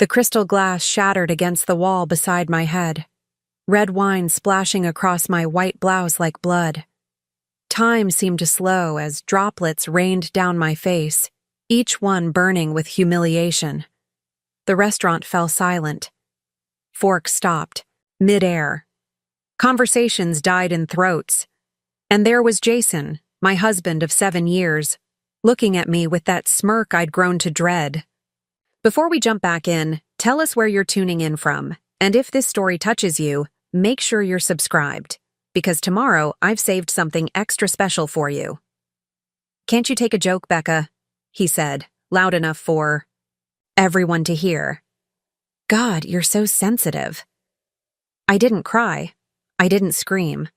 The crystal glass shattered against the wall beside my head, red wine splashing across my white blouse like blood. Time seemed to slow as droplets rained down my face, each one burning with humiliation. The restaurant fell silent. Forks stopped, mid-air. Conversations died in throats. And there was Jason, my husband of 7 years, looking at me with that smirk I'd grown to dread. Before we jump back in, tell us where you're tuning in from, and if this story touches you, make sure you're subscribed, because tomorrow I've saved something extra special for you. "Can't you take a joke, Becca?" he said, loud enough for everyone to hear. God, you're so sensitive. I didn't cry. I didn't scream.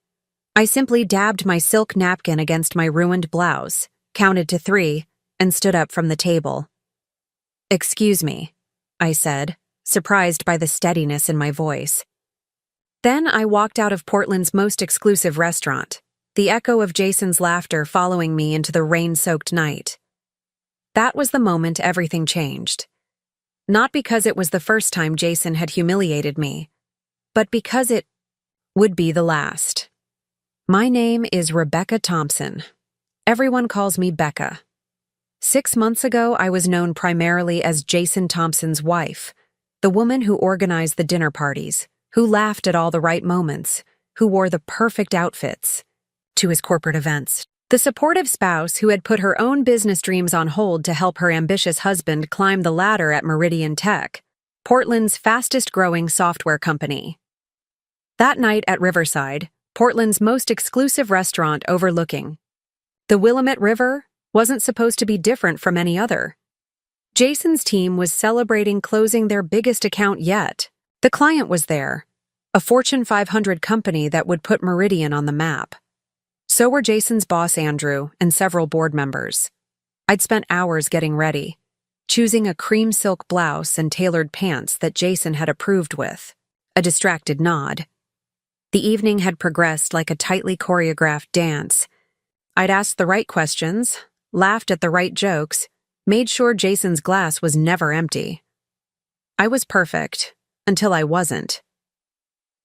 I simply dabbed my silk napkin against my ruined blouse, counted to 3, and stood up from the table. "Excuse me," I said, surprised by the steadiness in my voice. Then I walked out of Portland's most exclusive restaurant, the echo of Jason's laughter following me into the rain-soaked night. That was the moment everything changed. Not because it was the first time Jason had humiliated me, but because it would be the last. My name is Rebecca Thompson. Everyone calls me Becca. 6 months ago, I was known primarily as Jason Thompson's wife, the woman who organized the dinner parties, who laughed at all the right moments, who wore the perfect outfits to his corporate events. The supportive spouse who had put her own business dreams on hold to help her ambitious husband climb the ladder at Meridian Tech, Portland's fastest-growing software company. That night at Riverside, Portland's most exclusive restaurant overlooking the Willamette River, wasn't supposed to be different from any other. Jason's team was celebrating closing their biggest account yet. The client was there, a Fortune 500 company that would put Meridian on the map. So were Jason's boss Andrew and several board members. I'd spent hours getting ready, choosing a cream silk blouse and tailored pants that Jason had approved with. A distracted nod. The evening had progressed like a tightly choreographed dance. I'd asked the right questions, laughed at the right jokes, made sure Jason's glass was never empty. I was perfect, until I wasn't.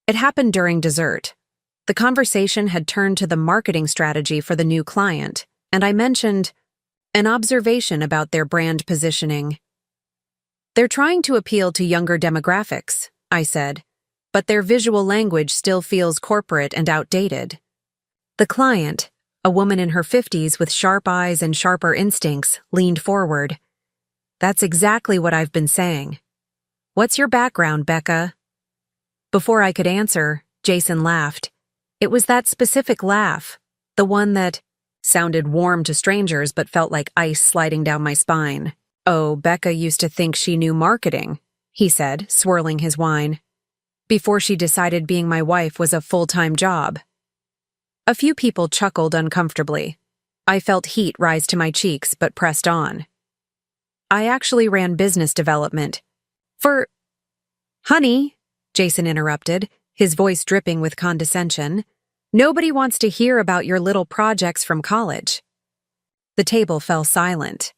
It happened during dessert. The conversation had turned to the marketing strategy for the new client, and I mentioned an observation about their brand positioning. "They're trying to appeal to younger demographics," I said, "but their visual language still feels corporate and outdated." The client, a woman in her 50s with sharp eyes and sharper instincts, leaned forward. "That's exactly what I've been saying. What's your background, Becca?" Before I could answer, Jason laughed. It was that specific laugh, the one that sounded warm to strangers but felt like ice sliding down my spine. "Oh, Becca used to think she knew marketing," he said, swirling his wine, "before she decided being my wife was a full-time job." A few people chuckled uncomfortably. I felt heat rise to my cheeks but pressed on. "I actually ran business development. For—" "Honey," Jason interrupted, his voice dripping with condescension, "nobody wants to hear about your little projects from college." The table fell silent.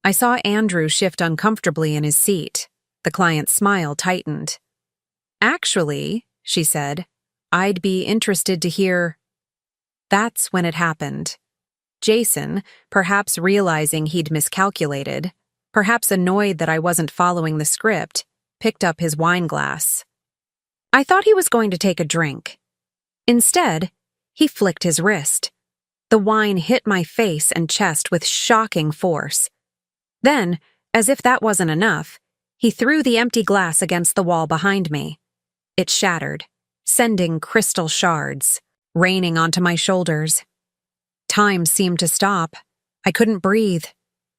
I saw Andrew shift uncomfortably in his seat. The client's smile tightened. "Actually," she said, "I'd be interested to hear—" That's when it happened. Jason, perhaps realizing he'd miscalculated, perhaps annoyed that I wasn't following the script, picked up his wine glass. I thought he was going to take a drink. Instead, he flicked his wrist. The wine hit my face and chest with shocking force. Then, as if that wasn't enough, he threw the empty glass against the wall behind me. It shattered, sending crystal shards, raining onto my shoulders. Time seemed to stop. I couldn't breathe,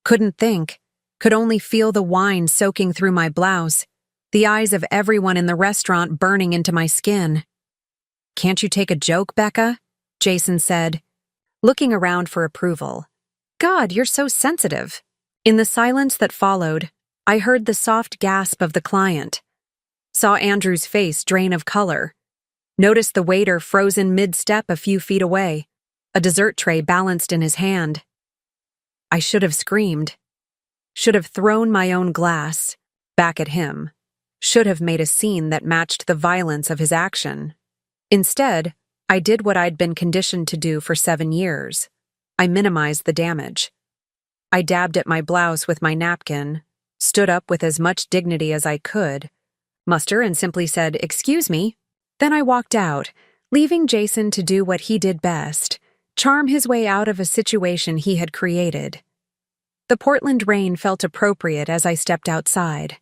couldn't think, could only feel the wine soaking through my blouse, the eyes of everyone in the restaurant burning into my skin. "Can't you take a joke, Becca?" Jason said, looking around for approval. "God, you're so sensitive." In the silence that followed, I heard the soft gasp of the client, saw Andrew's face drain of color, noticed the waiter frozen mid-step a few feet away, a dessert tray balanced in his hand. I should have screamed, should have thrown my own glass back at him, should have made a scene that matched the violence of his action. Instead, I did what I'd been conditioned to do for 7 years. I minimized the damage. I dabbed at my blouse with my napkin, stood up with as much dignity as I could, muster and simply said, "Excuse me." Then I walked out, leaving Jason to do what he did best, charm his way out of a situation he had created. The Portland rain felt appropriate as I stepped outside.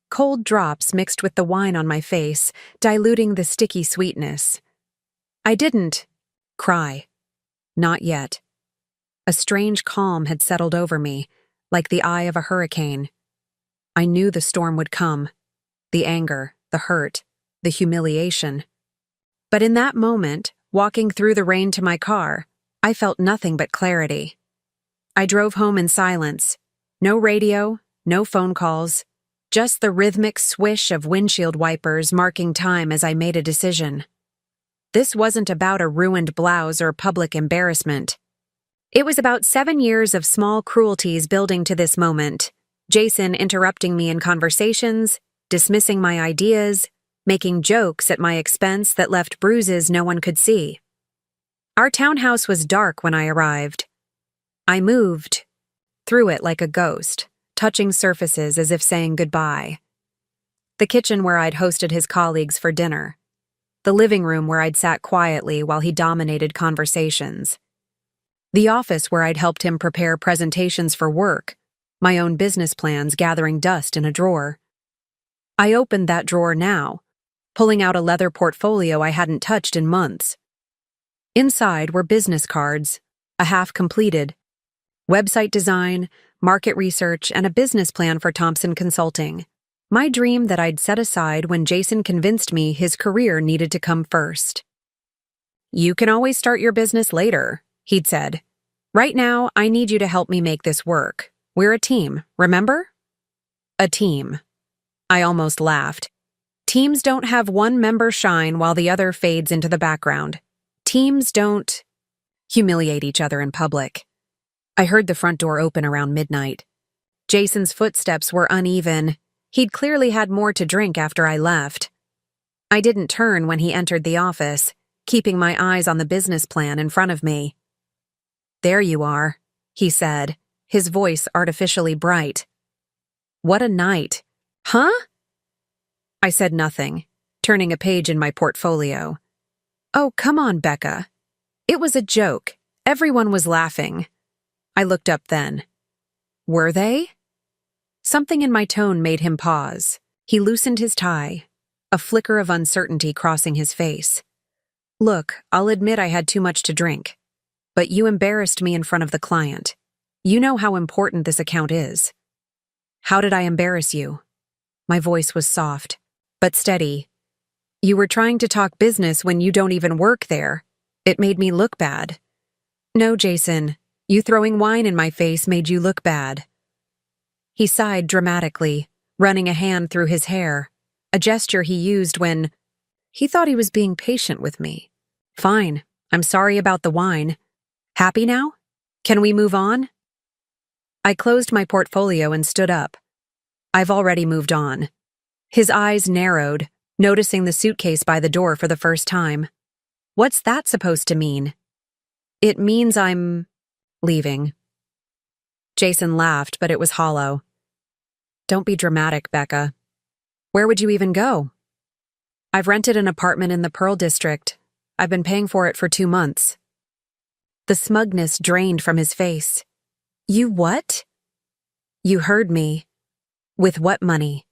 Cold drops mixed with the wine on my face, diluting the sticky sweetness. I didn't cry. Not yet. A strange calm had settled over me, like the eye of a hurricane. I knew the storm would come. The anger, the hurt, the humiliation. But in that moment, walking through the rain to my car, I felt nothing but clarity. I drove home in silence. No radio, no phone calls, just the rhythmic swish of windshield wipers marking time as I made a decision. This wasn't about a ruined blouse or public embarrassment. It was about 7 years of small cruelties building to this moment. Jason interrupting me in conversations, dismissing my ideas, making jokes at my expense that left bruises no one could see. Our townhouse was dark when I arrived. I moved through it like a ghost, touching surfaces as if saying goodbye. The kitchen where I'd hosted his colleagues for dinner. The living room where I'd sat quietly while he dominated conversations. The office where I'd helped him prepare presentations for work, my own business plans gathering dust in a drawer. I opened that drawer now, pulling out a leather portfolio I hadn't touched in months. Inside were business cards, a half-completed, website design, market research, and a business plan for Thompson Consulting. My dream that I'd set aside when Jason convinced me his career needed to come first. "You can always start your business later," he'd said. "Right now, I need you to help me make this work. We're a team, remember?" A team. I almost laughed. Teams don't have one member shine while the other fades into the background. Teams don't humiliate each other in public. I heard the front door open around midnight. Jason's footsteps were uneven. He'd clearly had more to drink after I left. I didn't turn when he entered the office, keeping my eyes on the business plan in front of me. "There you are," he said, his voice artificially bright. "What a night." "Huh?" I said nothing, turning a page in my portfolio. "Oh, come on, Becca. It was a joke. Everyone was laughing." I looked up then. Were they? Something in my tone made him pause. He loosened his tie, a flicker of uncertainty crossing his face. "Look, I'll admit I had too much to drink. But you embarrassed me in front of the client. You know how important this account is." "How did I embarrass you?" My voice was soft, but steady. "You were trying to talk business when you don't even work there. It made me look bad." "No, Jason. You throwing wine in my face made you look bad." He sighed dramatically, running a hand through his hair, a gesture he used when he thought he was being patient with me. "Fine, I'm sorry about the wine. Happy now? Can we move on?" I closed my portfolio and stood up. "I've already moved on." His eyes narrowed, noticing the suitcase by the door for the first time. "What's that supposed to mean?" "It means I'm leaving." Jason laughed, but it was hollow. "Don't be dramatic, Becca. Where would you even go?" "I've rented an apartment in the Pearl District. I've been paying for it for 2 months. The smugness drained from his face. "You what?" "You heard me. With what money?"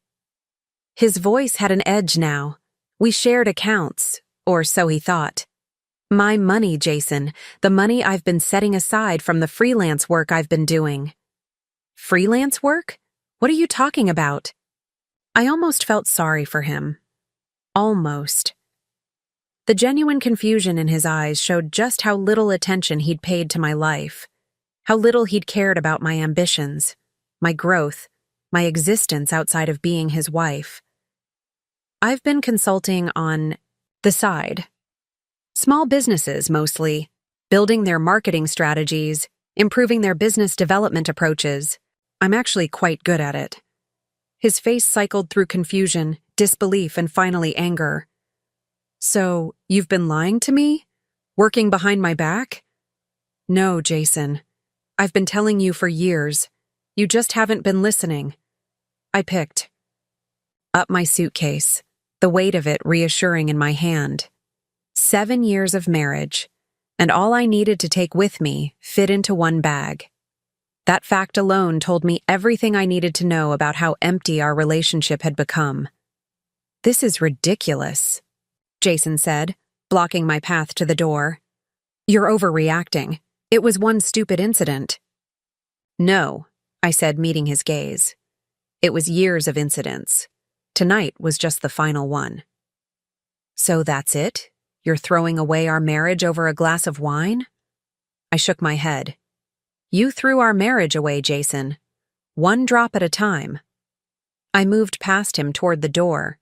His voice had an edge now. We shared accounts, or so he thought. "My money, Jason, the money I've been setting aside from the freelance work I've been doing." "Freelance work? What are you talking about?" I almost felt sorry for him. Almost. The genuine confusion in his eyes showed just how little attention he'd paid to my life, how little he'd cared about my ambitions, my growth, my existence outside of being his wife. "I've been consulting on the side. Small businesses, mostly, building their marketing strategies, improving their business development approaches. I'm actually quite good at it." His face cycled through confusion, disbelief, and finally anger. "So, you've been lying to me? Working behind my back?" "No, Jason. I've been telling you for years. You just haven't been listening." I picked up my suitcase, the weight of it reassuring in my hand. 7 years of marriage, and all I needed to take with me fit into one bag. That fact alone told me everything I needed to know about how empty our relationship had become. "This is ridiculous," Jason said, blocking my path to the door. "You're overreacting. It was one stupid incident." "No," I said, meeting his gaze. "It was years of incidents. Tonight was just the final one." "So that's it? You're throwing away our marriage over a glass of wine?" I shook my head. "You threw our marriage away, Jason. One drop at a time." I moved past him toward the door.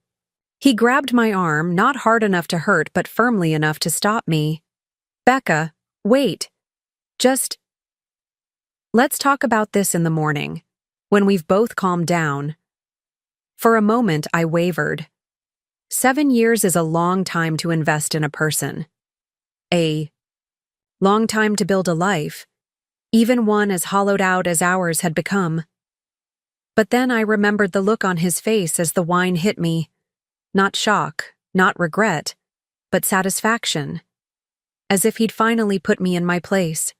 He grabbed my arm, not hard enough to hurt, but firmly enough to stop me. "Becca, wait. Let's talk about this in the morning, when we've both calmed down." For a moment, I wavered. 7 years is a long time to invest in a person. A long time to build a life, even one as hollowed out as ours had become. But then I remembered the look on his face as the wine hit me. Not shock, not regret, but satisfaction. As if he'd finally put me in my place.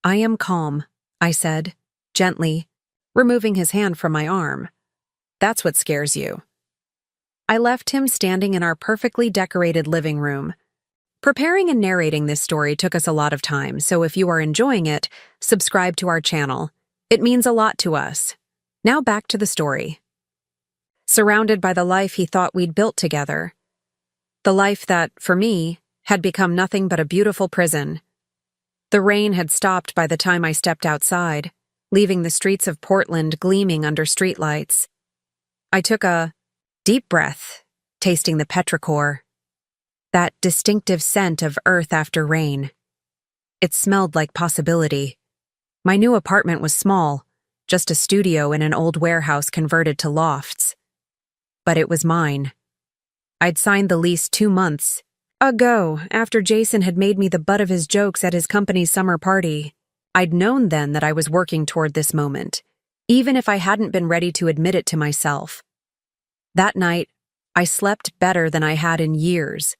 "I am calm," I said, gently, removing his hand from my arm. "That's what scares you." I left him standing in our perfectly decorated living room. Preparing and narrating this story took us a lot of time, so if you are enjoying it, subscribe to our channel. It means a lot to us. Now back to the story. Surrounded by the life he thought we'd built together. The life that, for me, had become nothing but a beautiful prison. The rain had stopped by the time I stepped outside, leaving the streets of Portland gleaming under streetlights. I took a deep breath, tasting the petrichor. That distinctive scent of earth after rain. It smelled like possibility. My new apartment was small, just a studio in an old warehouse converted to lofts. But it was mine. I'd signed the lease 2 months ago, after Jason had made me the butt of his jokes at his company's summer party. I'd known then that I was working toward this moment, even if I hadn't been ready to admit it to myself. That night, I slept better than I had in years,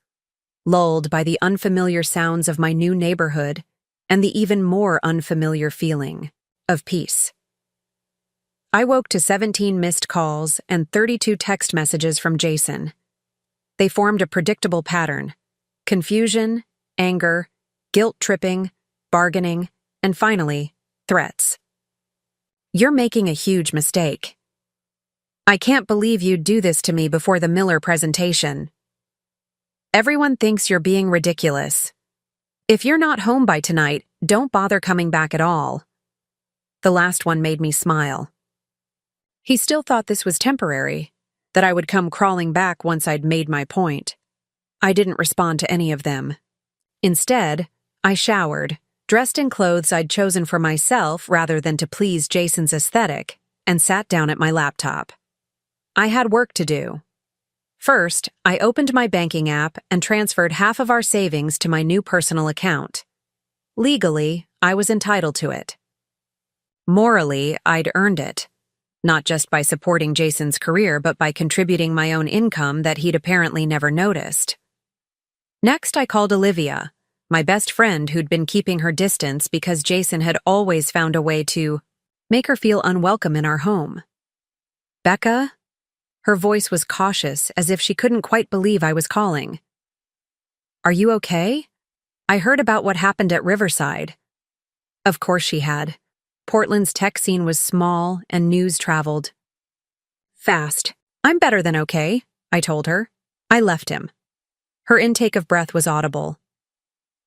lulled by the unfamiliar sounds of my new neighborhood and the even more unfamiliar feeling of peace. I woke to 17 missed calls and 32 text messages from Jason. They formed a predictable pattern: confusion, anger, guilt-tripping, bargaining, and finally, threats. "You're making a huge mistake. I can't believe you'd do this to me before the Miller presentation. Everyone thinks you're being ridiculous. If you're not home by tonight, don't bother coming back at all." The last one made me smile. He still thought this was temporary, that I would come crawling back once I'd made my point. I didn't respond to any of them. Instead, I showered, dressed in clothes I'd chosen for myself rather than to please Jason's aesthetic, and sat down at my laptop. I had work to do. First, I opened my banking app and transferred half of our savings to my new personal account. Legally, I was entitled to it. Morally, I'd earned it, not just by supporting Jason's career, but by contributing my own income that he'd apparently never noticed. Next, I called Olivia, my best friend who'd been keeping her distance because Jason had always found a way to make her feel unwelcome in our home. "Becca?" Her voice was cautious, as if she couldn't quite believe I was calling. "Are you okay? I heard about what happened at Riverside." Of course she had. Portland's tech scene was small and news traveled fast. "I'm better than okay," I told her. I left him. Her intake of breath was audible.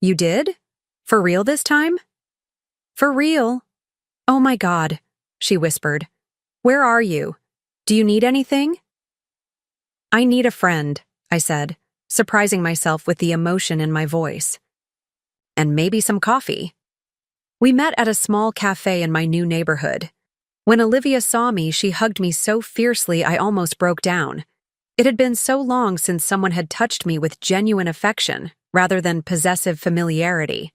"You did? For real this time?" "For real." "Oh my God," she whispered. "Where are you? Do you need anything?" "I need a friend," I said, surprising myself with the emotion in my voice. "And maybe some coffee." We met at a small cafe in my new neighborhood. When Olivia saw me, she hugged me so fiercely I almost broke down. It had been so long since someone had touched me with genuine affection rather than possessive familiarity.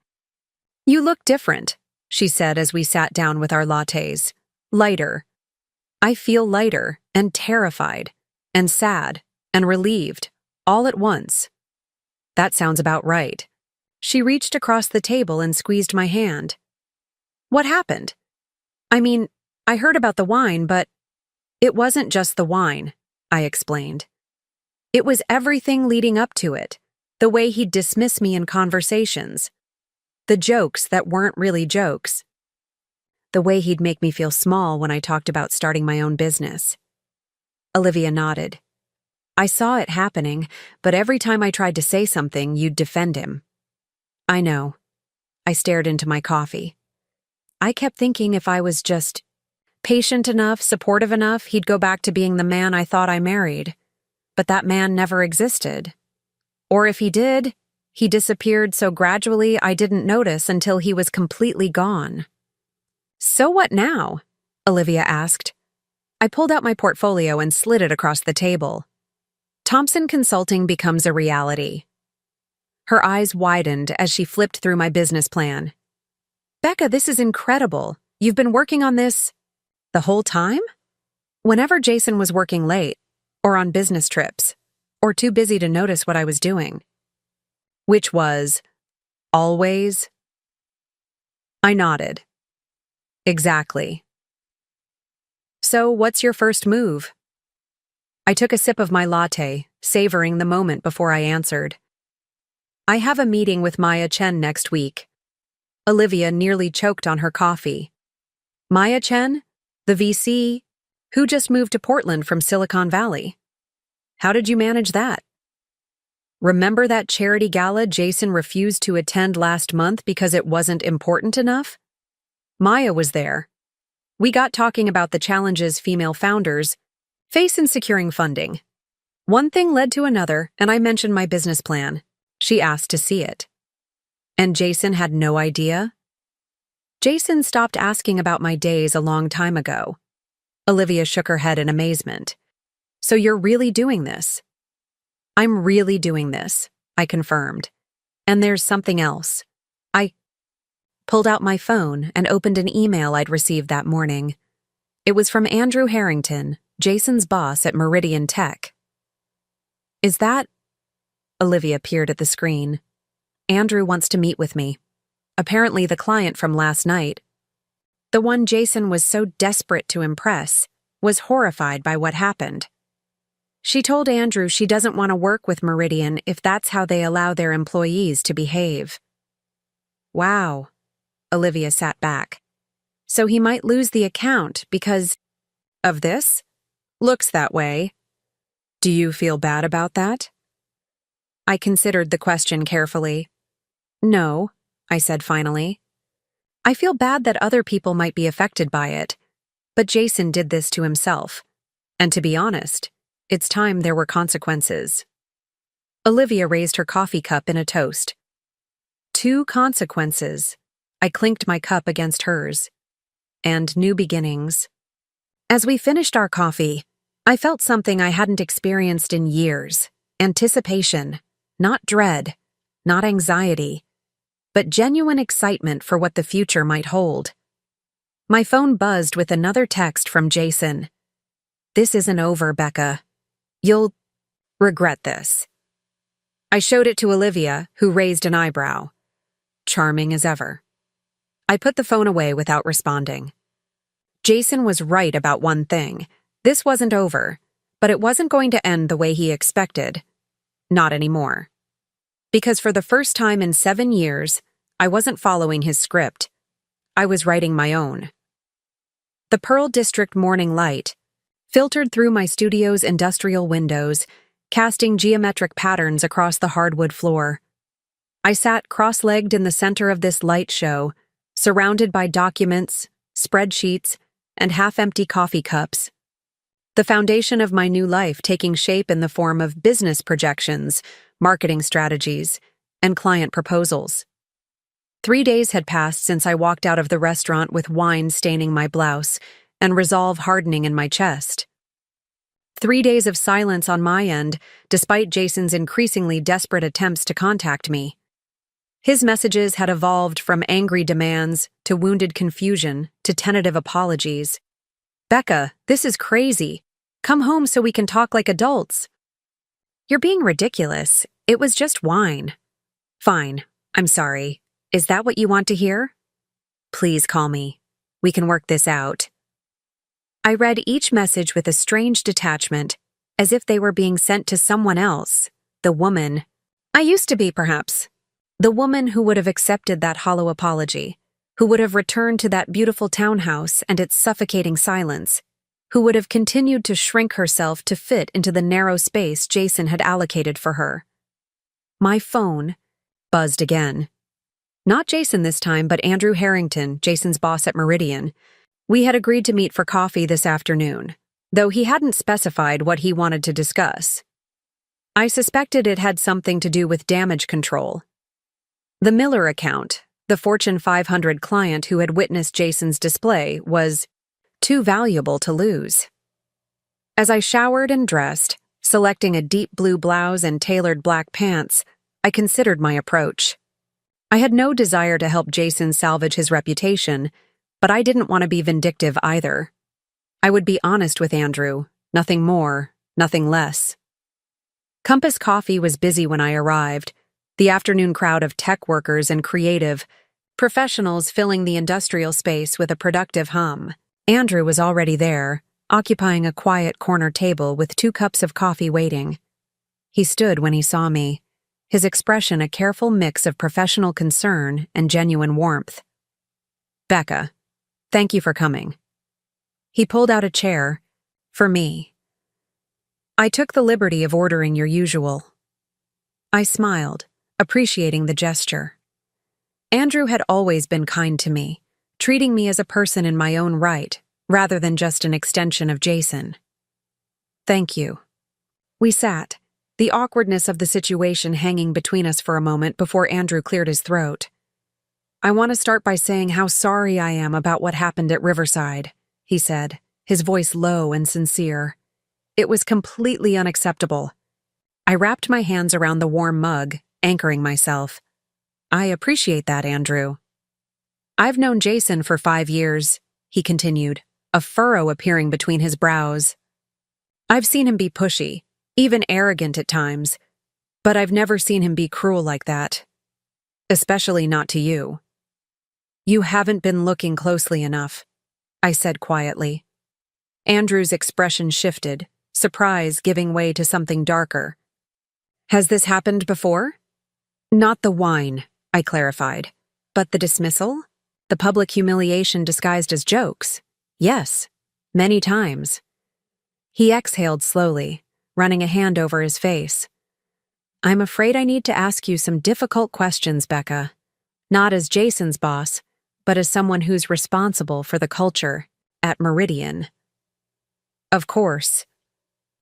"You look different," she said as we sat down with our lattes. "Lighter." I feel lighter and terrified and sad and relieved all at once. That sounds about right. She reached across the table and squeezed my hand. "What happened?" "I mean, I heard about the wine, but—" "It wasn't just the wine," I explained. "It was everything leading up to it. The way he'd dismiss me in conversations. The jokes that weren't really jokes. The way he'd make me feel small when I talked about starting my own business." Olivia nodded. "I saw it happening, but every time I tried to say something, you'd defend him." "I know." I stared into my coffee. I kept thinking if I was just patient enough, supportive enough, he'd go back to being the man I thought I married. But that man never existed. Or if he did, he disappeared so gradually I didn't notice until he was completely gone. "So what now?" Olivia asked. I pulled out my portfolio and slid it across the table. "Thompson Consulting becomes a reality." Her eyes widened as she flipped through my business plan. "Becca, this is incredible. You've been working on this the whole time?" Whenever Jason was working late, or on business trips, or too busy to notice what I was doing. Which was always. I nodded. "Exactly." "So what's your first move?" I took a sip of my latte, savoring the moment before I answered. "I have a meeting with Maya Chen next week." Olivia nearly choked on her coffee. "Maya Chen? The VC? Who just moved to Portland from Silicon Valley? How did you manage that?" "Remember that charity gala Jason refused to attend last month because it wasn't important enough? Maya was there. We got talking about the challenges female founders face in securing funding. One thing led to another, and I mentioned my business plan. She asked to see it." "And Jason had no idea?" "Jason stopped asking about my days a long time ago." Olivia shook her head in amazement. "So you're really doing this?" "I'm really doing this," I confirmed. "And there's something else." I pulled out my phone and opened an email I'd received that morning. It was from Andrew Harrington, Jason's boss at Meridian Tech. "Is that—" Olivia peered at the screen. "Andrew wants to meet with me. Apparently the client from last night, the one Jason was so desperate to impress, was horrified by what happened. She told Andrew she doesn't want to work with Meridian if that's how they allow their employees to behave." "Wow." Olivia sat back. "So he might lose the account because of this?" "Looks that way. Do you feel bad about that?" I considered the question carefully. "No," I said finally. "I feel bad that other people might be affected by it, but Jason did this to himself. And to be honest, it's time there were consequences." Olivia raised her coffee cup in a toast. "2 consequences." I clinked my cup against hers. "And new beginnings." As we finished our coffee, I felt something I hadn't experienced in years. Anticipation, not dread, not anxiety, but genuine excitement for what the future might hold. My phone buzzed with another text from Jason. "This isn't over, Becca. You'll regret this." I showed it to Olivia, who raised an eyebrow. Charming as ever. I put the phone away without responding. Jason was right about one thing. This wasn't over, but it wasn't going to end the way he expected. Not anymore. Because for the first time in 7 years, I wasn't following his script. I was writing my own. The Pearl District morning light filtered through my studio's industrial windows, casting geometric patterns across the hardwood floor. I sat cross-legged in the center of this light show, surrounded by documents, spreadsheets, and half-empty coffee cups. The foundation of my new life taking shape in the form of business projections, marketing strategies, and client proposals. 3 days had passed since I walked out of the restaurant with wine staining my blouse and resolve hardening in my chest. 3 days of silence on my end, despite Jason's increasingly desperate attempts to contact me. His messages had evolved from angry demands to wounded confusion to tentative apologies. "Becca, this is crazy. Come home so we can talk like adults." "You're being ridiculous. It was just wine." "Fine. I'm sorry. Is that what you want to hear?" "Please call me. We can work this out." I read each message with a strange detachment, as if they were being sent to someone else, the woman I used to be, perhaps. The woman who would have accepted that hollow apology, who would have returned to that beautiful townhouse and its suffocating silence, who would have continued to shrink herself to fit into the narrow space Jason had allocated for her. My phone buzzed again. Not Jason this time, but Andrew Harrington, Jason's boss at Meridian. We had agreed to meet for coffee this afternoon, though he hadn't specified what he wanted to discuss. I suspected it had something to do with damage control. The Miller account, the Fortune 500 client who had witnessed Jason's display, was too valuable to lose. As I showered and dressed, selecting a deep blue blouse and tailored black pants, I considered my approach. I had no desire to help Jason salvage his reputation, but I didn't want to be vindictive either. I would be honest with Andrew, nothing more, nothing less. Compass Coffee was busy when I arrived, the afternoon crowd of tech workers and creative professionals filling the industrial space with a productive hum. Andrew was already there, occupying a quiet corner table with 2 cups of coffee waiting. He stood when he saw me, his expression a careful mix of professional concern and genuine warmth. "Becca, thank you for coming." He pulled out a chair, for me. "I took the liberty of ordering your usual." I smiled, appreciating the gesture. Andrew had always been kind to me, treating me as a person in my own right, rather than just an extension of Jason. "Thank you." We sat, the awkwardness of the situation hanging between us for a moment before Andrew cleared his throat. "I want to start by saying how sorry I am about what happened at Riverside," he said, his voice low and sincere. "It was completely unacceptable." I wrapped my hands around the warm mug, anchoring myself. "I appreciate that, Andrew." "I've known Jason for 5 years," he continued, a furrow appearing between his brows. "I've seen him be pushy, even arrogant at times, but I've never seen him be cruel like that. Especially not to you." "You haven't been looking closely enough," I said quietly. Andrew's expression shifted, surprise giving way to something darker. "Has this happened before?" "Not the wine," I clarified. "But the dismissal? The public humiliation disguised as jokes? Yes, many times." He exhaled slowly, running a hand over his face. "I'm afraid I need to ask you some difficult questions, Becca. Not as Jason's boss, but as someone who's responsible for the culture at Meridian." Of course.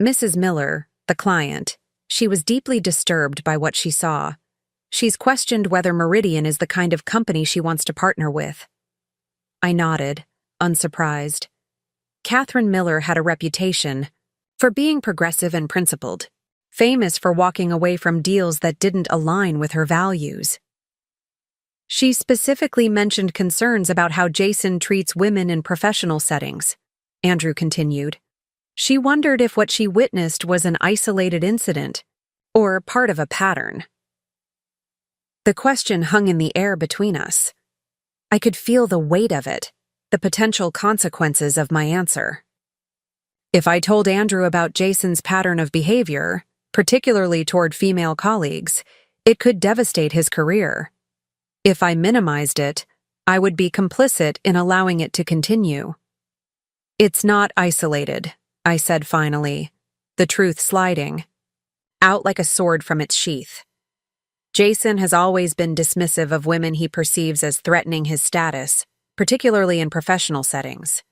Mrs. Miller, the client, she was deeply disturbed by what she saw. She's questioned whether Meridian is the kind of company she wants to partner with. I nodded, unsurprised. Catherine Miller had a reputation for being progressive and principled, famous for walking away from deals that didn't align with her values. She specifically mentioned concerns about how Jason treats women in professional settings, Andrew continued. She wondered if what she witnessed was an isolated incident or part of a pattern. The question hung in the air between us. I could feel the weight of it, the potential consequences of my answer. If I told Andrew about Jason's pattern of behavior, particularly toward female colleagues, it could devastate his career. If I minimized it, I would be complicit in allowing it to continue. "It's not isolated," I said finally, the truth sliding out like a sword from its sheath. Jason has always been dismissive of women he perceives as threatening his status, particularly in professional settings.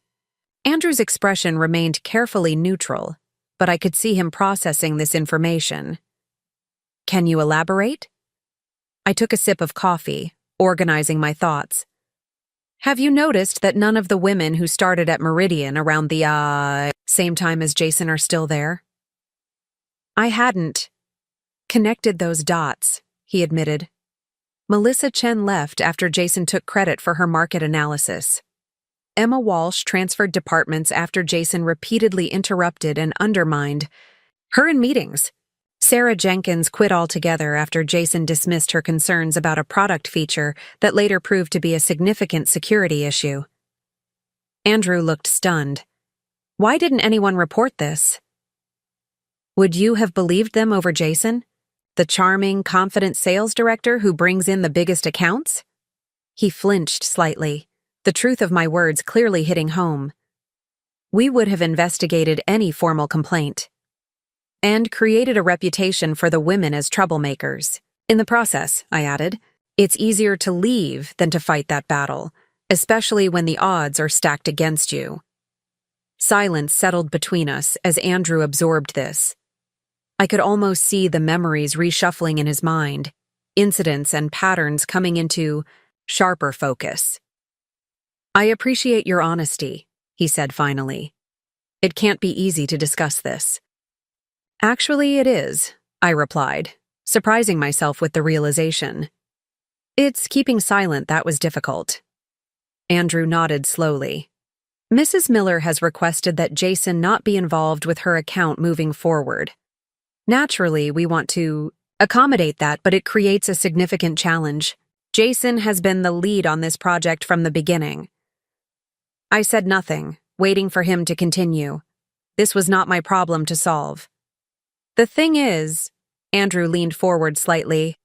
Andrew's expression remained carefully neutral, but I could see him processing this information. "Can you elaborate?" I took a sip of coffee, organizing my thoughts. Have you noticed that none of the women who started at Meridian around the same time as Jason are still there? I hadn't connected those dots, he admitted. Melissa Chen left after Jason took credit for her market analysis. Emma Walsh transferred departments after Jason repeatedly interrupted and undermined her in meetings. Sarah Jenkins quit altogether after Jason dismissed her concerns about a product feature that later proved to be a significant security issue. Andrew looked stunned. Why didn't anyone report this? Would you have believed them over Jason? The charming, confident sales director who brings in the biggest accounts? He flinched slightly, the truth of my words clearly hitting home. We would have investigated any formal complaint and created a reputation for the women as troublemakers. In the process, I added, it's easier to leave than to fight that battle, especially when the odds are stacked against you. Silence settled between us as Andrew absorbed this. I could almost see the memories reshuffling in his mind, incidents and patterns coming into sharper focus. I appreciate your honesty, he said finally. It can't be easy to discuss this. Actually, it is, I replied, surprising myself with the realization. It's keeping silent that was difficult. Andrew nodded slowly. Mrs. Miller has requested that Jason not be involved with her account moving forward. Naturally, we want to accommodate that, but it creates a significant challenge. Jason has been the lead on this project from the beginning. I said nothing, waiting for him to continue. This was not my problem to solve. The thing is, Andrew leaned forward slightly,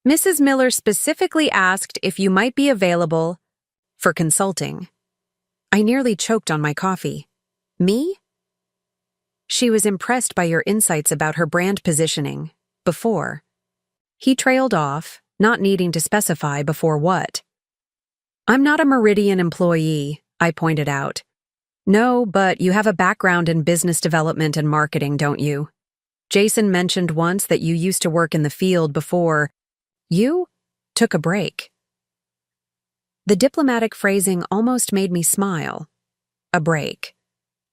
Mrs. Miller specifically asked if you might be available for consulting. I nearly choked on my coffee. Me? She was impressed by your insights about her brand positioning, before. He trailed off, not needing to specify before what. I'm not a Meridian employee, I pointed out. No, but you have a background in business development and marketing, don't you? Jason mentioned once that you used to work in the field before you took a break. The diplomatic phrasing almost made me smile. A break.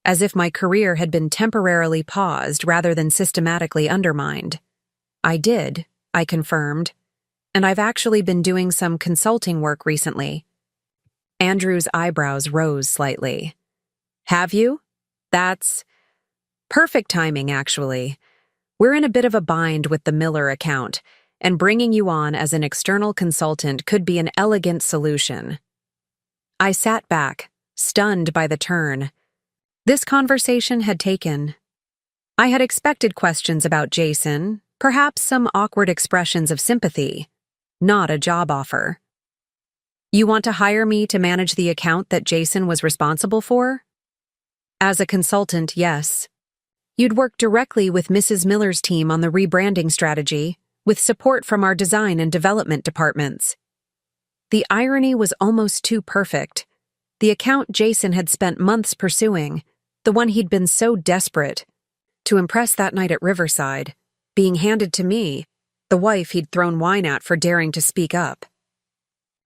As if my career had been temporarily paused rather than systematically undermined. I did, I confirmed, and I've actually been doing some consulting work recently. Andrew's eyebrows rose slightly. Have you? That's perfect timing, actually. We're in a bit of a bind with the Miller account, and bringing you on as an external consultant could be an elegant solution. I sat back, stunned by the turn. This conversation had taken. I had expected questions about Jason, perhaps some awkward expressions of sympathy, not a job offer. You want to hire me to manage the account that Jason was responsible for? As a consultant, yes. You'd work directly with Mrs. Miller's team on the rebranding strategy, with support from our design and development departments. The irony was almost too perfect. The account Jason had spent months pursuing, the one he'd been so desperate to impress that night at Riverside, being handed to me, the wife he'd thrown wine at for daring to speak up.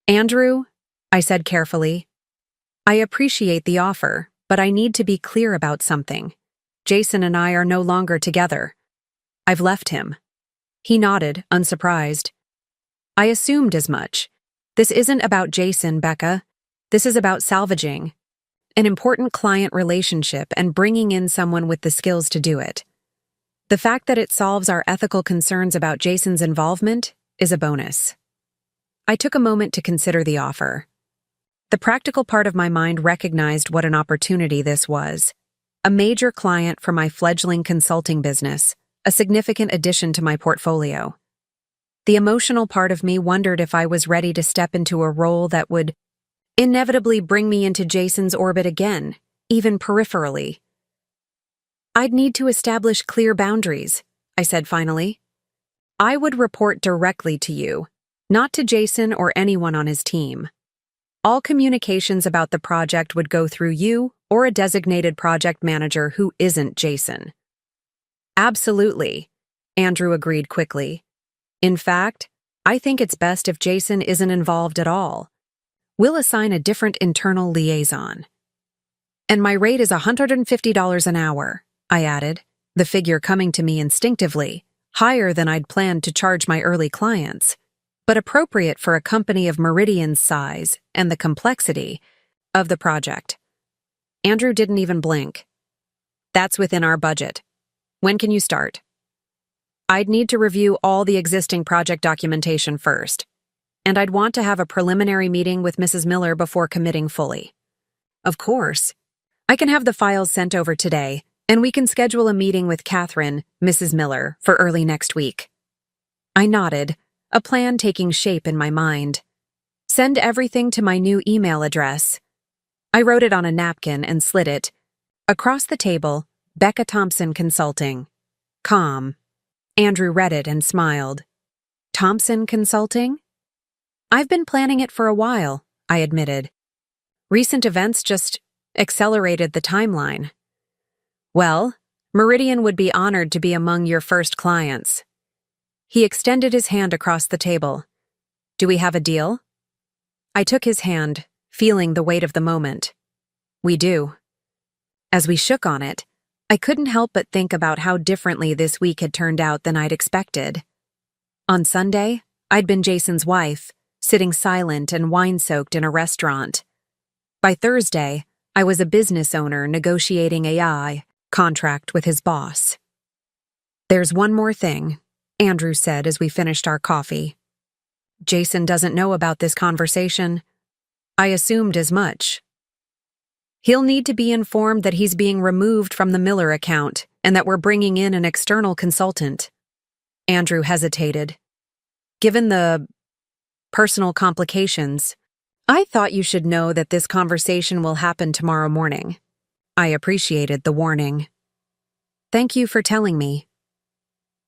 Andrew, I said carefully, I appreciate the offer, but I need to be clear about something. Jason and I are no longer together. I've left him. He nodded, unsurprised. I assumed as much. This isn't about Jason, Becca. This is about salvaging an important client relationship and bringing in someone with the skills to do it. The fact that it solves our ethical concerns about Jason's involvement is a bonus. I took a moment to consider the offer. The practical part of my mind recognized what an opportunity this was. A major client for my fledgling consulting business, a significant addition to my portfolio. The emotional part of me wondered if I was ready to step into a role that would inevitably bring me into Jason's orbit again, even peripherally. I'd need to establish clear boundaries, I said finally. I would report directly to you, not to Jason or anyone on his team. All communications about the project would go through you or a designated project manager who isn't Jason. Absolutely, Andrew agreed quickly. In fact, I think it's best if Jason isn't involved at all. We'll assign a different internal liaison. And my rate is $150 an hour, I added, the figure coming to me instinctively, higher than I'd planned to charge my early clients, but appropriate for a company of Meridian's size and the complexity of the project. Andrew didn't even blink. That's within our budget. When can you start? I'd need to review all the existing project documentation first, and I'd want to have a preliminary meeting with Mrs. Miller before committing fully. Of course. I can have the files sent over today, and we can schedule a meeting with Catherine, Mrs. Miller, for early next week. I nodded, a plan taking shape in my mind. Send everything to my new email address. I wrote it on a napkin and slid it. Across the table, Becca Thompson Consulting. Com. Andrew read it and smiled. Thompson Consulting? I've been planning it for a while, I admitted. Recent events just accelerated the timeline. Well, Meridian would be honored to be among your first clients. He extended his hand across the table. Do we have a deal? I took his hand, feeling the weight of the moment. We do. As we shook on it, I couldn't help but think about how differently this week had turned out than I'd expected. On Sunday, I'd been Jason's wife, sitting silent and wine-soaked in a restaurant. By Thursday, I was a business owner negotiating a contract with his boss. There's one more thing, Andrew said as we finished our coffee. Jason doesn't know about this conversation. I assumed as much. He'll need to be informed that he's being removed from the Miller account and that we're bringing in an external consultant. Andrew hesitated. Given the personal complications, I thought you should know that this conversation will happen tomorrow morning. I appreciated the warning. Thank you for telling me.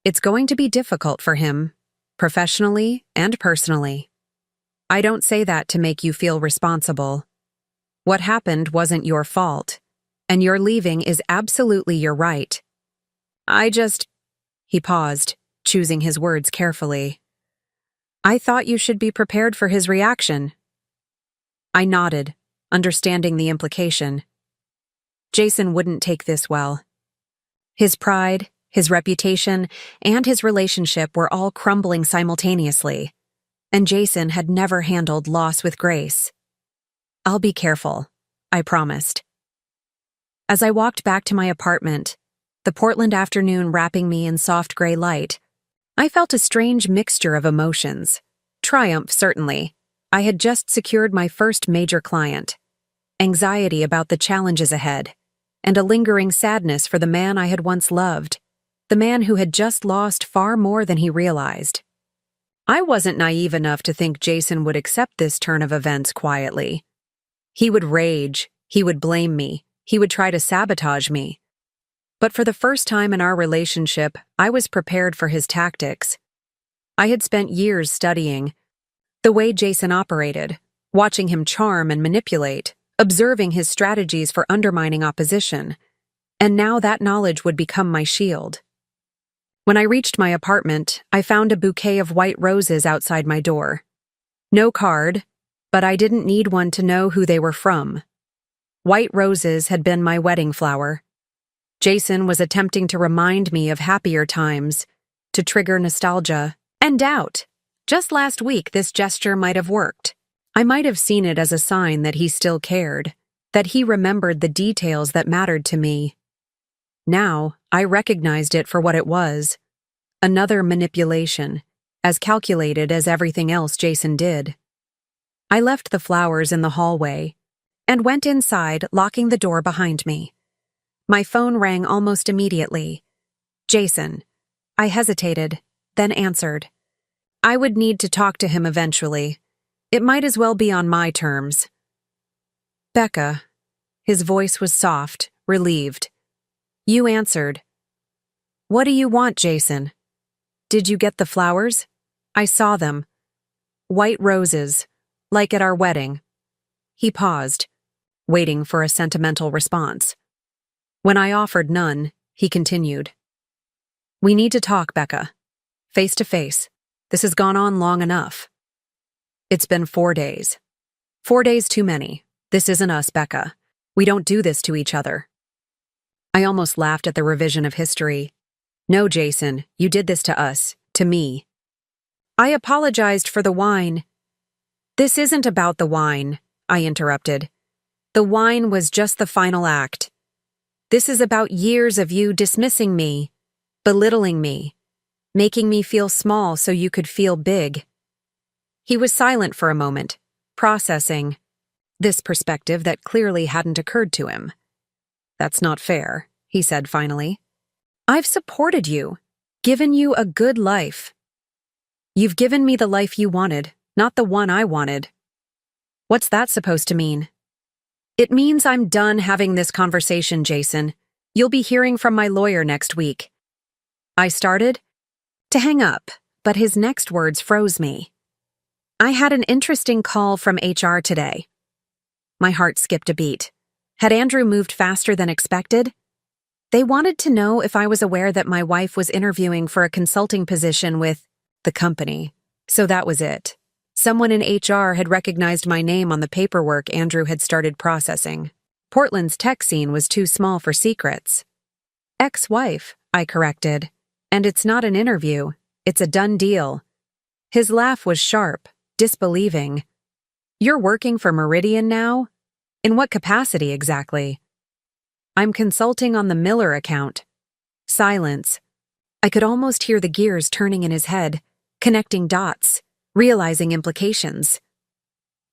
It's going to be difficult for him, professionally and personally. I don't say that to make you feel responsible. What happened wasn't your fault, and your leaving is absolutely your right. He paused, choosing his words carefully. I thought you should be prepared for his reaction. I nodded, understanding the implication. Jason wouldn't take this well. His pride, his reputation, and his relationship were all crumbling simultaneously, and Jason had never handled loss with grace. I'll be careful, I promised. As I walked back to my apartment, the Portland afternoon wrapping me in soft gray light, I felt a strange mixture of emotions. Triumph, certainly. I had just secured my first major client. Anxiety about the challenges ahead, and a lingering sadness for the man I had once loved, the man who had just lost far more than he realized. I wasn't naive enough to think Jason would accept this turn of events quietly. He would rage, he would blame me, he would try to sabotage me. But for the first time in our relationship, I was prepared for his tactics. I had spent years studying the way Jason operated, watching him charm and manipulate, observing his strategies for undermining opposition, and now that knowledge would become my shield. When I reached my apartment, I found a bouquet of white roses outside my door. No card, but I didn't need one to know who they were from. White roses had been my wedding flower. Jason was attempting to remind me of happier times, to trigger nostalgia and doubt. Just last week, this gesture might have worked. I might have seen it as a sign that he still cared, that he remembered the details that mattered to me. Now, I recognized it for what it was. Another manipulation, as calculated as everything else Jason did. I left the flowers in the hallway and went inside, locking the door behind me. My phone rang almost immediately. Jason. I hesitated, then answered. I would need to talk to him eventually. It might as well be on my terms. Becca. His voice was soft, relieved. You answered. What do you want, Jason? Did you get the flowers? I saw them. White roses, like at our wedding. He paused, waiting for a sentimental response. When I offered none, he continued. We need to talk, Becca. Face to face. This has gone on long enough. It's been 4 days. 4 days too many. This isn't us, Becca. We don't do this to each other. I almost laughed at the revision of history. No, Jason, you did this to us, to me. I apologized for the wine. This isn't about the wine, I interrupted. The wine was just the final act. This is about years of you dismissing me, belittling me, making me feel small so you could feel big. He was silent for a moment, processing this perspective that clearly hadn't occurred to him. That's not fair, he said finally. I've supported you, given you a good life. You've given me the life you wanted, not the one I wanted. What's that supposed to mean? It means I'm done having this conversation, Jason. You'll be hearing from my lawyer next week. I started to hang up, but his next words froze me. I had an interesting call from HR today. My heart skipped a beat. Had Andrew moved faster than expected? They wanted to know if I was aware that my wife was interviewing for a consulting position with the company. So that was it. Someone in HR had recognized my name on the paperwork Andrew had started processing. Portland's tech scene was too small for secrets. Ex-wife, I corrected. And it's not an interview. It's a done deal. His laugh was sharp, disbelieving. You're working for Meridian now? In what capacity exactly? I'm consulting on the Miller account. Silence. I could almost hear the gears turning in his head, connecting dots, realizing implications.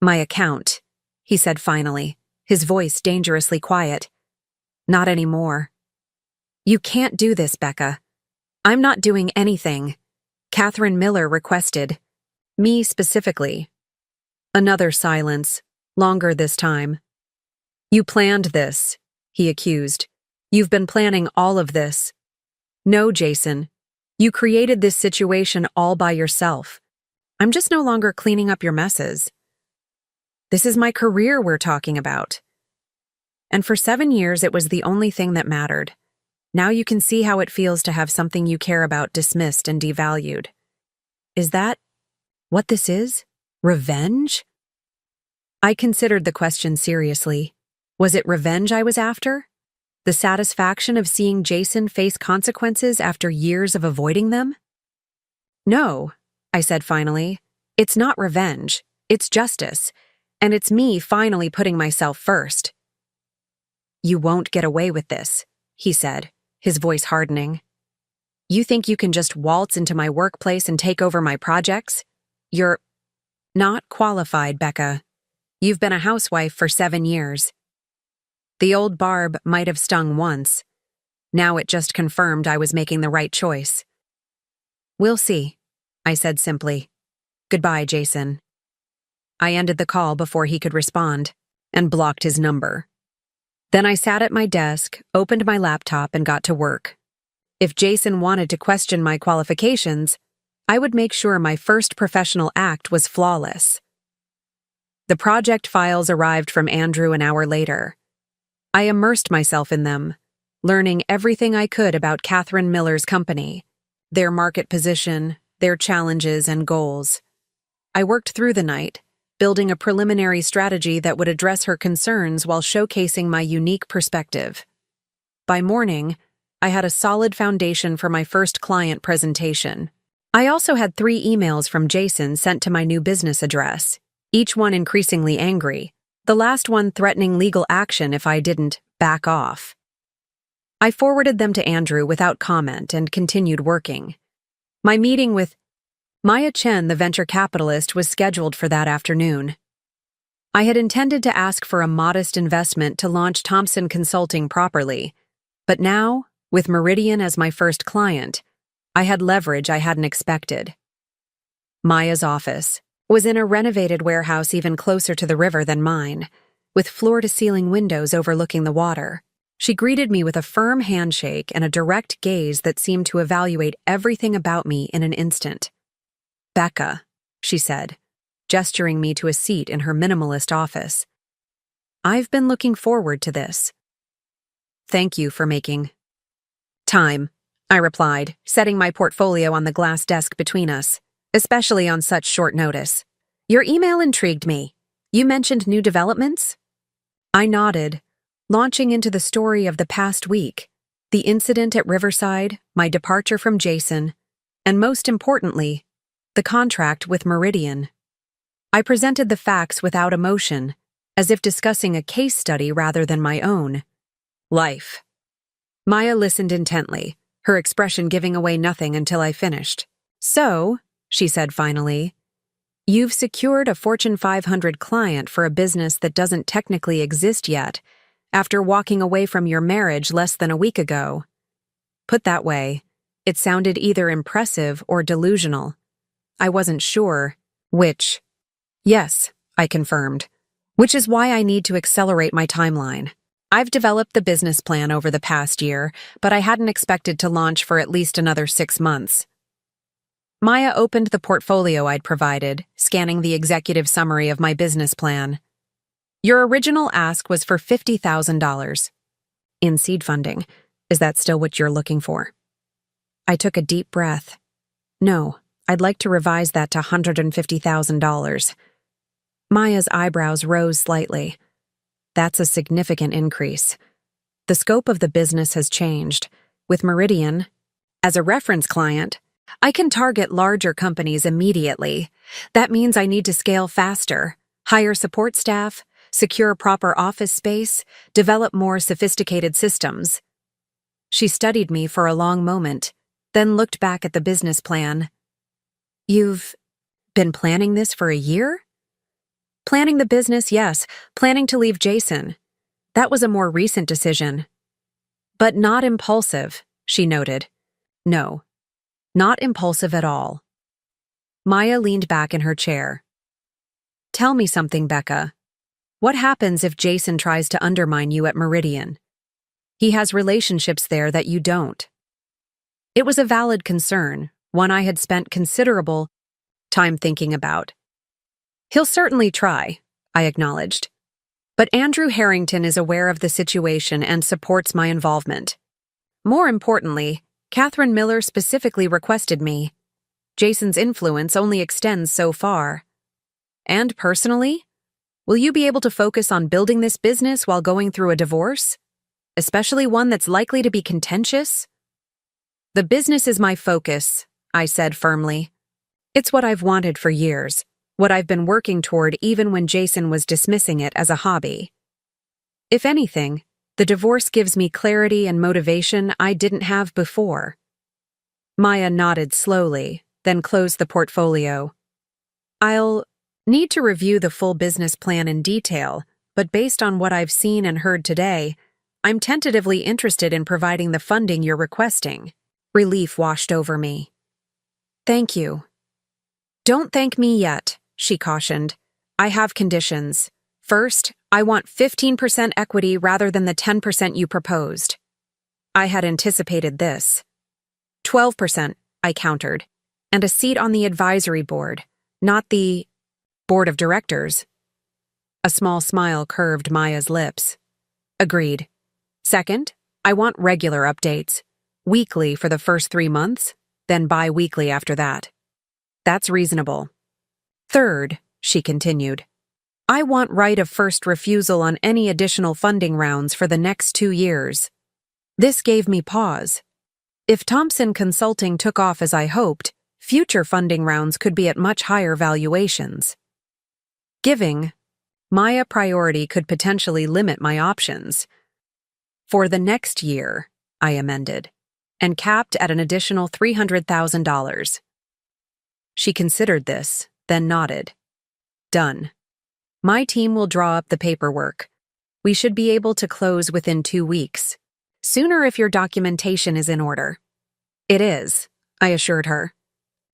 My account, he said finally, his voice dangerously quiet. Not anymore. You can't do this, Becca. I'm not doing anything. Catherine Miller requested. Me specifically. Another silence, longer this time. You planned this, he accused. You've been planning all of this. No, Jason. You created this situation all by yourself. I'm just no longer cleaning up your messes. This is my career we're talking about. And for 7 years, it was the only thing that mattered. Now you can see how it feels to have something you care about dismissed and devalued. Is that what this is? Revenge? I considered the question seriously. Was it revenge I was after? The satisfaction of seeing Jason face consequences after years of avoiding them? No, I said finally. It's not revenge. It's justice. And it's me finally putting myself first. You won't get away with this, he said, his voice hardening. You think you can just waltz into my workplace and take over my projects? You're not qualified, Becca. You've been a housewife for 7 years. The old barb might have stung once. Now it just confirmed I was making the right choice. We'll see, I said simply. Goodbye, Jason. I ended the call before he could respond, and blocked his number. Then I sat at my desk, opened my laptop, and got to work. If Jason wanted to question my qualifications, I would make sure my first professional act was flawless. The project files arrived from Andrew an hour later. I immersed myself in them, learning everything I could about Catherine Miller's company, their market position, their challenges and goals. I worked through the night, building a preliminary strategy that would address her concerns while showcasing my unique perspective. By morning, I had a solid foundation for my first client presentation. I also had 3 emails from Jason sent to my new business address, each one increasingly angry, the last one threatening legal action if I didn't back off. I forwarded them to Andrew without comment and continued working. My meeting with Maya Chen, the venture capitalist, was scheduled for that afternoon. I had intended to ask for a modest investment to launch Thompson Consulting properly, but now, with Meridian as my first client, I had leverage I hadn't expected. Maya's office was in a renovated warehouse even closer to the river than mine, with floor-to-ceiling windows overlooking the water. She greeted me with a firm handshake and a direct gaze that seemed to evaluate everything about me in an instant. Becca, she said, gesturing me to a seat in her minimalist office. I've been looking forward to this. Thank you for making time, I replied, setting my portfolio on the glass desk between us, especially on such short notice. Your email intrigued me. You mentioned new developments? I nodded, launching into the story of the past week, the incident at Riverside, my departure from Jason, and most importantly, the contract with Meridian. I presented the facts without emotion, as if discussing a case study rather than my own life. Maya listened intently, her expression giving away nothing until I finished. So, she said finally, you've secured a Fortune 500 client for a business that doesn't technically exist yet, after walking away from your marriage less than a week ago. Put that way, it sounded either impressive or delusional. I wasn't sure which. Yes, I confirmed, which is why I need to accelerate my timeline. I've developed the business plan over the past year, but I hadn't expected to launch for at least another 6 months. Maya opened the portfolio I'd provided, scanning the executive summary of my business plan. Your original ask was for $50,000. In seed funding. Is that still what you're looking for? I took a deep breath. No, I'd like to revise that to $150,000. Maya's eyebrows rose slightly. That's a significant increase. The scope of the business has changed. With Meridian, as a reference client, I can target larger companies immediately. That means I need to scale faster, hire support staff, secure proper office space, develop more sophisticated systems. She studied me for a long moment, then looked back at the business plan. You've been planning this for a year? Planning the business, yes. Planning to leave Jason. That was a more recent decision. But not impulsive, she noted. No, not impulsive at all. Maya leaned back in her chair. Tell me something, Becca. What happens if Jason tries to undermine you at Meridian? He has relationships there that you don't. It was a valid concern, one I had spent considerable time thinking about. He'll certainly try, I acknowledged. But Andrew Harrington is aware of the situation and supports my involvement. More importantly, Catherine Miller specifically requested me. Jason's influence only extends so far. And personally, will you be able to focus on building this business while going through a divorce? Especially one that's likely to be contentious? The business is my focus, I said firmly. It's what I've wanted for years, what I've been working toward even when Jason was dismissing it as a hobby. If anything, the divorce gives me clarity and motivation I didn't have before. Maya nodded slowly, then closed the portfolio. I'll need to review the full business plan in detail, but based on what I've seen and heard today, I'm tentatively interested in providing the funding you're requesting. Relief washed over me. Thank you. Don't thank me yet, she cautioned. I have conditions. First, I want 15% equity rather than the 10% you proposed. I had anticipated this. 12%, I countered, and a seat on the advisory board, not the board of directors. A small smile curved Maya's lips. Agreed. Second, I want regular updates. Weekly for the first 3 months, then bi-weekly after that. That's reasonable. Third, she continued, I want right of first refusal on any additional funding rounds for the next 2 years. This gave me pause. If Thompson Consulting took off as I hoped, future funding rounds could be at much higher valuations. Giving Maya priority could potentially limit my options. For the next year, I amended, and capped at an additional $300,000. She considered this, then nodded. Done. My team will draw up the paperwork. We should be able to close within 2 weeks. Sooner if your documentation is in order. It is, I assured her.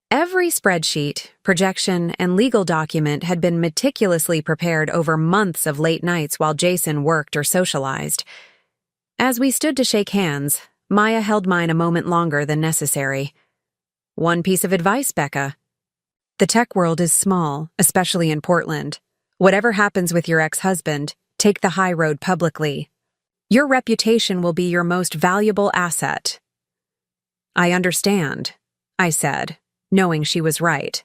Every spreadsheet, projection, and legal document had been meticulously prepared over months of late nights while Jason worked or socialized. As we stood to shake hands, Maya held mine a moment longer than necessary. One piece of advice, Becca. The tech world is small, especially in Portland. Whatever happens with your ex-husband, take the high road publicly. Your reputation will be your most valuable asset. I understand, I said, knowing she was right.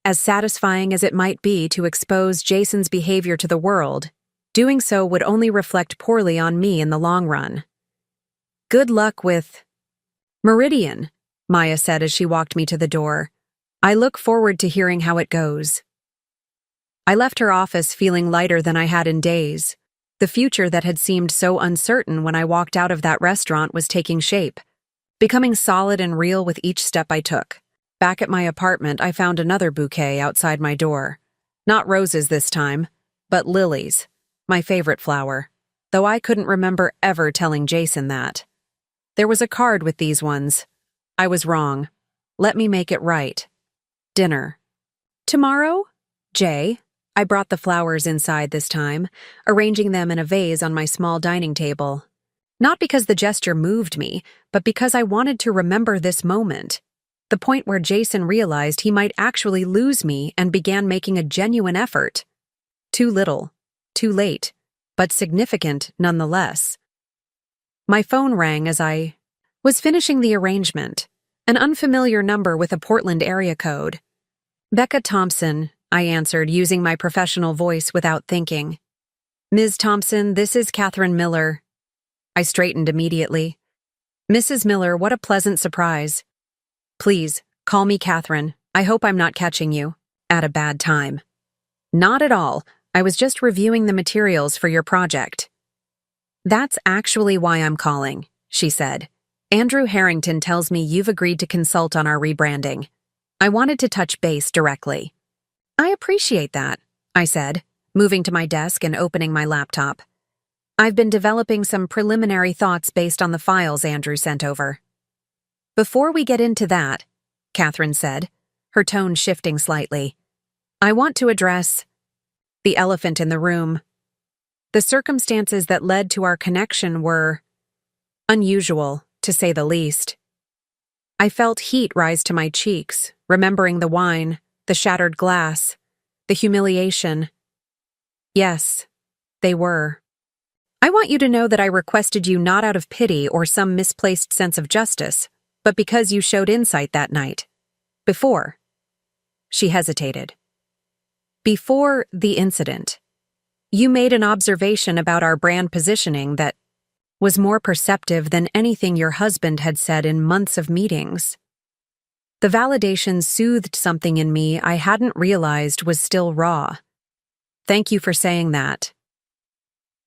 As satisfying as it might be to expose Jason's behavior to the world, doing so would only reflect poorly on me in the long run. Good luck with Meridian, Maya said as she walked me to the door. I look forward to hearing how it goes. I left her office feeling lighter than I had in days. The future that had seemed so uncertain when I walked out of that restaurant was taking shape, becoming solid and real with each step I took. Back at my apartment, I found another bouquet outside my door. Not roses this time, but lilies, my favorite flower, though I couldn't remember ever telling Jason that. There was a card with these ones. I was wrong. Let me make it right. Dinner. Tomorrow? Jay. I brought the flowers inside this time, arranging them in a vase on my small dining table. Not because the gesture moved me, but because I wanted to remember this moment. The point where Jason realized he might actually lose me and began making a genuine effort. Too little, too late, but significant nonetheless. My phone rang as I was finishing the arrangement, an unfamiliar number with a Portland area code. Becca Thompson, I answered, using my professional voice without thinking. Ms. Thompson, this is Catherine Miller. I straightened immediately. Mrs. Miller, what a pleasant surprise. Please, call me Catherine. I hope I'm not catching you at a bad time. Not at all. I was just reviewing the materials for your project. That's actually why I'm calling, she said. Andrew Harrington tells me you've agreed to consult on our rebranding. I wanted to touch base directly. I appreciate that, I said, moving to my desk and opening my laptop. I've been developing some preliminary thoughts based on the files Andrew sent over. Before we get into that, Catherine said, her tone shifting slightly, I want to address the elephant in the room. The circumstances that led to our connection were unusual, to say the least. I felt heat rise to my cheeks, remembering the wine, the shattered glass, the humiliation. Yes, they were. I want you to know that I requested you not out of pity or some misplaced sense of justice, but because you showed insight that night. Before. She hesitated. Before the incident. You made an observation about our brand positioning that was more perceptive than anything your husband had said in months of meetings. The validation soothed something in me I hadn't realized was still raw. Thank you for saying that.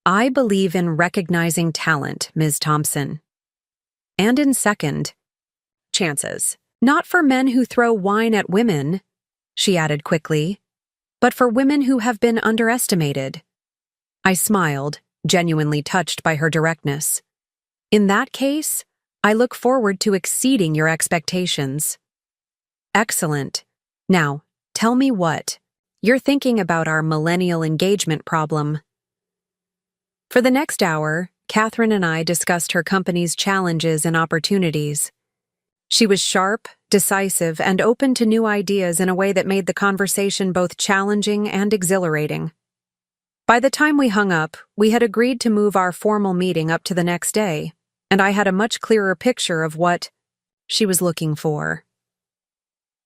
I believe in recognizing talent, Ms. Thompson. And in second chances. Not for men who throw wine at women, she added quickly, but for women who have been underestimated. I smiled, genuinely touched by her directness. In that case, I look forward to exceeding your expectations. Excellent. Now, tell me what you're thinking about our millennial engagement problem. For the next hour, Catherine and I discussed her company's challenges and opportunities. She was sharp, decisive, and open to new ideas in a way that made the conversation both challenging and exhilarating. By the time we hung up, we had agreed to move our formal meeting up to the next day, and I had a much clearer picture of what she was looking for.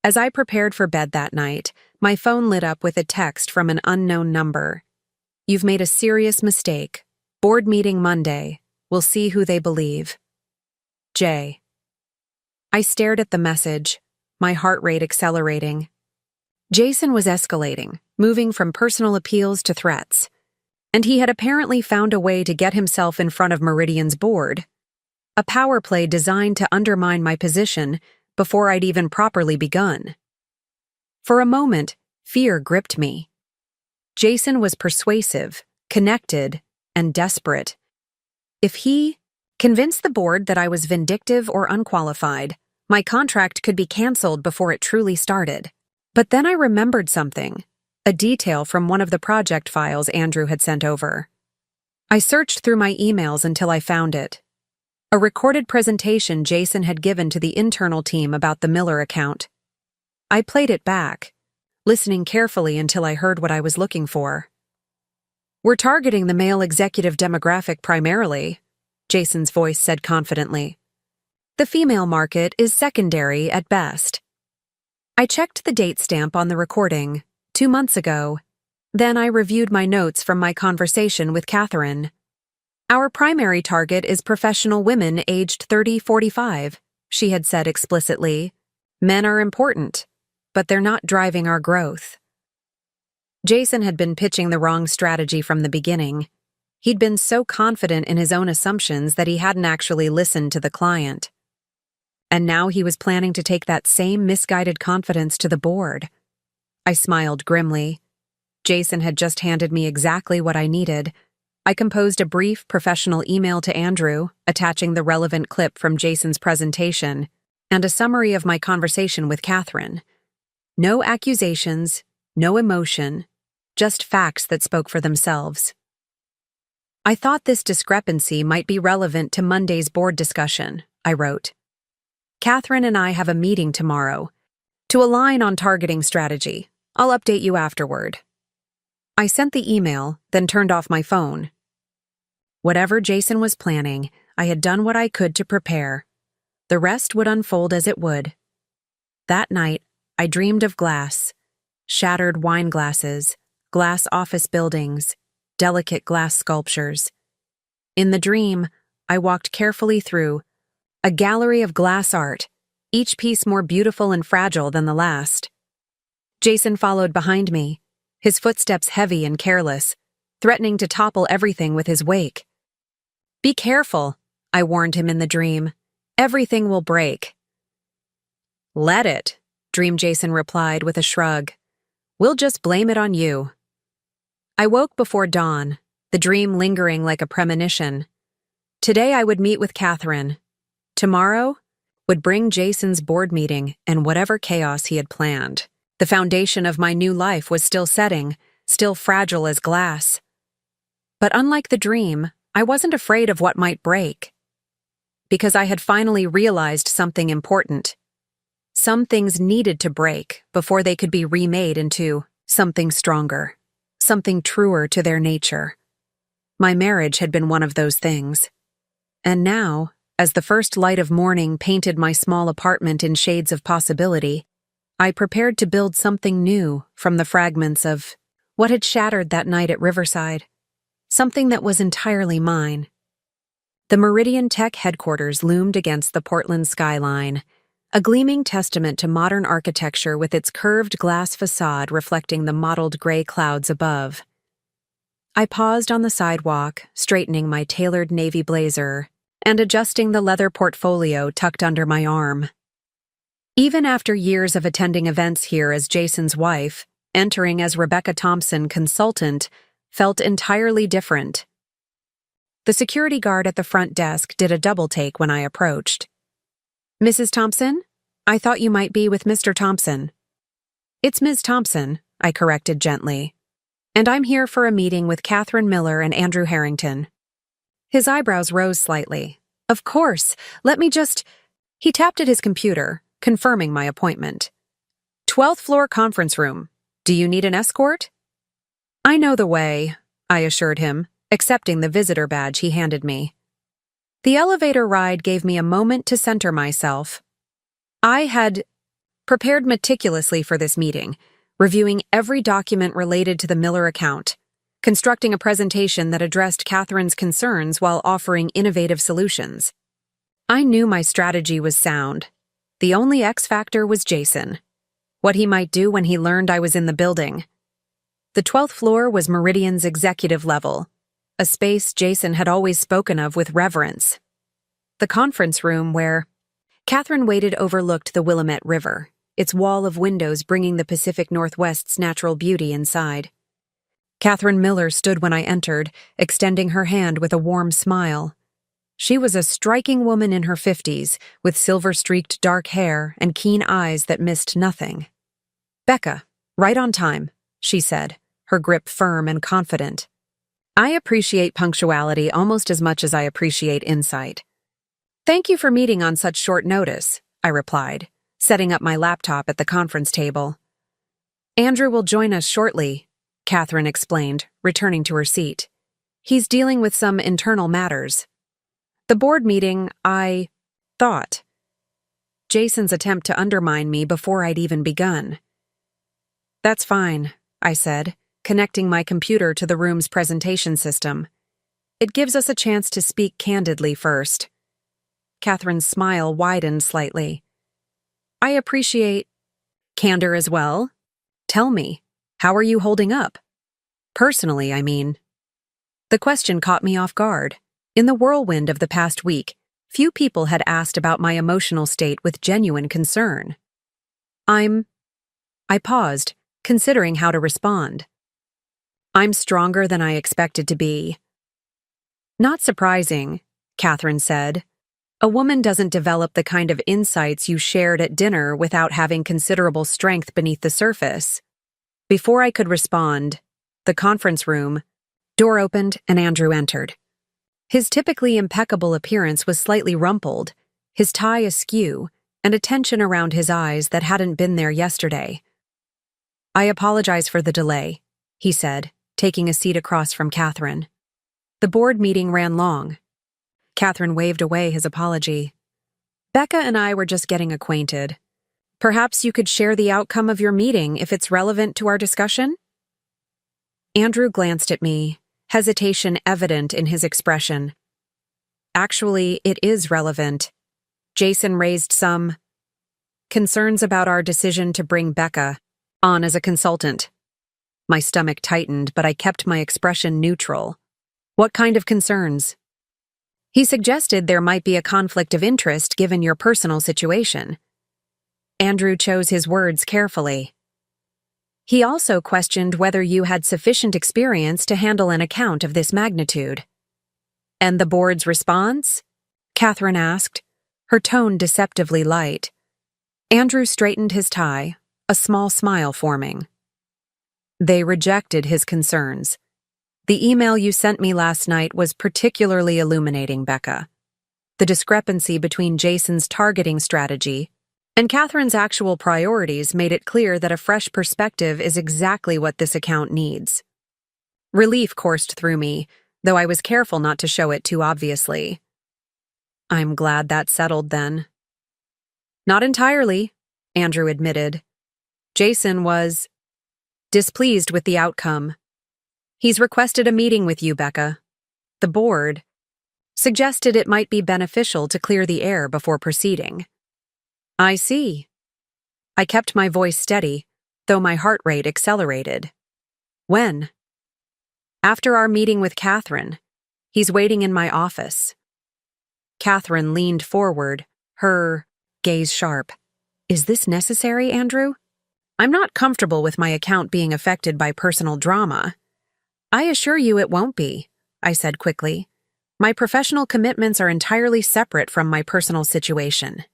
As I prepared for bed that night, my phone lit up with a text from an unknown number. You've made a serious mistake. Board meeting Monday. We'll see who they believe. Jay. I stared at the message, my heart rate accelerating. Jason was escalating, moving from personal appeals to threats. And he had apparently found a way to get himself in front of Meridian's board. A power play designed to undermine my position before I'd even properly begun. For a moment, fear gripped me. Jason was persuasive, connected, and desperate. If he convinced the board that I was vindictive or unqualified, my contract could be canceled before it truly started. But then I remembered something, a detail from one of the project files Andrew had sent over. I searched through my emails until I found it. A recorded presentation Jason had given to the internal team about the Miller account. I played it back, listening carefully until I heard what I was looking for. We're targeting the male executive demographic primarily, Jason's voice said confidently. The female market is secondary at best. I checked the date stamp on the recording, 2 months ago. Then I reviewed my notes from my conversation with Catherine. Our primary target is professional women aged 30-45, she had said explicitly. Men are important, but they're not driving our growth. Jason had been pitching the wrong strategy from the beginning. He'd been so confident in his own assumptions that he hadn't actually listened to the client. And now he was planning to take that same misguided confidence to the board. I smiled grimly. Jason had just handed me exactly what I needed. I composed a brief, professional email to Andrew, attaching the relevant clip from Jason's presentation, and a summary of my conversation with Catherine. No accusations, no emotion, just facts that spoke for themselves. I thought this discrepancy might be relevant to Monday's board discussion, I wrote. Catherine and I have a meeting tomorrow to align on targeting strategy. I'll update you afterward. I sent the email, then turned off my phone. Whatever Jason was planning, I had done what I could to prepare. The rest would unfold as it would. That night, I dreamed of glass, shattered wine glasses, glass office buildings, delicate glass sculptures. In the dream, I walked carefully through a gallery of glass art, each piece more beautiful and fragile than the last. Jason followed behind me, his footsteps heavy and careless, threatening to topple everything with his wake. Be careful, I warned him in the dream. Everything will break. Let it, Dream Jason replied with a shrug. We'll just blame it on you. I woke before dawn, the dream lingering like a premonition. Today I would meet with Catherine. Tomorrow would bring Jason's board meeting and whatever chaos he had planned. The foundation of my new life was still setting, still fragile as glass. But unlike the dream, I wasn't afraid of what might break. Because I had finally realized something important. Some things needed to break before they could be remade into something stronger, something truer to their nature. My marriage had been one of those things. And now, as the first light of morning painted my small apartment in shades of possibility, I prepared to build something new from the fragments of what had shattered that night at Riverside. Something that was entirely mine. The Meridian Tech headquarters loomed against the Portland skyline, a gleaming testament to modern architecture with its curved glass facade reflecting the mottled gray clouds above. I paused on the sidewalk, straightening my tailored navy blazer and adjusting the leather portfolio tucked under my arm. Even after years of attending events here as Jason's wife, entering as Rebecca Thompson, consultant, felt entirely different. The security guard at the front desk did a double take when I approached. Mrs. Thompson? I thought you might be with Mr. Thompson. It's Ms. Thompson, I corrected gently. And I'm here for a meeting with Catherine Miller and Andrew Harrington. His eyebrows rose slightly. Of course, let me just... He tapped at his computer, confirming my appointment. 12th floor conference room. Do you need an escort? I know the way, I assured him, accepting the visitor badge he handed me. The elevator ride gave me a moment to center myself. I had prepared meticulously for this meeting, reviewing every document related to the Miller account, constructing a presentation that addressed Catherine's concerns while offering innovative solutions. I knew my strategy was sound. The only X factor was Jason. What he might do when he learned I was in the building. The 12th floor was Meridian's executive level, a space Jason had always spoken of with reverence. The conference room where Catherine waited overlooked the Willamette River, its wall of windows bringing the Pacific Northwest's natural beauty inside. Catherine Miller stood when I entered, extending her hand with a warm smile. She was a striking woman in her 50s, with silver-streaked dark hair and keen eyes that missed nothing. Becca, right on time, she said, her grip firm and confident. I appreciate punctuality almost as much as I appreciate insight. Thank you for meeting on such short notice, I replied, setting up my laptop at the conference table. Andrew will join us shortly, Catherine explained, returning to her seat. He's dealing with some internal matters. The board meeting, I thought. Jason's attempt to undermine me before I'd even begun. "That's fine," I said, connecting my computer to the room's presentation system. "It gives us a chance to speak candidly first." Catherine's smile widened slightly. "I appreciate candor as well. Tell me, how are you holding up? Personally, I mean." The question caught me off guard. In the whirlwind of the past week, few people had asked about my emotional state with genuine concern. I paused, considering how to respond. "I'm stronger than I expected to be." "Not surprising," Catherine said. "A woman doesn't develop the kind of insights you shared at dinner without having considerable strength beneath the surface." Before I could respond, the conference room door opened and Andrew entered. His typically impeccable appearance was slightly rumpled, his tie askew, and a tension around his eyes that hadn't been there yesterday. "I apologize for the delay," he said, taking a seat across from Catherine. "The board meeting ran long." Catherine waved away his apology. "Becca and I were just getting acquainted. Perhaps you could share the outcome of your meeting if it's relevant to our discussion?" Andrew glanced at me, hesitation evident in his expression. "Actually, it is relevant. Jason raised some concerns about our decision to bring Becca on as a consultant." My stomach tightened, but I kept my expression neutral. "What kind of concerns?" "He suggested there might be a conflict of interest given your personal situation." Andrew chose his words carefully. "He also questioned whether you had sufficient experience to handle an account of this magnitude." "And the board's response?" Catherine asked, her tone deceptively light. Andrew straightened his tie, a small smile forming. "They rejected his concerns. The email you sent me last night was particularly illuminating, Becca. The discrepancy between Jason's targeting strategy and Catherine's actual priorities made it clear that a fresh perspective is exactly what this account needs." Relief coursed through me, though I was careful not to show it too obviously. "I'm glad that settled then." "Not entirely," Andrew admitted. "Jason was displeased with the outcome. He's requested a meeting with you, Becca. The board suggested it might be beneficial to clear the air before proceeding." "I see." I kept my voice steady, though my heart rate accelerated. "When?" "After our meeting with Catherine. He's waiting in my office." Catherine leaned forward, her gaze sharp. "Is this necessary, Andrew? I'm not comfortable with my account being affected by personal drama." "I assure you it won't be," I said quickly. "My professional commitments are entirely separate from my personal situation."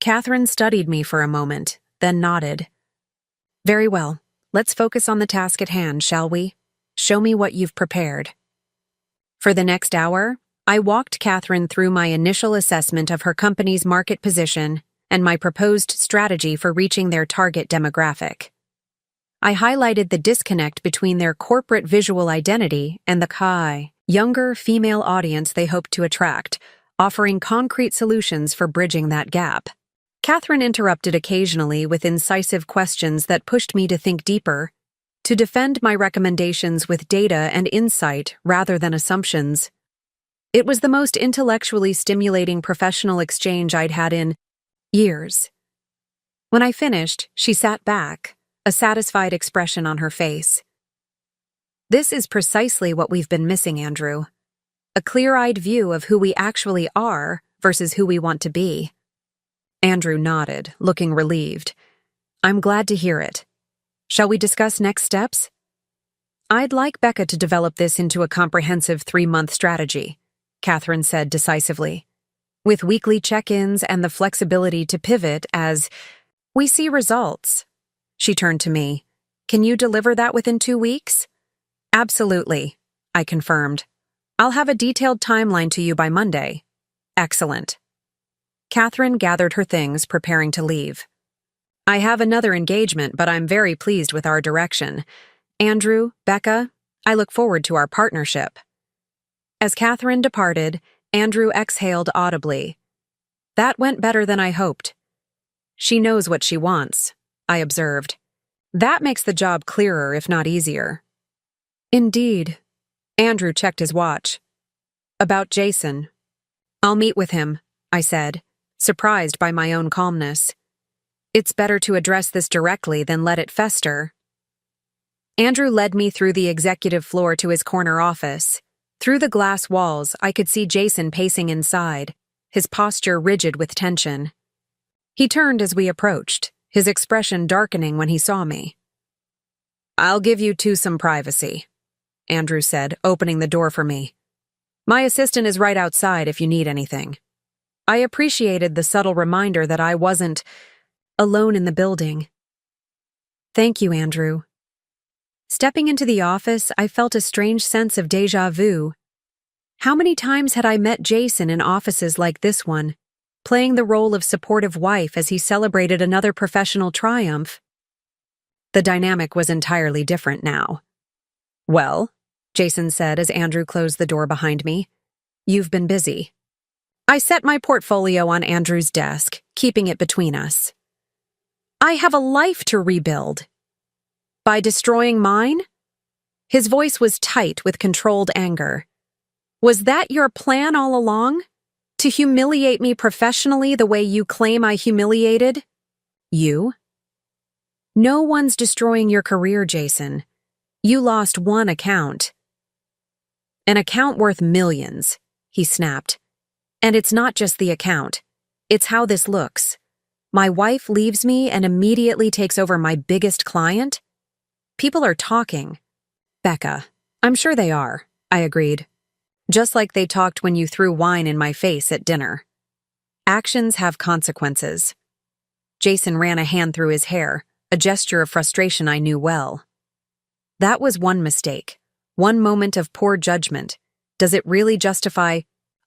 Catherine studied me for a moment, then nodded. "Very well. Let's focus on the task at hand, shall we? Show me what you've prepared." For the next hour, I walked Catherine through my initial assessment of her company's market position and my proposed strategy for reaching their target demographic. I highlighted the disconnect between their corporate visual identity and the younger female audience they hoped to attract, offering concrete solutions for bridging that gap. Catherine interrupted occasionally with incisive questions that pushed me to think deeper, to defend my recommendations with data and insight rather than assumptions. It was the most intellectually stimulating professional exchange I'd had in years. When I finished, she sat back, a satisfied expression on her face. "This is precisely what we've been missing, Andrew. A clear-eyed view of who we actually are versus who we want to be." Andrew nodded, looking relieved. "I'm glad to hear it. Shall we discuss next steps?" "I'd like Becca to develop this into a comprehensive 3-month strategy," Catherine said decisively, "with weekly check-ins and the flexibility to pivot as we see results." She turned to me. "Can you deliver that within 2 weeks?" "Absolutely," I confirmed. "I'll have a detailed timeline to you by Monday." "Excellent." Catherine gathered her things, preparing to leave. "I have another engagement, but I'm very pleased with our direction. Andrew, Becca, I look forward to our partnership." As Catherine departed, Andrew exhaled audibly. That went better than I hoped. She knows what she wants, I observed. That makes the job clearer, if not easier. Indeed. Andrew checked his watch. About Jason. I'll meet with him, I said, surprised by my own calmness. It's better to address this directly than let it fester. Andrew led me through the executive floor to his corner office. Through the glass walls, I could see Jason pacing inside, his posture rigid with tension. He turned as we approached, his expression darkening when he saw me. I'll give you two some privacy, Andrew said, opening the door for me. My assistant is right outside if you need anything. I appreciated the subtle reminder that I wasn't alone in the building. Thank you, Andrew. Stepping into the office, I felt a strange sense of déjà vu. How many times had I met Jason in offices like this one, playing the role of supportive wife as he celebrated another professional triumph? The dynamic was entirely different now. Well, Jason said as Andrew closed the door behind me, you've been busy. I set my portfolio on Andrew's desk, keeping it between us. I have a life to rebuild. By destroying mine? His voice was tight with controlled anger. Was that your plan all along? To humiliate me professionally the way you claim I humiliated? You? No one's destroying your career, Jason. You lost one account. An account worth millions, he snapped. And it's not just the account. It's how this looks. My wife leaves me and immediately takes over my biggest client? People are talking. Becca, I'm sure they are, I agreed. Just like they talked when you threw wine in my face at dinner. Actions have consequences. Jason ran a hand through his hair, a gesture of frustration I knew well. That was one mistake, one moment of poor judgment. Does it really justify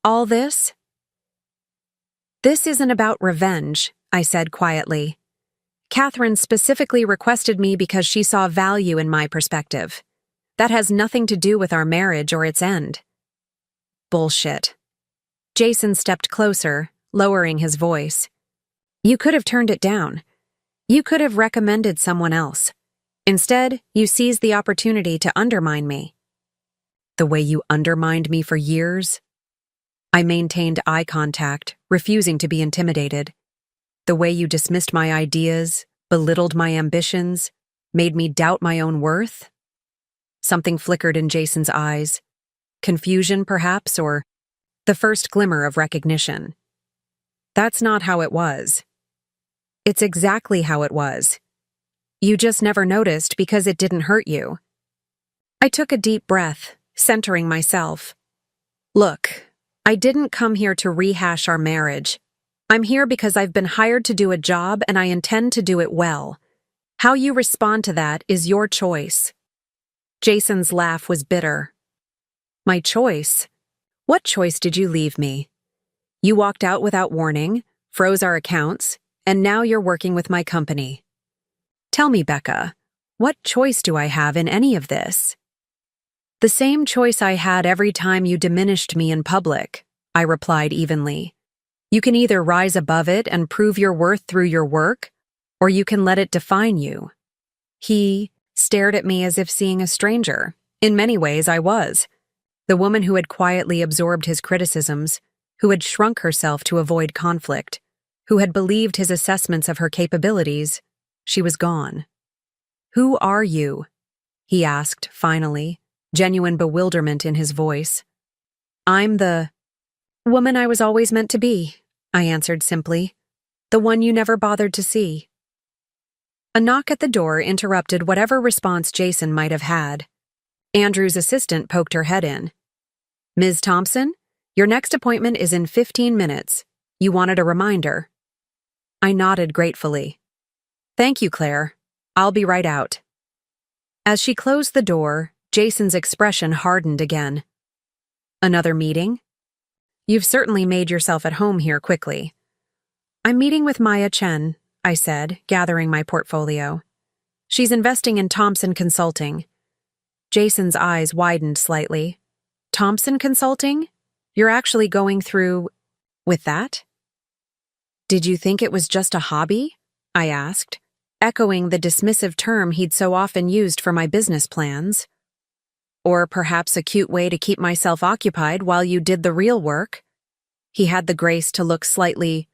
all this? This isn't about revenge, I said quietly. Catherine specifically requested me because she saw value in my perspective. That has nothing to do with our marriage or its end. Bullshit. Jason stepped closer, lowering his voice. You could have turned it down. You could have recommended someone else. Instead, you seized the opportunity to undermine me. The way you undermined me for years? I maintained eye contact, refusing to be intimidated. The way you dismissed my ideas, belittled my ambitions, made me doubt my own worth? Something flickered in Jason's eyes. Confusion, perhaps, or the first glimmer of recognition. That's not how it was. It's exactly how it was. You just never noticed because it didn't hurt you. I took a deep breath, centering myself. Look, I didn't come here to rehash our marriage. I'm here because I've been hired to do a job and I intend to do it well. How you respond to that is your choice. Jason's laugh was bitter. My choice? What choice did you leave me? You walked out without warning, froze our accounts, and now you're working with my company. Tell me, Becca, what choice do I have in any of this? The same choice I had every time you diminished me in public, I replied evenly. You can either rise above it and prove your worth through your work, or you can let it define you. He stared at me as if seeing a stranger. In many ways, I was. The woman who had quietly absorbed his criticisms, who had shrunk herself to avoid conflict, who had believed his assessments of her capabilities, she was gone. Who are you? He asked, finally, genuine bewilderment in his voice. I'm the woman I was always meant to be, I answered simply. The one you never bothered to see. A knock at the door interrupted whatever response Jason might have had. Andrew's assistant poked her head in. Ms. Thompson, your next appointment is in 15 minutes. You wanted a reminder. I nodded gratefully. Thank you, Claire. I'll be right out. As she closed the door, Jason's expression hardened again. Another meeting? You've certainly made yourself at home here quickly. I'm meeting with Maya Chen, I said, gathering my portfolio. She's investing in Thompson Consulting. Jason's eyes widened slightly. Thompson Consulting? You're actually going through with that? Did you think it was just a hobby? I asked, echoing the dismissive term he'd so often used for my business plans. Or perhaps a cute way to keep myself occupied while you did the real work? He had the grace to look slightly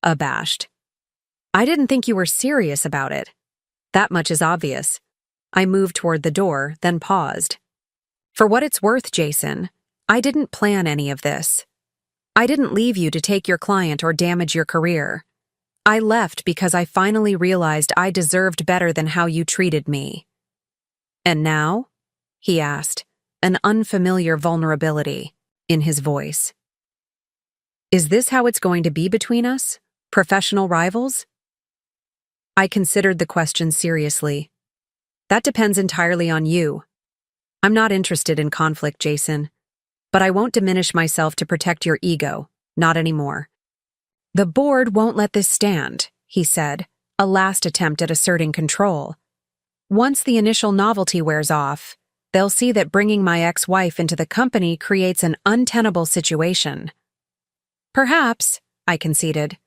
abashed. I didn't think you were serious about it. That much is obvious. I moved toward the door, then paused. For what it's worth, Jason, I didn't plan any of this. I didn't leave you to take your client or damage your career. I left because I finally realized I deserved better than how you treated me. And now? He asked, an unfamiliar vulnerability in his voice. Is this how it's going to be between us? Professional rivals? I considered the question seriously. That depends entirely on you. I'm not interested in conflict, Jason. But I won't diminish myself to protect your ego, not anymore. The board won't let this stand, he said, a last attempt at asserting control. Once the initial novelty wears off, they'll see that bringing my ex-wife into the company creates an untenable situation. Perhaps, I conceded,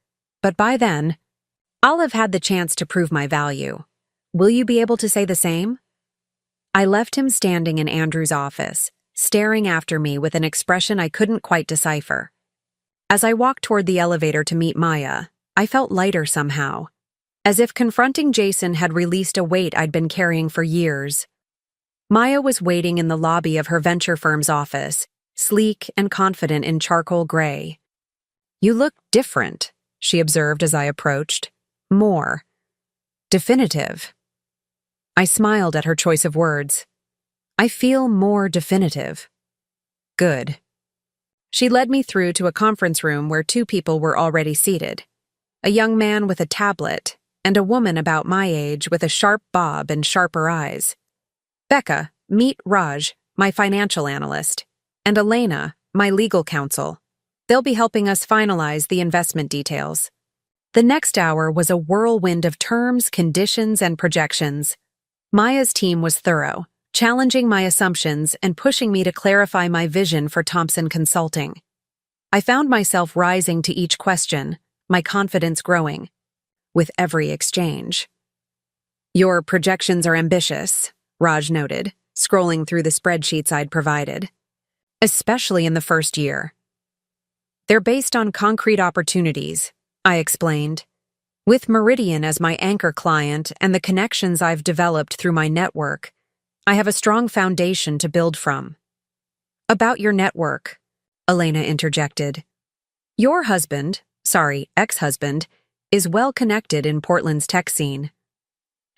but by then, I'll have had the chance to prove my value. Will you be able to say the same? I left him standing in Andrew's office, staring after me with an expression I couldn't quite decipher. As I walked toward the elevator to meet Maya, I felt lighter somehow, as if confronting Jason had released a weight I'd been carrying for years. Maya was waiting in the lobby of her venture firm's office, sleek and confident in charcoal gray. You look different, she observed as I approached. More. Definitive. I smiled at her choice of words. I feel more definitive. Good. She led me through to a conference room where two people were already seated. A young man with a tablet, and a woman about my age with a sharp bob and sharper eyes. Becca, meet Raj, my financial analyst, and Elena, my legal counsel. They'll be helping us finalize the investment details. The next hour was a whirlwind of terms, conditions, and projections. Maya's team was thorough, challenging my assumptions and pushing me to clarify my vision for Thompson Consulting. I found myself rising to each question, my confidence growing, with every exchange. Your projections are ambitious, Raj noted, scrolling through the spreadsheets I'd provided. Especially in the first year. They're based on concrete opportunities, I explained. With Meridian as my anchor client and the connections I've developed through my network, I have a strong foundation to build from. About your network, Elena interjected. Your ex-husband, is well connected in Portland's tech scene.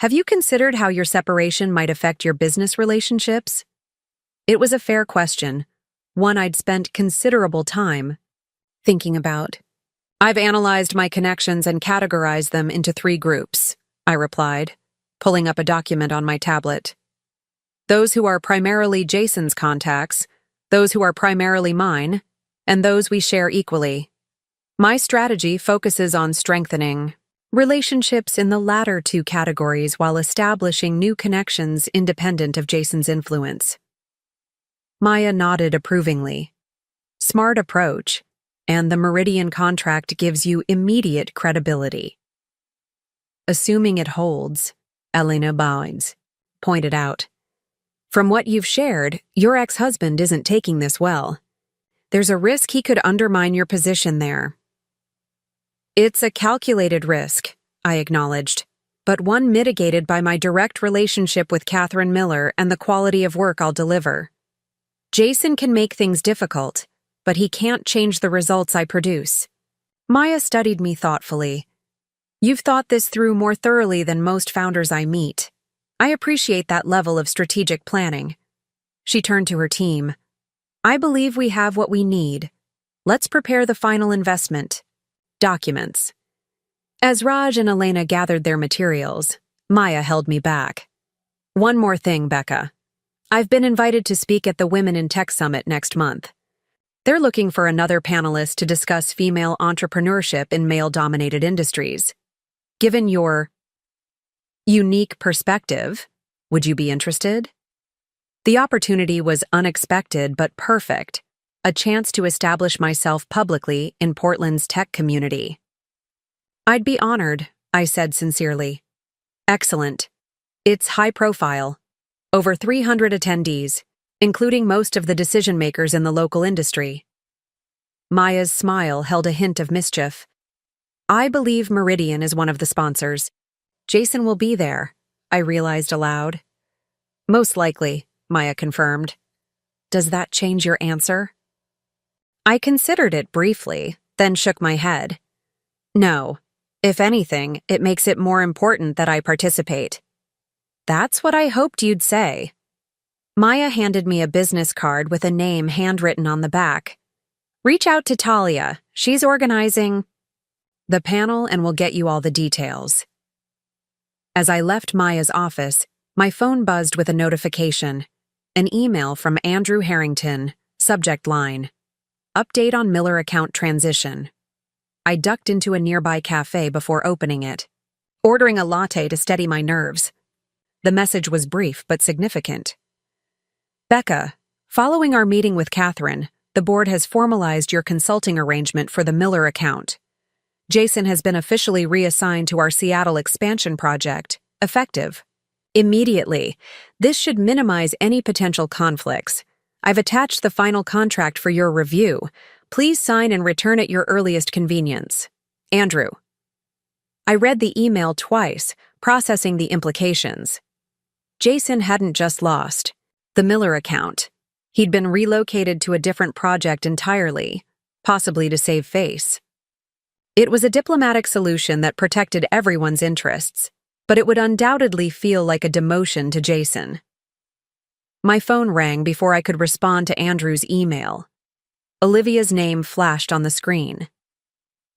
Have you considered how your separation might affect your business relationships? It was a fair question, one I'd spent considerable time thinking about. I've analyzed my connections and categorized them into 3 groups, I replied, pulling up a document on my tablet. Those who are primarily Jason's contacts, those who are primarily mine, and those we share equally. My strategy focuses on strengthening relationships in the latter 2 categories while establishing new connections independent of Jason's influence. Maya nodded approvingly. Smart approach, and the Meridian contract gives you immediate credibility. Assuming it holds, Elena Bowens pointed out. From what you've shared, your ex-husband isn't taking this well. There's a risk he could undermine your position there. It's a calculated risk, I acknowledged, but one mitigated by my direct relationship with Catherine Miller and the quality of work I'll deliver. Jason can make things difficult, but he can't change the results I produce. Maya studied me thoughtfully. You've thought this through more thoroughly than most founders I meet. I appreciate that level of strategic planning. She turned to her team. I believe we have what we need. Let's prepare the final investment. Documents. As Raj and Elena gathered their materials, Maya held me back. One more thing, Becca. I've been invited to speak at the Women in Tech Summit next month. They're looking for another panelist to discuss female entrepreneurship in male-dominated industries. Given your unique perspective, would you be interested? The opportunity was unexpected but perfect, a chance to establish myself publicly in Portland's tech community. I'd be honored, I said sincerely. Excellent. It's high profile. Over 300 attendees, including most of the decision-makers in the local industry. Maya's smile held a hint of mischief. I believe Meridian is one of the sponsors. Jason will be there, I realized aloud. Most likely, Maya confirmed. Does that change your answer? I considered it briefly, then shook my head. No. If anything, it makes it more important that I participate. That's what I hoped you'd say. Maya handed me a business card with a name handwritten on the back. Reach out to Talia. She's organizing the panel and will get you all the details. As I left Maya's office, my phone buzzed with a notification. An email from Andrew Harrington, subject line. Update on Miller account transition. I ducked into a nearby cafe before opening it, ordering a latte to steady my nerves. The message was brief but significant. Becca, following our meeting with Catherine, the board has formalized your consulting arrangement for the Miller account. Jason has been officially reassigned to our Seattle expansion project, effective immediately. This should minimize any potential conflicts. I've attached the final contract for your review. Please sign and return at your earliest convenience. Andrew. I read the email twice, processing the implications. Jason hadn't just lost the Miller account. He'd been relocated to a different project entirely, possibly to save face. It was a diplomatic solution that protected everyone's interests, but it would undoubtedly feel like a demotion to Jason. My phone rang before I could respond to Andrew's email. Olivia's name flashed on the screen.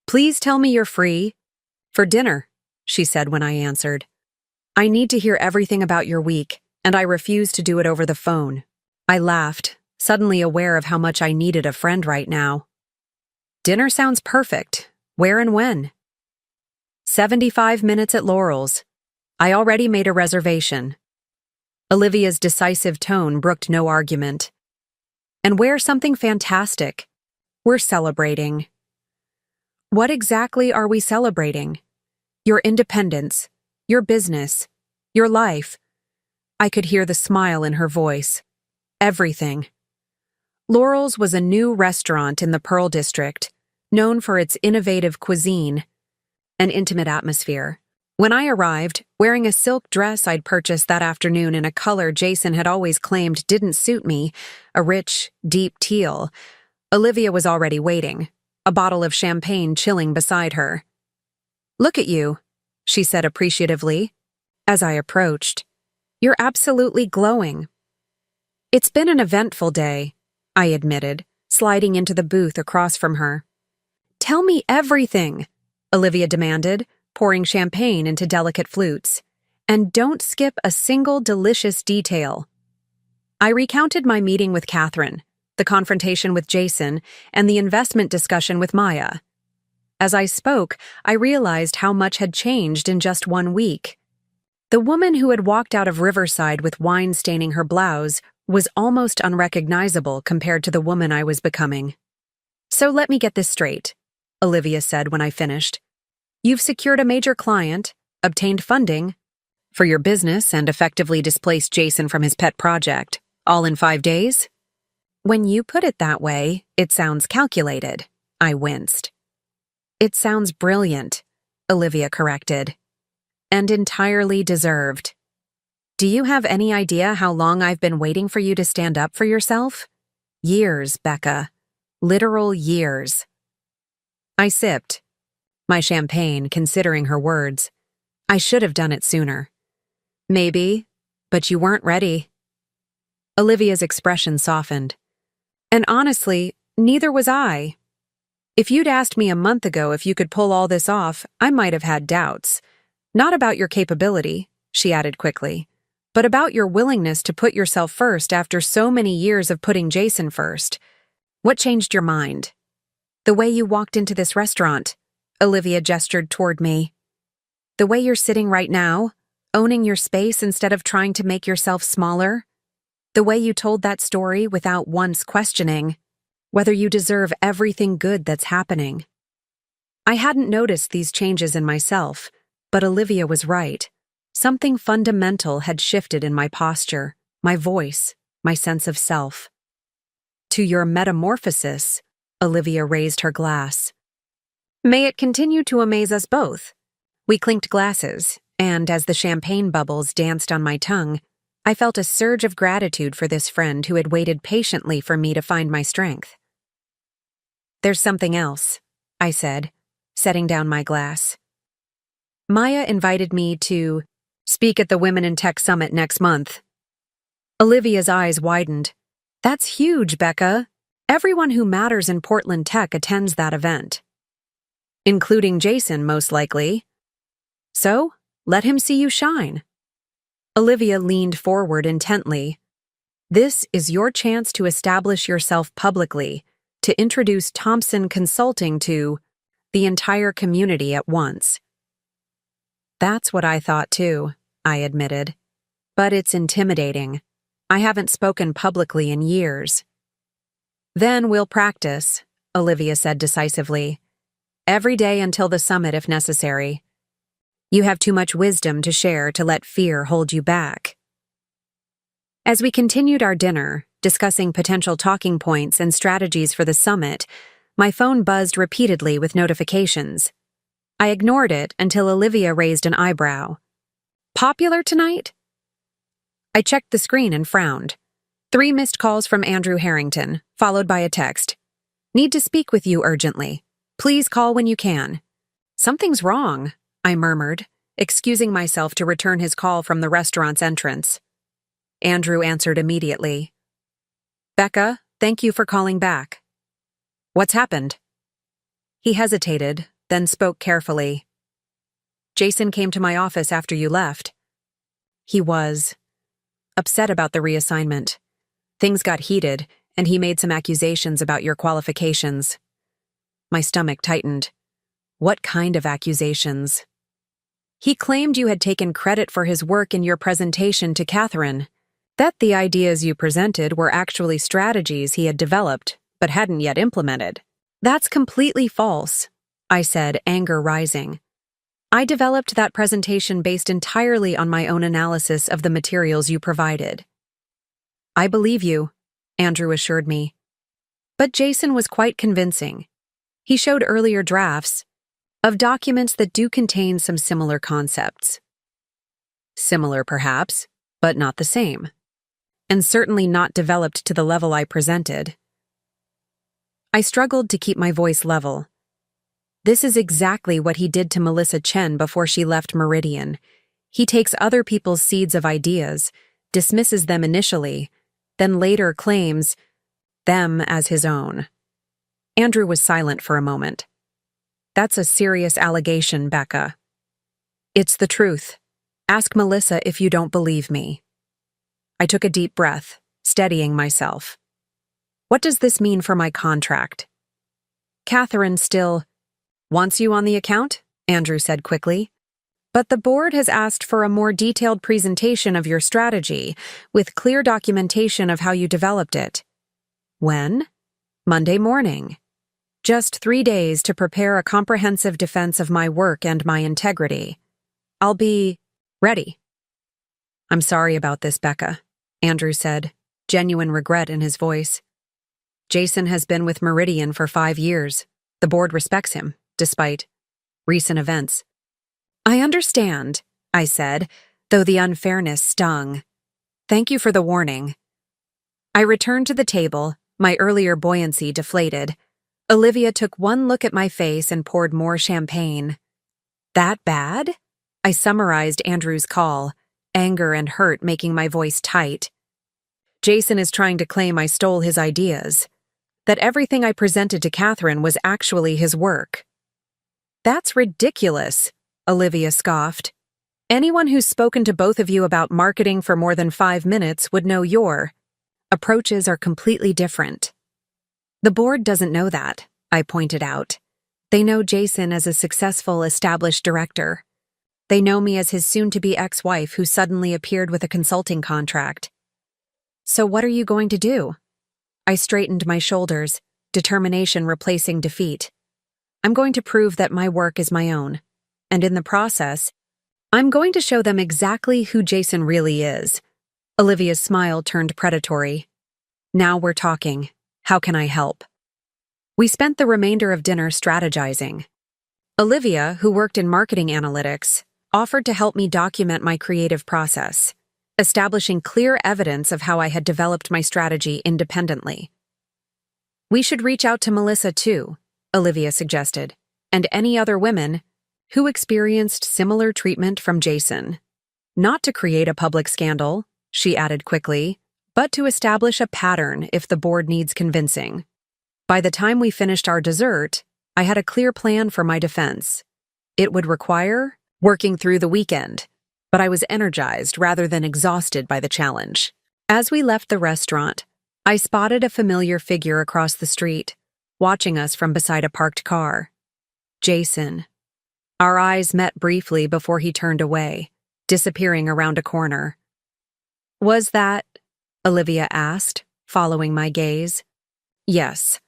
Please tell me you're free. For dinner, she said when I answered. I need to hear everything about your week, and I refuse to do it over the phone. I laughed, suddenly aware of how much I needed a friend right now. Dinner sounds perfect. Where and when? 75 minutes at Laurel's. I already made a reservation. Olivia's decisive tone brooked no argument. And wear something fantastic. We're celebrating. What exactly are we celebrating? Your independence, your business, your life. I could hear the smile in her voice. Everything. Laurel's was a new restaurant in the Pearl District, known for its innovative cuisine and intimate atmosphere. When I arrived, wearing a silk dress I'd purchased that afternoon in a color Jason had always claimed didn't suit me, a rich, deep teal, Olivia was already waiting, a bottle of champagne chilling beside her. Look at you, she said appreciatively. As I approached, you're absolutely glowing. It's been an eventful day, I admitted, sliding into the booth across from her. Tell me everything, Olivia demanded, pouring champagne into delicate flutes. And don't skip a single delicious detail. I recounted my meeting with Catherine, the confrontation with Jason, and the investment discussion with Maya. As I spoke, I realized how much had changed in just 1 week. The woman who had walked out of Riverside with wine staining her blouse was almost unrecognizable compared to the woman I was becoming. So let me get this straight, Olivia said when I finished. You've secured a major client, obtained funding for your business, and effectively displaced Jason from his pet project, all in 5 days? When you put it that way, it sounds calculated, I winced. It sounds brilliant, Olivia corrected. And entirely deserved. Do you have any idea how long I've been waiting for you to stand up for yourself? Years, Becca. Literal years. I sipped my champagne, considering her words. I should have done it sooner. Maybe, but you weren't ready. Olivia's expression softened. And honestly, neither was I. If you'd asked me a month ago if you could pull all this off, I might have had doubts. Not about your capability, she added quickly, but about your willingness to put yourself first after so many years of putting Jason first. What changed your mind? The way you walked into this restaurant, Olivia gestured toward me. The way you're sitting right now, owning your space instead of trying to make yourself smaller. The way you told that story without once questioning whether you deserve everything good that's happening. I hadn't noticed these changes in myself, but Olivia was right. Something fundamental had shifted in my posture, my voice, my sense of self. To your metamorphosis, Olivia raised her glass. May it continue to amaze us both. We clinked glasses, and as the champagne bubbles danced on my tongue, I felt a surge of gratitude for this friend who had waited patiently for me to find my strength. There's something else, I said, setting down my glass. Maya invited me to speak at the Women in Tech Summit next month. Olivia's eyes widened. That's huge, Becca. Everyone who matters in Portland Tech attends that event. Including Jason, most likely. So, let him see you shine. Olivia leaned forward intently. This is your chance to establish yourself publicly, to introduce Thompson Consulting to the entire community at once. That's what I thought too, I admitted. But it's intimidating. I haven't spoken publicly in years. Then we'll practice, Olivia said decisively. Every day until the summit if necessary. You have too much wisdom to share to let fear hold you back. As we continued our dinner, discussing potential talking points and strategies for the summit, my phone buzzed repeatedly with notifications. I ignored it until Olivia raised an eyebrow. Popular tonight? I checked the screen and frowned. 3 missed calls from Andrew Harrington, followed by a text. Need to speak with you urgently. Please call when you can. Something's wrong, I murmured, excusing myself to return his call from the restaurant's entrance. Andrew answered immediately. Becca, thank you for calling back. What's happened? He hesitated, then spoke carefully. Jason came to my office after you left. He was upset about the reassignment. Things got heated, and he made some accusations about your qualifications. My stomach tightened. What kind of accusations? He claimed you had taken credit for his work in your presentation to Catherine, that the ideas you presented were actually strategies he had developed, but hadn't yet implemented. That's completely false, I said, anger rising. I developed that presentation based entirely on my own analysis of the materials you provided. I believe you, Andrew assured me. But Jason was quite convincing. He showed earlier drafts of documents that do contain some similar concepts. Similar, perhaps, but not the same. And certainly not developed to the level I presented. I struggled to keep my voice level. This is exactly what he did to Melissa Chen before she left Meridian. He takes other people's seeds of ideas, dismisses them initially, then later claims them as his own. Andrew was silent for a moment. That's a serious allegation, Becca. It's the truth. Ask Melissa if you don't believe me. I took a deep breath, steadying myself. What does this mean for my contract? Catherine still wants you on the account, Andrew said quickly. But the board has asked for a more detailed presentation of your strategy, with clear documentation of how you developed it. When? Monday morning. Just 3 days to prepare a comprehensive defense of my work and my integrity. I'll be ready. I'm sorry about this, Becca, Andrew said, genuine regret in his voice. Jason has been with Meridian for 5 years. The board respects him, despite recent events. I understand, I said, though the unfairness stung. Thank you for the warning. I returned to the table, my earlier buoyancy deflated. Olivia took one look at my face and poured more champagne. That bad? I summarized Andrew's call, anger and hurt making my voice tight. Jason is trying to claim I stole his ideas, that everything I presented to Catherine was actually his work. That's ridiculous, Olivia scoffed. Anyone who's spoken to both of you about marketing for more than 5 minutes would know your approaches are completely different. The board doesn't know that, I pointed out. They know Jason as a successful, established director. They know me as his soon-to-be ex-wife who suddenly appeared with a consulting contract. So what are you going to do? I straightened my shoulders, determination replacing defeat. I'm going to prove that my work is my own. And in the process, I'm going to show them exactly who Jason really is. Olivia's smile turned predatory. Now we're talking. How can I help? We spent the remainder of dinner strategizing. Olivia, who worked in marketing analytics, offered to help me document my creative process, establishing clear evidence of how I had developed my strategy independently. We should reach out to Melissa too, Olivia suggested, and any other women who experienced similar treatment from Jason. Not to create a public scandal, she added quickly, but to establish a pattern if the board needs convincing. By the time we finished our dessert, I had a clear plan for my defense. It would require working through the weekend, but I was energized rather than exhausted by the challenge. As we left the restaurant, I spotted a familiar figure across the street, watching us from beside a parked car. Jason. Our eyes met briefly before he turned away, disappearing around a corner. Was that? Olivia asked, following my gaze. Yes.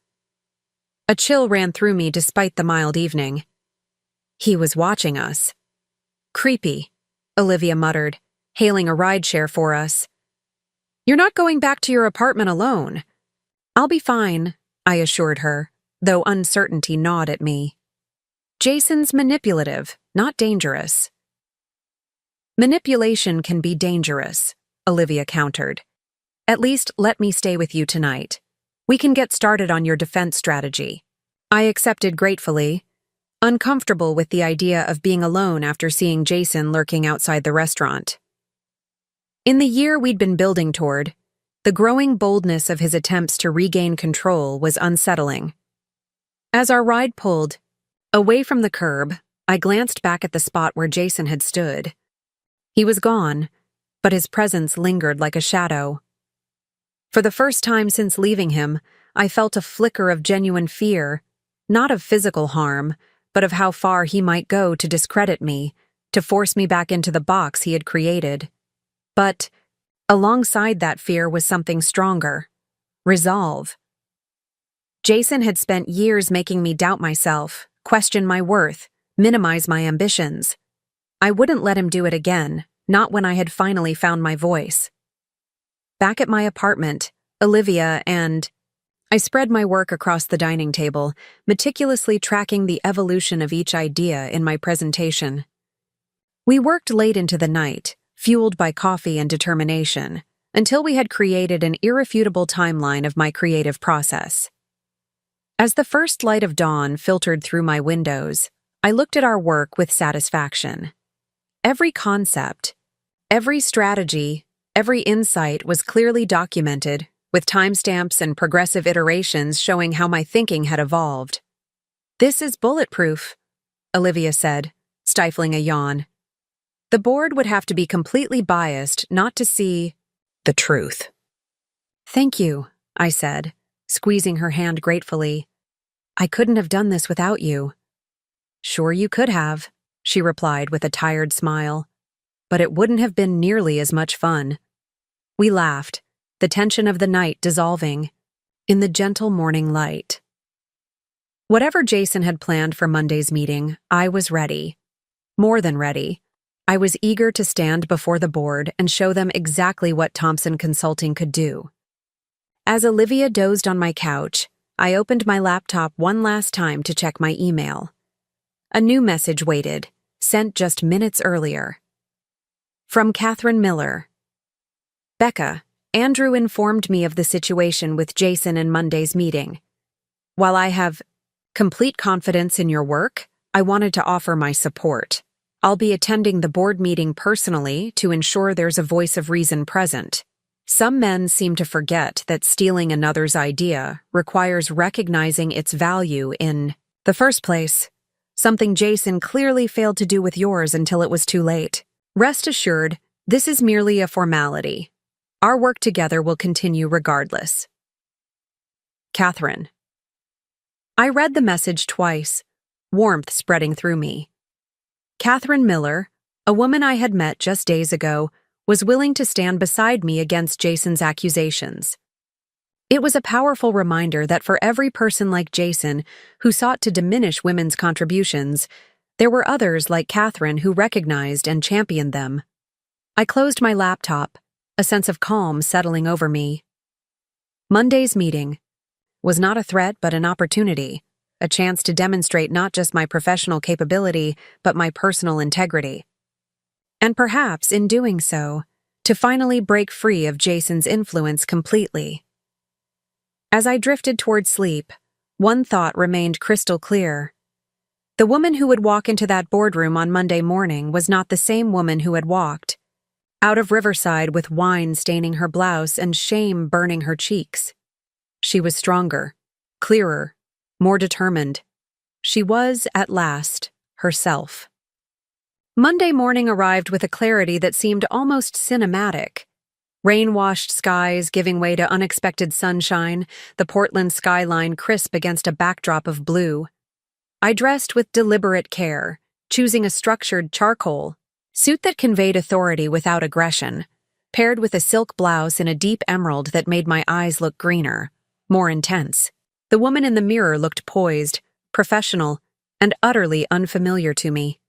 A chill ran through me despite the mild evening. He was watching us. Creepy, Olivia muttered, hailing a rideshare for us. You're not going back to your apartment alone. I'll be fine, I assured her, though uncertainty gnawed at me. Jason's manipulative, not dangerous. Manipulation can be dangerous, Olivia countered. At least let me stay with you tonight. We can get started on your defense strategy. I accepted gratefully, uncomfortable with the idea of being alone after seeing Jason lurking outside the restaurant. In the year we'd been building toward, the growing boldness of his attempts to regain control was unsettling. As our ride pulled away from the curb, I glanced back at the spot where Jason had stood. He was gone, but his presence lingered like a shadow. For the first time since leaving him, I felt a flicker of genuine fear, not of physical harm, but of how far he might go to discredit me, to force me back into the box he had created. But alongside that fear was something stronger: resolve. Jason had spent years making me doubt myself, question my worth, minimize my ambitions. I wouldn't let him do it again, not when I had finally found my voice. Back at my apartment, Olivia and I spread my work across the dining table, meticulously tracking the evolution of each idea in my presentation. We worked late into the night, fueled by coffee and determination, until we had created an irrefutable timeline of my creative process. As the first light of dawn filtered through my windows, I looked at our work with satisfaction. Every concept, every strategy, every insight was clearly documented, with timestamps and progressive iterations showing how my thinking had evolved. This is bulletproof, Olivia said, stifling a yawn. The board would have to be completely biased not to see the truth. Thank you, I said, squeezing her hand gratefully. I couldn't have done this without you. Sure you could have, she replied with a tired smile. But it wouldn't have been nearly as much fun. We laughed, the tension of the night dissolving in the gentle morning light. Whatever Jason had planned for Monday's meeting, I was ready. More than ready. I was eager to stand before the board and show them exactly what Thompson Consulting could do. As Olivia dozed on my couch, I opened my laptop one last time to check my email. A new message waited, sent just minutes earlier. From Catherine Miller. Becca, Andrew informed me of the situation with Jason in Monday's meeting. While I have complete confidence in your work, I wanted to offer my support. I'll be attending the board meeting personally to ensure there's a voice of reason present. Some men seem to forget that stealing another's idea requires recognizing its value in the first place, something Jason clearly failed to do with yours until it was too late. Rest assured, this is merely a formality. Our work together will continue regardless. Catherine. I read the message twice, warmth spreading through me. Catherine Miller, a woman I had met just days ago, was willing to stand beside me against Jason's accusations. It was a powerful reminder that for every person like Jason who sought to diminish women's contributions, there were others like Catherine who recognized and championed them. I closed my laptop, a sense of calm settling over me. Monday's meeting was not a threat but an opportunity, a chance to demonstrate not just my professional capability but my personal integrity. And perhaps, in doing so, to finally break free of Jason's influence completely. As I drifted toward sleep, one thought remained crystal clear. The woman who would walk into that boardroom on Monday morning was not the same woman who had walked out of Riverside with wine staining her blouse and shame burning her cheeks. She was stronger, clearer, more determined. She was, at last, herself. Monday morning arrived with a clarity that seemed almost cinematic. Rain-washed skies giving way to unexpected sunshine, the Portland skyline crisp against a backdrop of blue. I dressed with deliberate care, choosing a structured charcoal suit that conveyed authority without aggression, paired with a silk blouse in a deep emerald that made my eyes look greener, more intense. The woman in the mirror looked poised, professional, and utterly unfamiliar to me.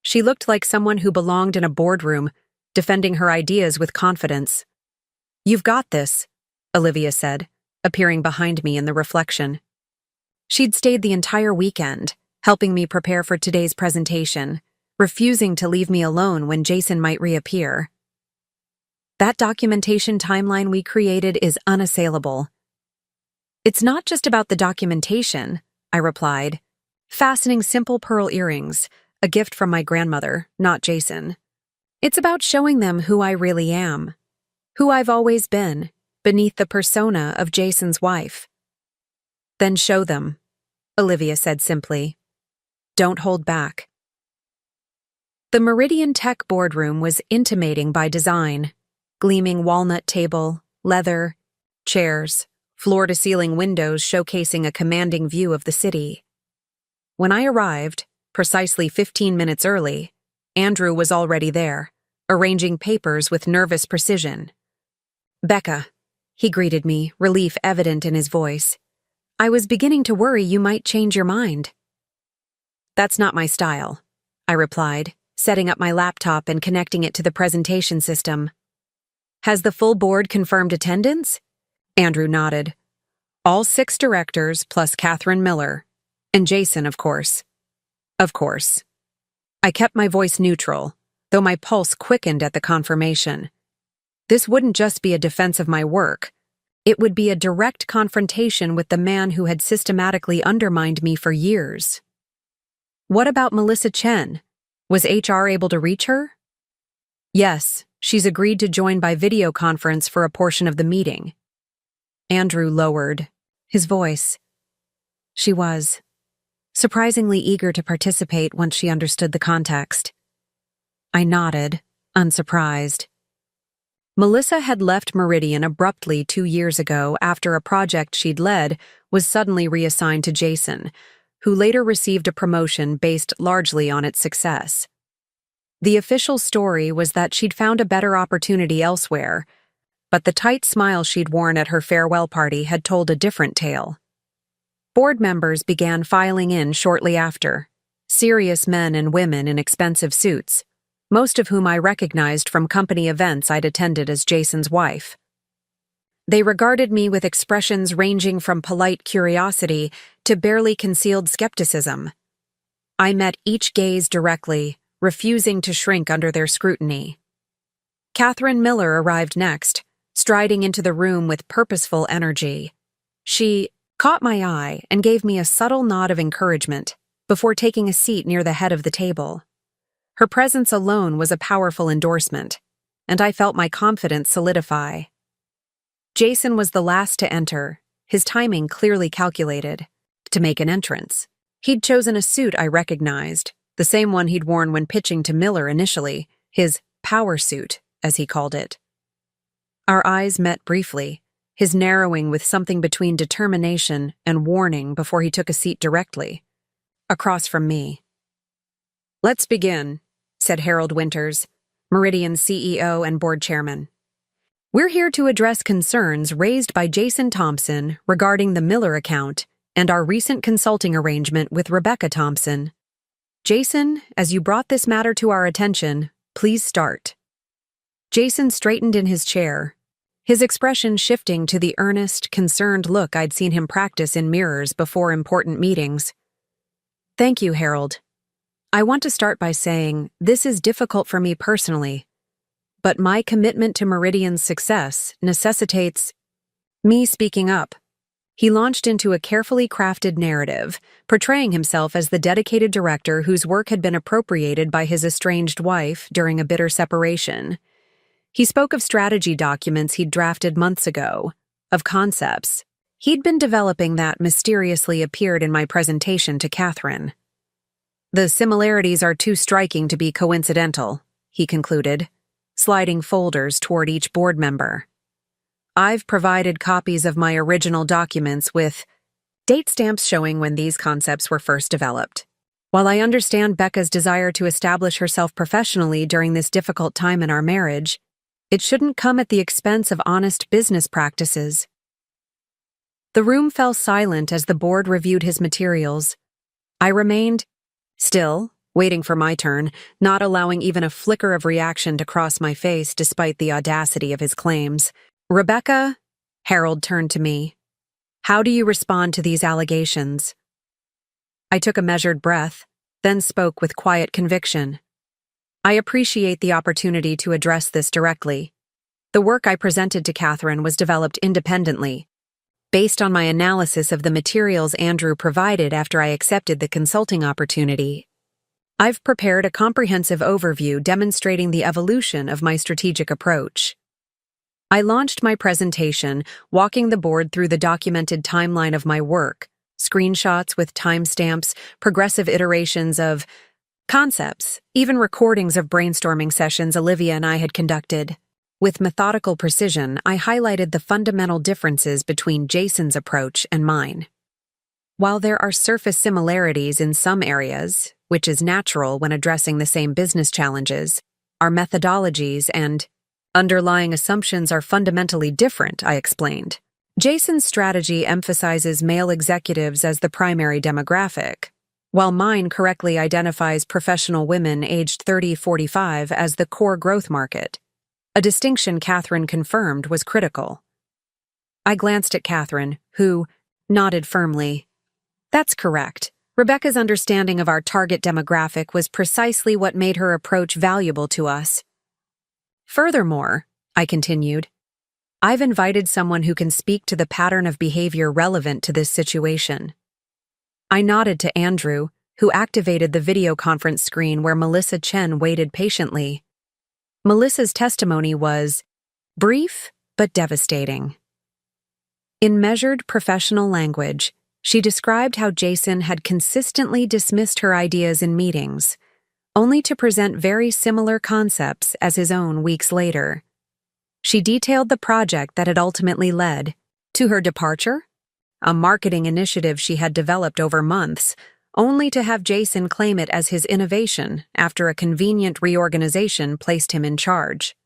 She looked like someone who belonged in a boardroom, defending her ideas with confidence. "You've got this," Olivia said, appearing behind me in the reflection. She'd stayed the entire weekend, helping me prepare for today's presentation, refusing to leave me alone when Jason might reappear. "That documentation timeline we created is unassailable." "It's not just about the documentation," I replied, fastening simple pearl earrings, a gift from my grandmother, not Jason. "It's about showing them who I really am, who I've always been, beneath the persona of Jason's wife." "Then show them," Olivia said simply. "Don't hold back." The Meridian Tech boardroom was intimating by design. Gleaming walnut table, leather, chairs, floor-to-ceiling windows showcasing a commanding view of the city. When I arrived, precisely 15 minutes early, Andrew was already there, arranging papers with nervous precision. "Becca," he greeted me, relief evident in his voice. "I was beginning to worry you might change your mind." "That's not my style," I replied, setting up my laptop and connecting it to the presentation system. "Has the full board confirmed attendance?" Andrew nodded. "All 6 directors plus Catherine Miller. And Jason, of course." "Of course." I kept my voice neutral, though my pulse quickened at the confirmation. This wouldn't just be a defense of my work. It would be a direct confrontation with the man who had systematically undermined me for years. What about Melissa Chen? Was HR able to reach her? "Yes, she's agreed to join by video conference for a portion of the meeting." Andrew lowered his voice. She was surprisingly eager to participate once she understood the context. I nodded, unsurprised. Melissa had left Meridian abruptly 2 years ago after a project she'd led was suddenly reassigned to Jason, who later received a promotion based largely on its success. The official story was that she'd found a better opportunity elsewhere, but the tight smile she'd worn at her farewell party had told a different tale. Board members began filing in shortly after, serious men and women in expensive suits, most of whom I recognized from company events I'd attended as Jason's wife. They regarded me with expressions ranging from polite curiosity to barely concealed skepticism. I met each gaze directly, refusing to shrink under their scrutiny. Catherine Miller arrived next, striding into the room with purposeful energy. She caught my eye and gave me a subtle nod of encouragement before taking a seat near the head of the table. Her presence alone was a powerful endorsement, and I felt my confidence solidify. Jason was the last to enter, his timing clearly calculated, to make an entrance. He'd chosen a suit I recognized, the same one he'd worn when pitching to Miller initially, his power suit, as he called it. Our eyes met briefly, his narrowing with something between determination and warning before he took a seat directly, across from me. "Let's begin," said Harold Winters, Meridian's CEO and board chairman. We're here to address concerns raised by Jason Thompson regarding the Miller account and our recent consulting arrangement with Rebecca Thompson. Jason, as you brought this matter to our attention, please start. Jason straightened in his chair, his expression shifting to the earnest, concerned look I'd seen him practice in mirrors before important meetings. Thank you, Harold. I want to start by saying this is difficult for me personally, but my commitment to Meridian's success necessitates me speaking up. He launched into a carefully crafted narrative, portraying himself as the dedicated director whose work had been appropriated by his estranged wife during a bitter separation. He spoke of strategy documents he'd drafted months ago, of concepts he'd been developing that mysteriously appeared in my presentation to Catherine. The similarities are too striking to be coincidental, he concluded, sliding folders toward each board member. I've provided copies of my original documents with date stamps showing when these concepts were first developed. While I understand Becca's desire to establish herself professionally during this difficult time in our marriage, it shouldn't come at the expense of honest business practices. The room fell silent as the board reviewed his materials. I remained still, waiting for my turn, not allowing even a flicker of reaction to cross my face despite the audacity of his claims. Rebecca, Harold turned to me. How do you respond to these allegations? I took a measured breath, then spoke with quiet conviction. I appreciate the opportunity to address this directly. The work I presented to Catherine was developed independently, based on my analysis of the materials Andrew provided after I accepted the consulting opportunity. I've prepared a comprehensive overview demonstrating the evolution of my strategic approach. I launched my presentation, walking the board through the documented timeline of my work, screenshots with timestamps, progressive iterations of concepts, even recordings of brainstorming sessions Olivia and I had conducted. With methodical precision, I highlighted the fundamental differences between Jason's approach and mine. While there are surface similarities in some areas, which is natural when addressing the same business challenges, our methodologies and underlying assumptions are fundamentally different, I explained. Jason's strategy emphasizes male executives as the primary demographic, while mine correctly identifies professional women aged 30-45 as the core growth market. A distinction Catherine confirmed was critical. I glanced at Catherine, who nodded firmly. That's correct. Rebecca's understanding of our target demographic was precisely what made her approach valuable to us. Furthermore, I continued, I've invited someone who can speak to the pattern of behavior relevant to this situation. I nodded to Andrew, who activated the video conference screen where Melissa Chen waited patiently. Melissa's testimony was brief but devastating. In measured professional language, she described how Jason had consistently dismissed her ideas in meetings, only to present very similar concepts as his own weeks later. She detailed the project that had ultimately led to her departure, a marketing initiative she had developed over months, only to have Jason claim it as his innovation after a convenient reorganization placed him in charge.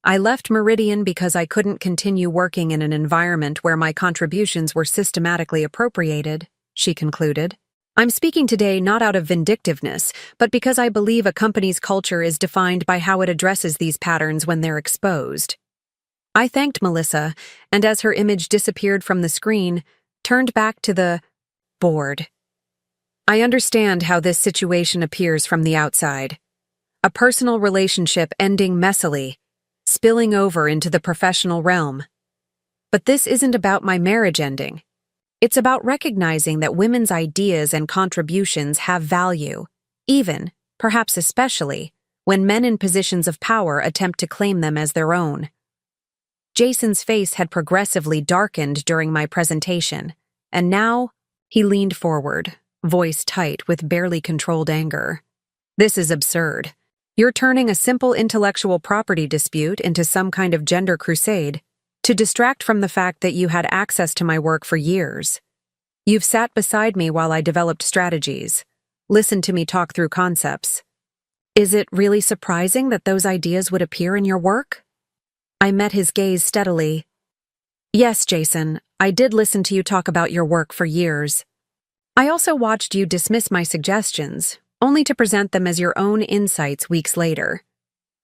I left Meridian because I couldn't continue working in an environment where my contributions were systematically appropriated, she concluded. I'm speaking today not out of vindictiveness, but because I believe a company's culture is defined by how it addresses these patterns when they're exposed. I thanked Melissa, and as her image disappeared from the screen, turned back to the board. I understand how this situation appears from the outside. A personal relationship ending messily, spilling over into the professional realm. But this isn't about my marriage ending. It's about recognizing that women's ideas and contributions have value, even, perhaps especially, when men in positions of power attempt to claim them as their own. Jason's face had progressively darkened during my presentation, and now he leaned forward, voice tight with barely controlled anger. This is absurd. You're turning a simple intellectual property dispute into some kind of gender crusade to distract from the fact that you had access to my work for years. You've sat beside me while I developed strategies, listened to me talk through concepts. Is it really surprising that those ideas would appear in your work? I met his gaze steadily. Yes, Jason, I did listen to you talk about your work for years. I also watched you dismiss my suggestions, only to present them as your own insights weeks later.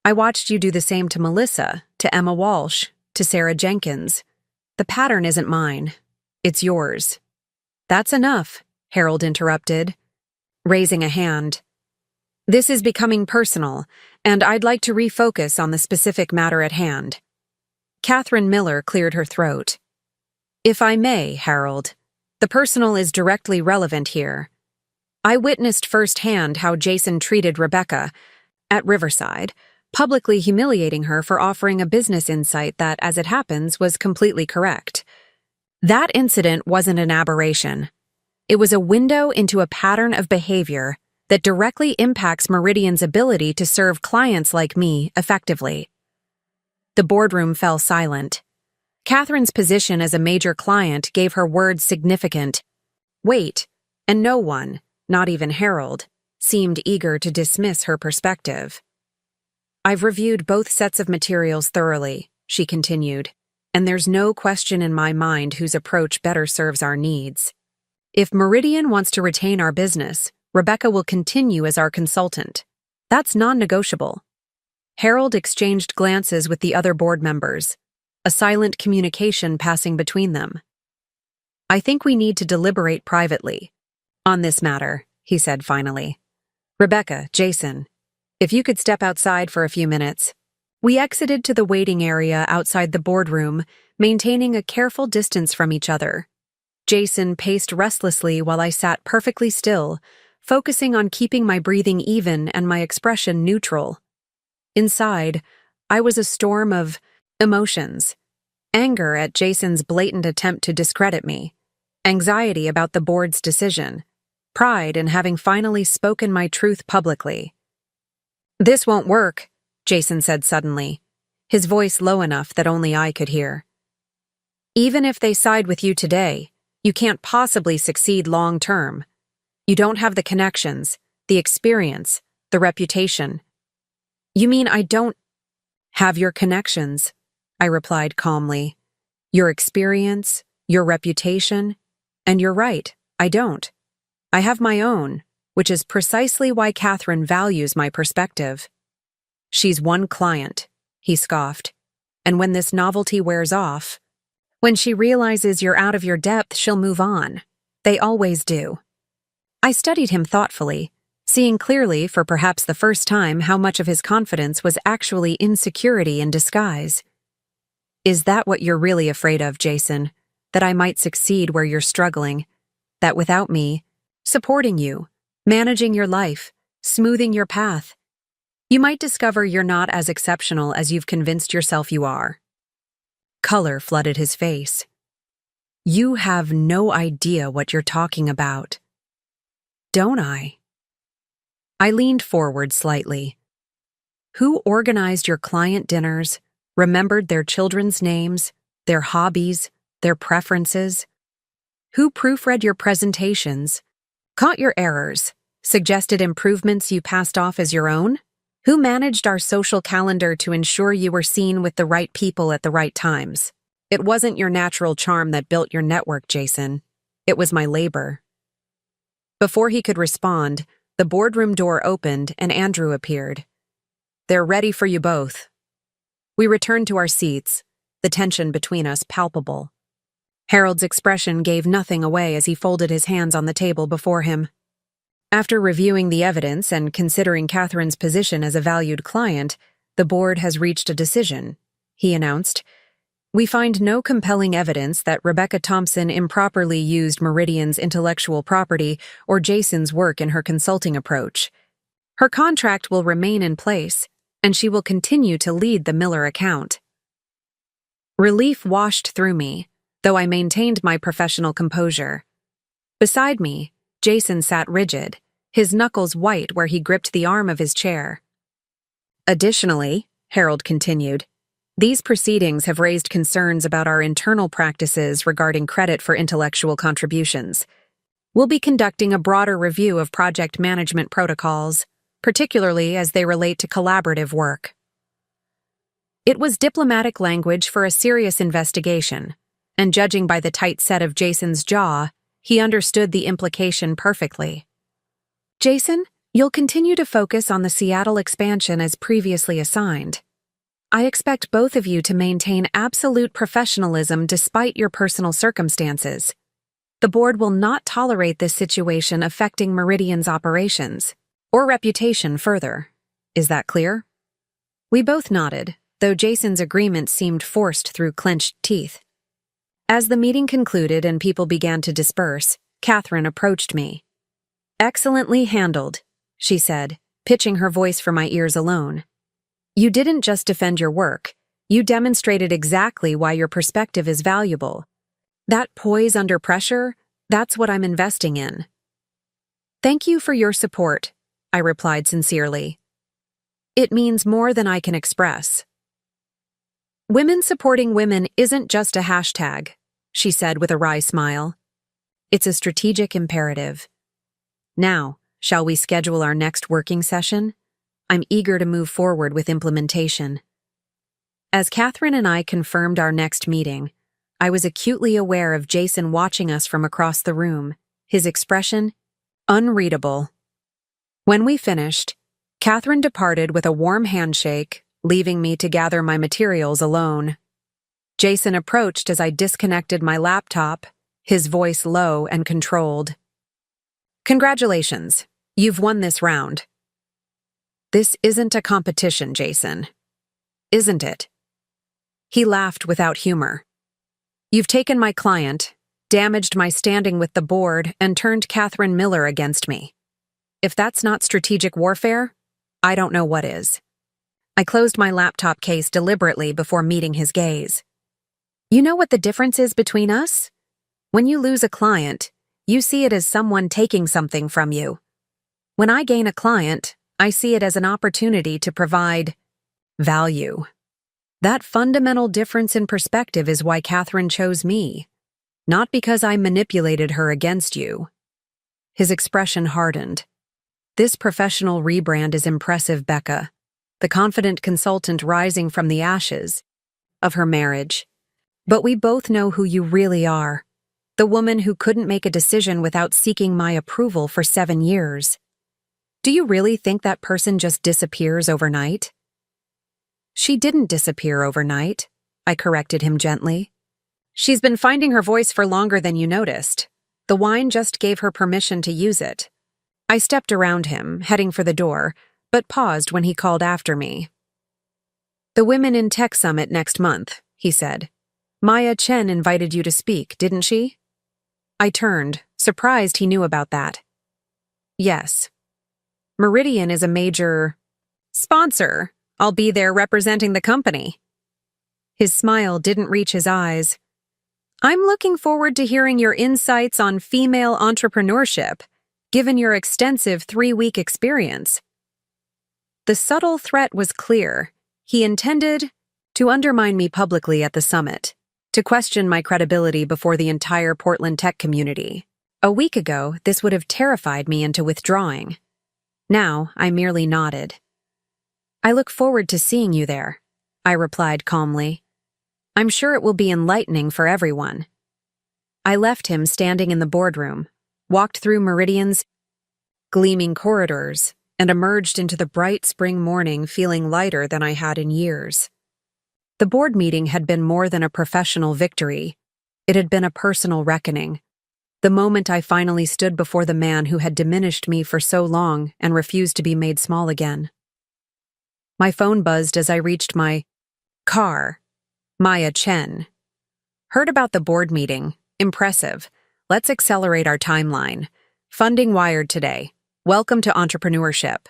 I watched you do the same to Melissa, to Emma Walsh, to Sarah Jenkins. The pattern isn't mine. It's yours. That's enough, Harold interrupted, raising a hand. This is becoming personal, and I'd like to refocus on the specific matter at hand. Catherine Miller cleared her throat. If I may, Harold, the personal is directly relevant here. I witnessed firsthand how Jason treated Rebecca at Riverside, publicly humiliating her for offering a business insight that, as it happens, was completely correct. That incident wasn't an aberration. It was a window into a pattern of behavior that directly impacts Meridian's ability to serve clients like me effectively. The boardroom fell silent. Catherine's position as a major client gave her words significant weight, and no one, not even Harold, seemed eager to dismiss her perspective. I've reviewed both sets of materials thoroughly, she continued, and there's no question in my mind whose approach better serves our needs. If Meridian wants to retain our business, Rebecca will continue as our consultant. That's non-negotiable. Harold exchanged glances with the other board members, a silent communication passing between them. I think we need to deliberate privately on this matter, he said finally. Rebecca, Jason, if you could step outside for a few minutes. We exited to the waiting area outside the boardroom, maintaining a careful distance from each other. Jason paced restlessly while I sat perfectly still, focusing on keeping my breathing even and my expression neutral. Inside, I was a storm of emotions. Anger at Jason's blatant attempt to discredit me, anxiety about the board's decision, pride in having finally spoken my truth publicly. This won't work, Jason said suddenly, his voice low enough that only I could hear. Even if they side with you today, you can't possibly succeed long-term. You don't have the connections, the experience, the reputation. You mean I don't have your connections? I replied calmly. Your experience, your reputation, and you're right, I don't. I have my own, which is precisely why Catherine values my perspective. She's one client, he scoffed, and when this novelty wears off, when she realizes you're out of your depth, she'll move on. They always do. I studied him thoughtfully, seeing clearly for perhaps the first time how much of his confidence was actually insecurity in disguise. Is that what you're really afraid of, Jason? That I might succeed where you're struggling? That without me, supporting you, managing your life, smoothing your path, you might discover you're not as exceptional as you've convinced yourself you are? Color flooded his face. You have no idea what you're talking about. Don't I? I leaned forward slightly. Who organized your client dinners, remembered their children's names, their hobbies, their preferences? Who proofread your presentations, caught your errors, suggested improvements you passed off as your own? Who managed our social calendar to ensure you were seen with the right people at the right times? It wasn't your natural charm that built your network, Jason. It was my labor. Before he could respond, the boardroom door opened and Andrew appeared. They're ready for you both. We returned to our seats, the tension between us palpable. Harold's expression gave nothing away as he folded his hands on the table before him. After reviewing the evidence and considering Catherine's position as a valued client, the board has reached a decision, he announced. We find no compelling evidence that Rebecca Thompson improperly used Meridian's intellectual property or Jason's work in her consulting approach. Her contract will remain in place, and she will continue to lead the Miller account. Relief washed through me, though I maintained my professional composure. Beside me, Jason sat rigid, his knuckles white where he gripped the arm of his chair. Additionally, Harold continued, these proceedings have raised concerns about our internal practices regarding credit for intellectual contributions. We'll be conducting a broader review of project management protocols, particularly as they relate to collaborative work. It was diplomatic language for a serious investigation, and judging by the tight set of Jason's jaw, he understood the implication perfectly. Jason, you'll continue to focus on the Seattle expansion as previously assigned. I expect both of you to maintain absolute professionalism despite your personal circumstances. The board will not tolerate this situation affecting Meridian's operations or reputation further. Is that clear? We both nodded, though Jason's agreement seemed forced through clenched teeth. As the meeting concluded and people began to disperse, Catherine approached me. "Excellently handled," she said, pitching her voice for my ears alone. "You didn't just defend your work, you demonstrated exactly why your perspective is valuable. That poise under pressure, that's what I'm investing in." "Thank you for your support," I replied sincerely. "It means more than I can express." "Women supporting women isn't just a hashtag," she said with a wry smile. "It's a strategic imperative. Now, shall we schedule our next working session? I'm eager to move forward with implementation." As Catherine and I confirmed our next meeting, I was acutely aware of Jason watching us from across the room, his expression unreadable. When we finished, Catherine departed with a warm handshake, leaving me to gather my materials alone. Jason approached as I disconnected my laptop, his voice low and controlled. "Congratulations, you've won this round." "This isn't a competition, Jason. Isn't it?" He laughed without humor. "You've taken my client, damaged my standing with the board, and turned Catherine Miller against me. If that's not strategic warfare, I don't know what is." I closed my laptop case deliberately before meeting his gaze. "You know what the difference is between us? When you lose a client, you see it as someone taking something from you. When I gain a client, I see it as an opportunity to provide value. That fundamental difference in perspective is why Catherine chose me, not because I manipulated her against you." His expression hardened. "This professional rebrand is impressive, Becca. The confident consultant rising from the ashes of her marriage. But we both know who you really are. The woman who couldn't make a decision without seeking my approval for 7 years. Do you really think that person just disappears overnight?" "She didn't disappear overnight," I corrected him gently. "She's been finding her voice for longer than you noticed. The wine just gave her permission to use it." I stepped around him, heading for the door, but paused when he called after me. "The Women in Tech Summit next month," he said. "Maya Chen invited you to speak, didn't she?" I turned, surprised he knew about that. "Yes. Meridian is a major sponsor. I'll be there representing the company." His smile didn't reach his eyes. "I'm looking forward to hearing your insights on female entrepreneurship, given your extensive 3-week experience." The subtle threat was clear. He intended to undermine me publicly at the summit, to question my credibility before the entire Portland tech community. A week ago, this would have terrified me into withdrawing. Now, I merely nodded. "I look forward to seeing you there," I replied calmly. "I'm sure it will be enlightening for everyone." I left him standing in the boardroom, walked through Meridian's gleaming corridors, and emerged into the bright spring morning feeling lighter than I had in years. The board meeting had been more than a professional victory. It had been a personal reckoning. The moment I finally stood before the man who had diminished me for so long and refused to be made small again. My phone buzzed as I reached my car. Maya Chen. "Heard about the board meeting. Impressive. Let's accelerate our timeline. Funding wired today. Welcome to entrepreneurship."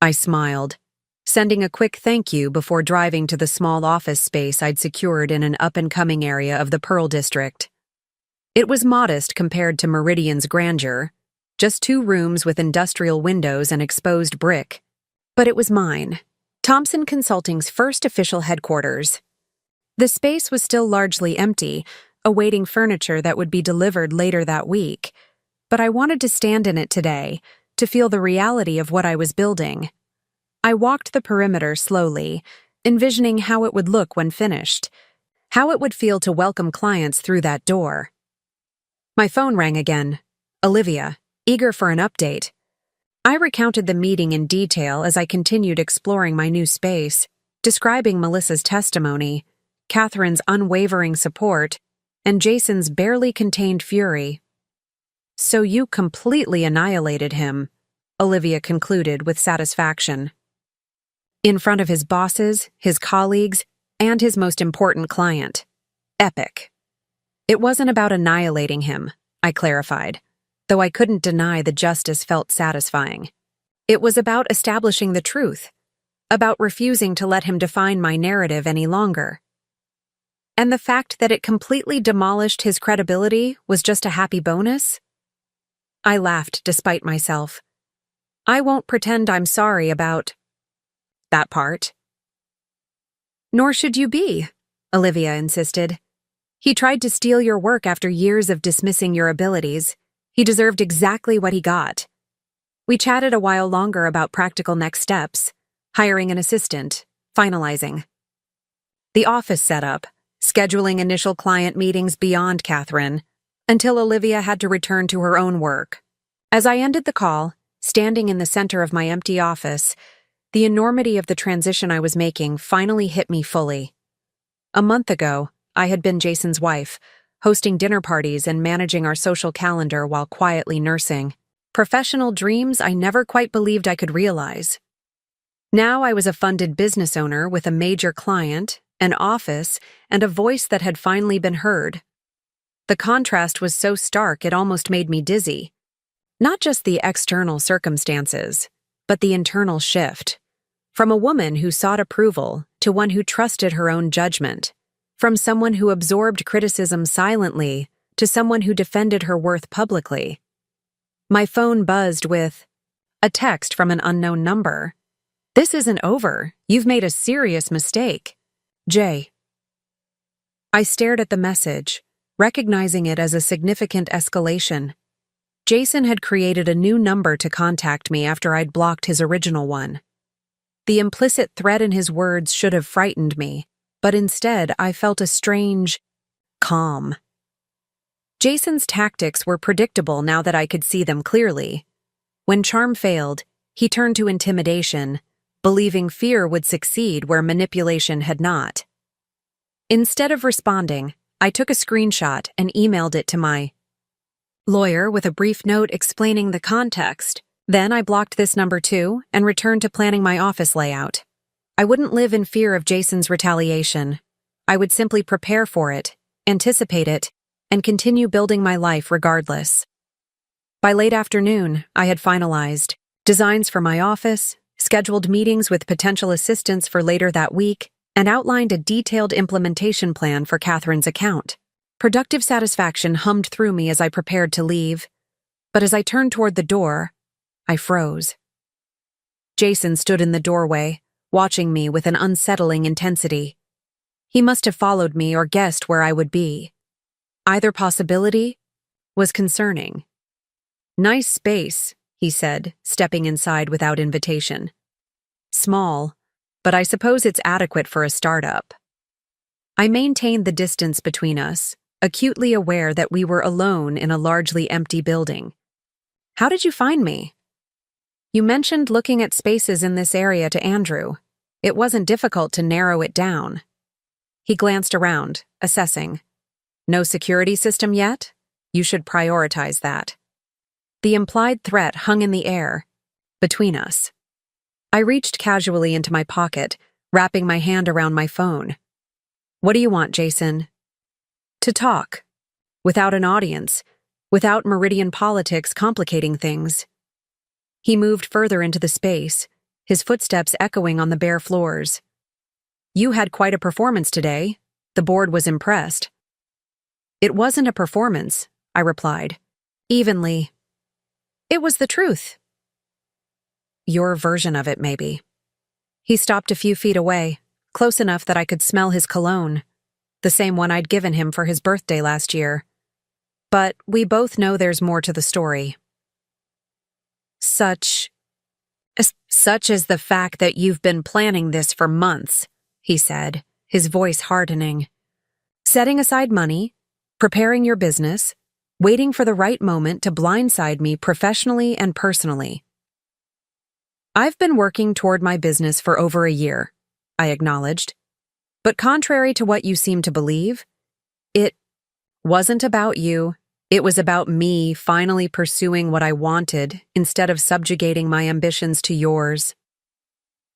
I smiled, sending a quick thank you before driving to the small office space I'd secured in an up-and-coming area of the Pearl District. It was modest compared to Meridian's grandeur, just 2 rooms with industrial windows and exposed brick. But it was mine, Thompson Consulting's first official headquarters. The space was still largely empty, awaiting furniture that would be delivered later that week, but I wanted to stand in it today, to feel the reality of what I was building. I walked the perimeter slowly, envisioning how it would look when finished, how it would feel to welcome clients through that door. My phone rang again. Olivia, eager for an update. I recounted the meeting in detail as I continued exploring my new space, describing Melissa's testimony, Catherine's unwavering support, and Jason's barely contained fury. "So you completely annihilated him," Olivia concluded with satisfaction. "In front of his bosses, his colleagues, and his most important client. Epic." "It wasn't about annihilating him," I clarified, though I couldn't deny the justice felt satisfying. "It was about establishing the truth, about refusing to let him define my narrative any longer. And the fact that it completely demolished his credibility was just a happy bonus?" I laughed despite myself. "I won't pretend I'm sorry about that part." "Nor should you be," Olivia insisted. "He tried to steal your work after years of dismissing your abilities. He deserved exactly what he got." We chatted a while longer about practical next steps, hiring an assistant, finalizing the office setup, scheduling initial client meetings beyond Catherine, until Olivia had to return to her own work. As I ended the call, standing in the center of my empty office, the enormity of the transition I was making finally hit me fully. A month ago, I had been Jason's wife, hosting dinner parties and managing our social calendar while quietly nursing. Professional dreams I never quite believed I could realize. Now I was a funded business owner with a major client, an office, and a voice that had finally been heard. The contrast was so stark it almost made me dizzy. Not just the external circumstances, but the internal shift. From a woman who sought approval to one who trusted her own judgment. From someone who absorbed criticism silently to someone who defended her worth publicly. My phone buzzed with a text from an unknown number. "This isn't over. You've made a serious mistake. Jay." I stared at the message, recognizing it as a significant escalation. Jason had created a new number to contact me after I'd blocked his original one. The implicit threat in his words should have frightened me, but instead I felt a strange calm. Jason's tactics were predictable now that I could see them clearly. When charm failed, he turned to intimidation, believing fear would succeed where manipulation had not. Instead of responding, I took a screenshot and emailed it to my lawyer with a brief note explaining the context. Then I blocked this number too and returned to planning my office layout. I wouldn't live in fear of Jason's retaliation. I would simply prepare for it, anticipate it, and continue building my life regardless. By late afternoon, I had finalized designs for my office, scheduled meetings with potential assistants for later that week, and outlined a detailed implementation plan for Catherine's account. Productive satisfaction hummed through me as I prepared to leave, but as I turned toward the door, I froze. Jason stood in the doorway, watching me with an unsettling intensity. He must have followed me or guessed where I would be. Either possibility was concerning. "Nice space," he said, stepping inside without invitation. "Small, but I suppose it's adequate for a startup." I maintained the distance between us, acutely aware that we were alone in a largely empty building. "How did you find me?" "You mentioned looking at spaces in this area to Andrew. It wasn't difficult to narrow it down." He glanced around, assessing. "No security system yet? You should prioritize that." The implied threat hung in the air, between us. I reached casually into my pocket, wrapping my hand around my phone. "What do you want, Jason?" "To talk. Without an audience. Without Meridian politics complicating things." He moved further into the space, his footsteps echoing on the bare floors. "You had quite a performance today. The board was impressed." "It wasn't a performance," I replied, evenly. "It was the truth." "Your version of it, maybe." He stopped a few feet away, close enough that I could smell his cologne, the same one I'd given him for his birthday last year. "But we both know there's more to the story." Such as the fact that you've been planning this for months," he said, his voice hardening. Setting aside money, preparing your business, waiting for the right moment to blindside me professionally and personally. I've been working toward my business for over a year, I acknowledged. But contrary to what you seem to believe, it wasn't about you. It was about me finally pursuing what I wanted instead of subjugating my ambitions to yours.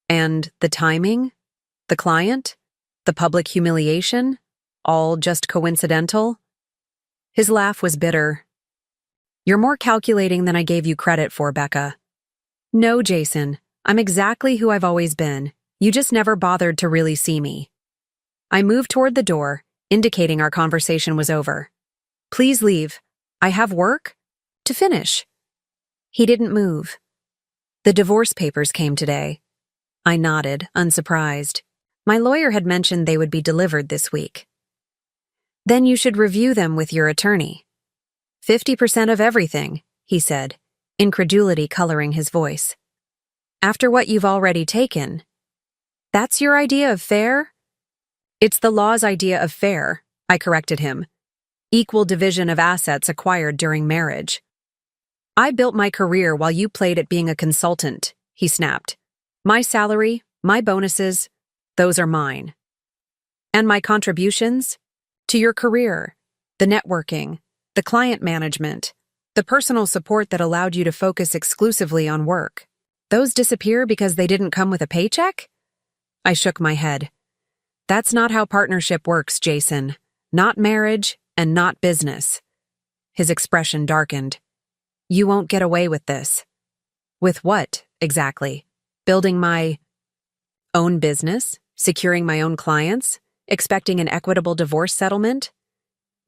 And the timing, the client, the public humiliation, all just coincidental? His laugh was bitter. You're more calculating than I gave you credit for, Becca. No, Jason, I'm exactly who I've always been. You just never bothered to really see me. I moved toward the door, indicating our conversation was over. Please leave. I have work to finish. He didn't move. The divorce papers came today. I nodded, unsurprised. My lawyer had mentioned they would be delivered this week. Then you should review them with your attorney. 50% of everything, he said, incredulity coloring his voice. After what you've already taken. That's your idea of fair? It's the law's idea of fair, I corrected him. Equal division of assets acquired during marriage. I built my career while you played at being a consultant, he snapped. My salary, my bonuses, those are mine. And my contributions? To your career, the networking, the client management, the personal support that allowed you to focus exclusively on work. Those disappear because they didn't come with a paycheck? I shook my head. That's not how partnership works, Jason. Not marriage and not business. His expression darkened. You won't get away with this. With what, exactly? Building my own business? Securing my own clients? Expecting an equitable divorce settlement?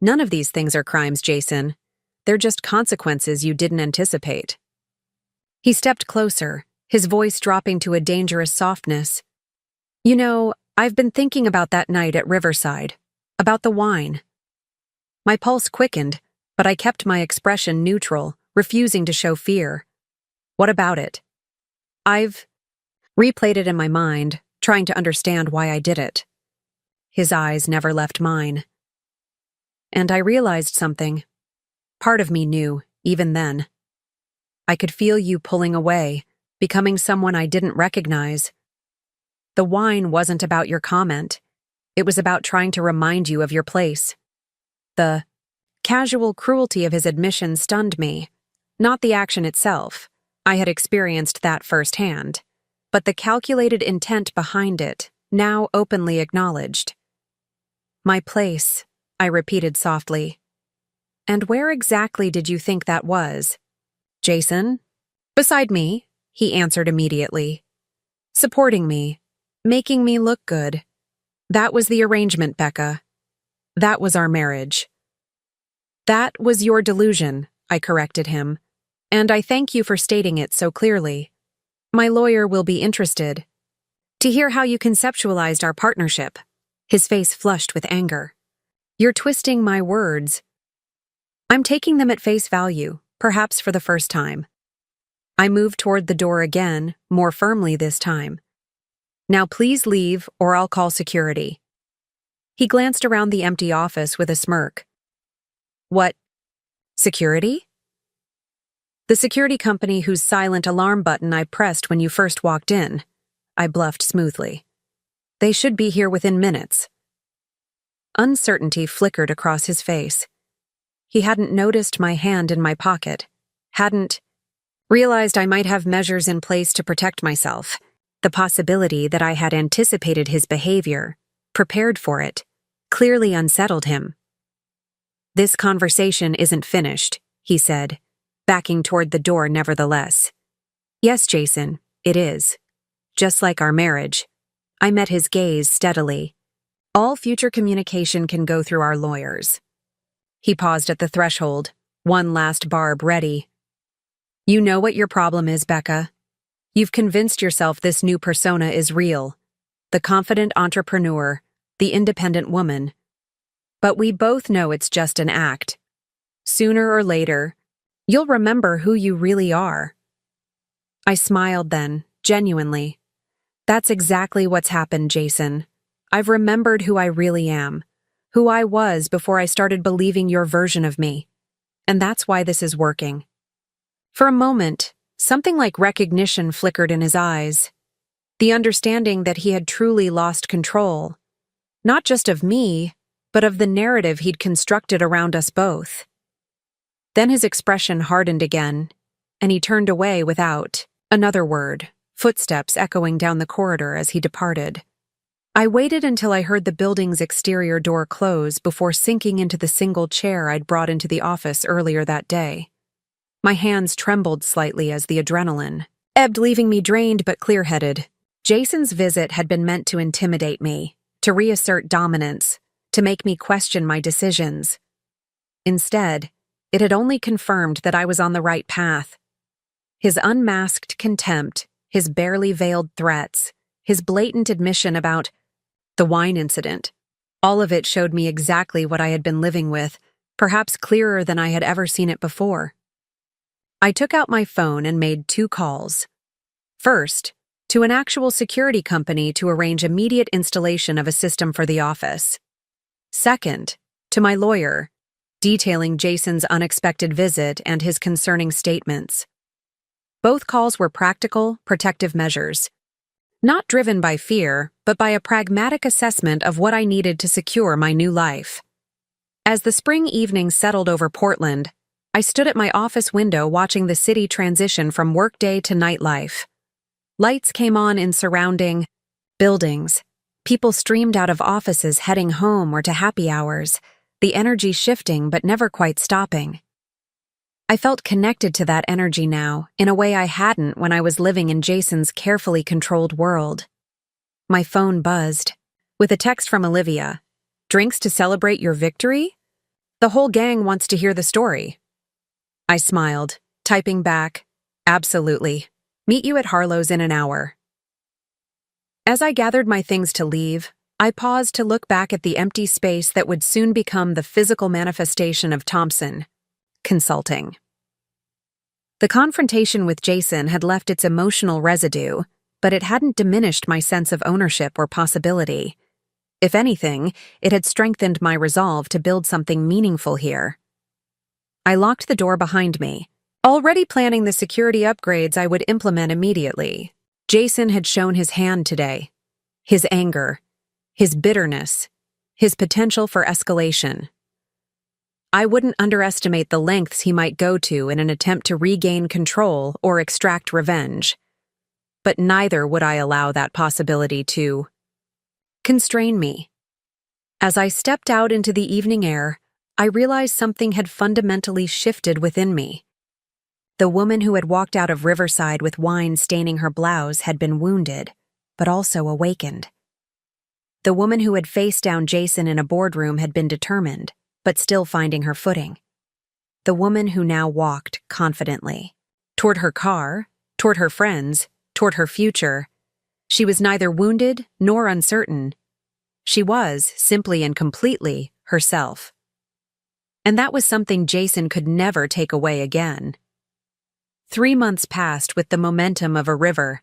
None of these things are crimes, Jason. They're just consequences you didn't anticipate. He stepped closer, his voice dropping to a dangerous softness. You know, I've been thinking about that night at Riverside, about the wine. My pulse quickened, but I kept my expression neutral, refusing to show fear. What about it? I've replayed it in my mind, trying to understand why I did it. His eyes never left mine. And I realized something. Part of me knew, even then. I could feel you pulling away, becoming someone I didn't recognize. The wine wasn't about your comment. It was about trying to remind you of your place. The casual cruelty of his admission stunned me. Not the action itself. I had experienced that firsthand. But the calculated intent behind it, now openly acknowledged. My place, I repeated softly. And where exactly did you think that was? Jason? Beside me, he answered immediately. Supporting me, making me look good. That was the arrangement, Becca. That was our marriage. That was your delusion, I corrected him. And I thank you for stating it so clearly. My lawyer will be interested to hear how you conceptualized our partnership. His face flushed with anger. You're twisting my words. I'm taking them at face value, perhaps for the first time. I moved toward the door again, more firmly this time. Now please leave, or I'll call security. He glanced around the empty office with a smirk. What? Security? The security company whose silent alarm button I pressed when you first walked in. I bluffed smoothly. They should be here within minutes. Uncertainty flickered across his face. He hadn't noticed my hand in my pocket, hadn't realized I might have measures in place to protect myself. The possibility that I had anticipated his behavior, prepared for it, clearly unsettled him. This conversation isn't finished, he said, backing toward the door nevertheless. Yes, Jason, it is. Just like our marriage. I met his gaze steadily. All future communication can go through our lawyers. He paused at the threshold, one last barb ready. You know what your problem is, Becca. You've convinced yourself this new persona is real. The confident entrepreneur, the independent woman. But we both know it's just an act. Sooner or later, you'll remember who you really are. I smiled then, genuinely. That's exactly what's happened, Jason. I've remembered who I really am, who I was before I started believing your version of me. And that's why this is working. For a moment, something like recognition flickered in his eyes. The understanding that he had truly lost control, not just of me, but of the narrative he'd constructed around us both. Then his expression hardened again, and he turned away without another word, footsteps echoing down the corridor as he departed. I waited until I heard the building's exterior door close before sinking into the single chair I'd brought into the office earlier that day. My hands trembled slightly as the adrenaline ebbed, leaving me drained but clear-headed. Jason's visit had been meant to intimidate me, to reassert dominance, to make me question my decisions. Instead, it had only confirmed that I was on the right path. His unmasked contempt, his barely veiled threats, his blatant admission about the wine incident, all of it showed me exactly what I had been living with, perhaps clearer than I had ever seen it before. I took out my phone and made 2 calls. First, to an actual security company to arrange immediate installation of a system for the office. Second, to my lawyer, detailing Jason's unexpected visit and his concerning statements. Both calls were practical, protective measures, not driven by fear, but by a pragmatic assessment of what I needed to secure my new life. As the spring evening settled over Portland, I stood at my office window watching the city transition from workday to nightlife. Lights came on in surrounding buildings. People streamed out of offices heading home or to happy hours, the energy shifting but never quite stopping. I felt connected to that energy now, in a way I hadn't when I was living in Jason's carefully controlled world. My phone buzzed, with a text from Olivia. "Drinks to celebrate your victory? The whole gang wants to hear the story." I smiled, typing back, "Absolutely. Meet you at Harlow's in an hour." As I gathered my things to leave, I paused to look back at the empty space that would soon become the physical manifestation of Thompson Consulting. The confrontation with Jason had left its emotional residue, but it hadn't diminished my sense of ownership or possibility. If anything, it had strengthened my resolve to build something meaningful here. I locked the door behind me, already planning the security upgrades I would implement immediately. Jason had shown his hand today. His anger, his bitterness, his potential for escalation. I wouldn't underestimate the lengths he might go to in an attempt to regain control or extract revenge. But neither would I allow that possibility to constrain me. As I stepped out into the evening air, I realized something had fundamentally shifted within me. The woman who had walked out of Riverside with wine staining her blouse had been wounded, but also awakened. The woman who had faced down Jason in a boardroom had been determined, but still finding her footing. The woman who now walked confidently. Toward her car, toward her friends, toward her future. She was neither wounded nor uncertain. She was, simply and completely, herself. And that was something Jason could never take away again. 3 months passed with the momentum of a river,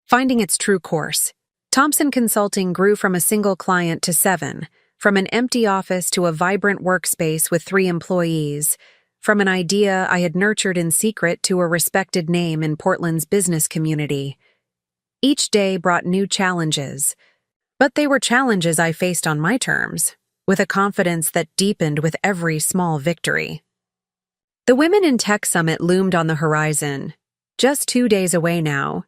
finding its true course. Thompson Consulting grew from a single client to 7, from an empty office to a vibrant workspace with 3 employees, from an idea I had nurtured in secret to a respected name in Portland's business community. Each day brought new challenges, but they were challenges I faced on my terms, with a confidence that deepened with every small victory. The Women in Tech Summit loomed on the horizon, just 2 days away now,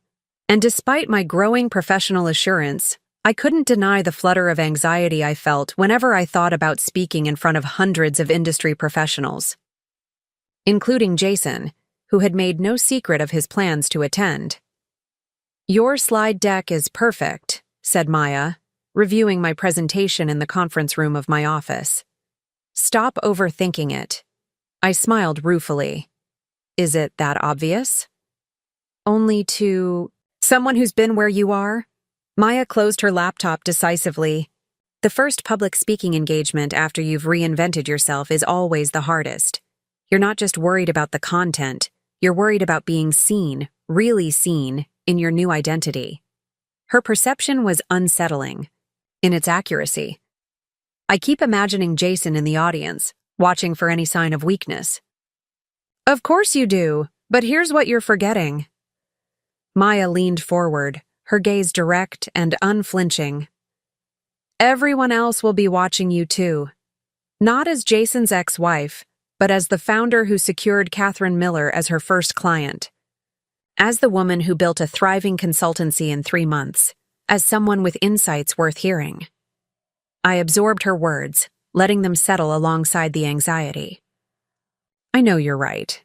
and despite my growing professional assurance, I couldn't deny the flutter of anxiety I felt whenever I thought about speaking in front of hundreds of industry professionals, including Jason, who had made no secret of his plans to attend. "Your slide deck is perfect," said Maya, reviewing my presentation in the conference room of my office. "Stop overthinking it." I smiled ruefully. "Is it that obvious?" "Only to someone who's been where you are?" Maya closed her laptop decisively. "The first public speaking engagement after you've reinvented yourself is always the hardest. You're not just worried about the content, you're worried about being seen, really seen, in your new identity." Her perception was unsettling. in its accuracy. I keep imagining Jason in the audience, watching for any sign of weakness. Of course you do, but here's what you're forgetting. Maya leaned forward, her gaze direct and unflinching. Everyone else will be watching you too. Not as Jason's ex-wife, but as the founder who secured Catherine Miller as her first client. As the woman who built a thriving consultancy in 3 months. As someone with insights worth hearing. I absorbed her words, letting them settle alongside the anxiety. I know you're right.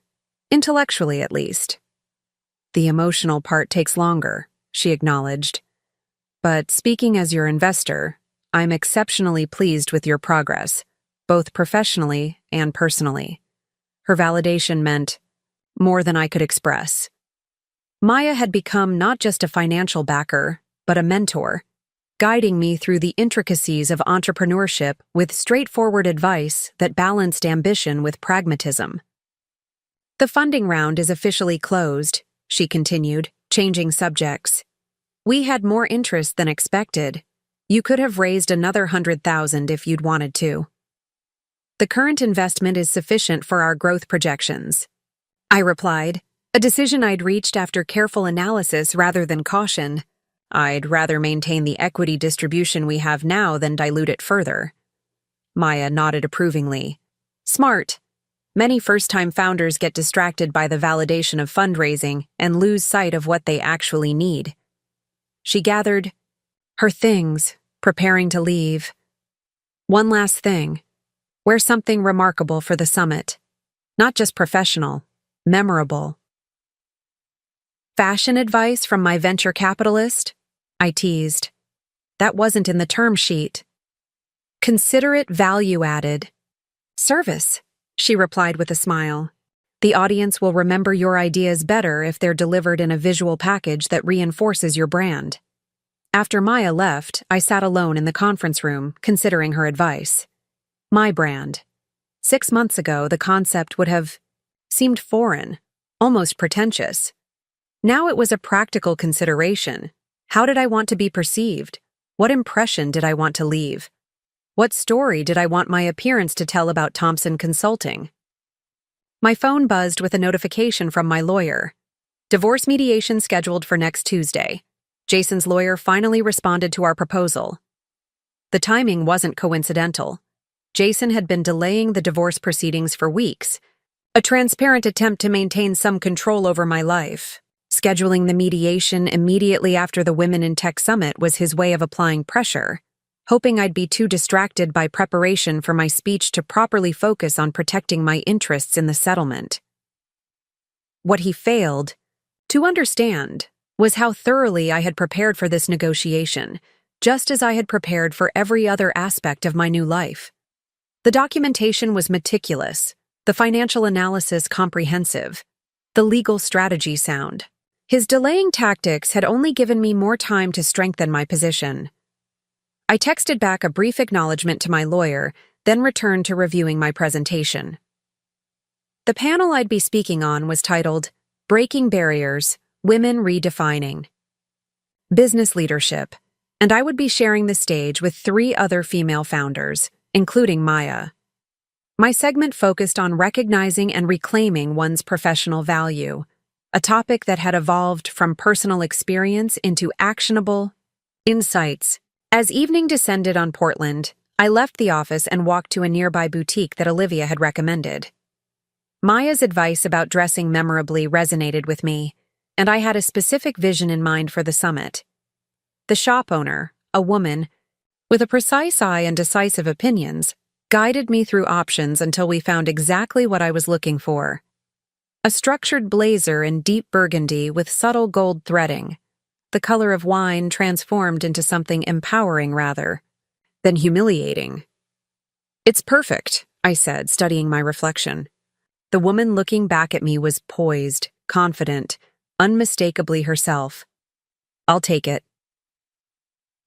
Intellectually, at least. The emotional part takes longer, she acknowledged. But speaking as your investor, I'm exceptionally pleased with your progress, both professionally and personally. Her validation meant more than I could express. Maya had become not just a financial backer, but a mentor, guiding me through the intricacies of entrepreneurship with straightforward advice that balanced ambition with pragmatism. The funding round is officially closed, she continued, changing subjects. We had more interest than expected. You could have raised another 100,000 if you'd wanted to. The current investment is sufficient for our growth projections. I replied, a decision I'd reached after careful analysis rather than caution. I'd rather maintain the equity distribution we have now than dilute it further. Maya nodded approvingly. Smart. Many first-time founders get distracted by the validation of fundraising and lose sight of what they actually need. She gathered her things, preparing to leave. One last thing. Wear something remarkable for the summit. Not just professional, memorable. Fashion advice from my venture capitalist? I teased. That wasn't in the term sheet. Consider it value-added. Service, she replied with a smile. The audience will remember your ideas better if they're delivered in a visual package that reinforces your brand. After Maya left, I sat alone in the conference room, considering her advice. My brand. 6 months ago, the concept would have seemed foreign, almost pretentious. Now it was a practical consideration. How did I want to be perceived? What impression did I want to leave? What story did I want my appearance to tell about Thompson Consulting? My phone buzzed with a notification from my lawyer. Divorce mediation scheduled for next Tuesday. Jason's lawyer finally responded to our proposal. The timing wasn't coincidental. Jason had been delaying the divorce proceedings for weeks, a transparent attempt to maintain some control over my life. Scheduling the mediation immediately after the Women in Tech Summit was his way of applying pressure, hoping I'd be too distracted by preparation for my speech to properly focus on protecting my interests in the settlement. What he failed to understand was how thoroughly I had prepared for this negotiation, just as I had prepared for every other aspect of my new life. The documentation was meticulous, the financial analysis comprehensive, the legal strategy sound. His delaying tactics had only given me more time to strengthen my position. I texted back a brief acknowledgement to my lawyer, then returned to reviewing my presentation. The panel I'd be speaking on was titled, Breaking Barriers, Women Redefining Business Leadership, and I would be sharing the stage with 3 other female founders, including Maya. My segment focused on recognizing and reclaiming one's professional value, a topic that had evolved from personal experience into actionable insights. As evening descended on Portland, I left the office and walked to a nearby boutique that Olivia had recommended. Maya's advice about dressing memorably resonated with me, and I had a specific vision in mind for the summit. The shop owner, a woman, with a precise eye and decisive opinions, guided me through options until we found exactly what I was looking for. A structured blazer in deep burgundy with subtle gold threading, the color of wine transformed into something empowering rather than humiliating. It's perfect, I said, studying my reflection. The woman looking back at me was poised, confident, unmistakably herself. I'll take it.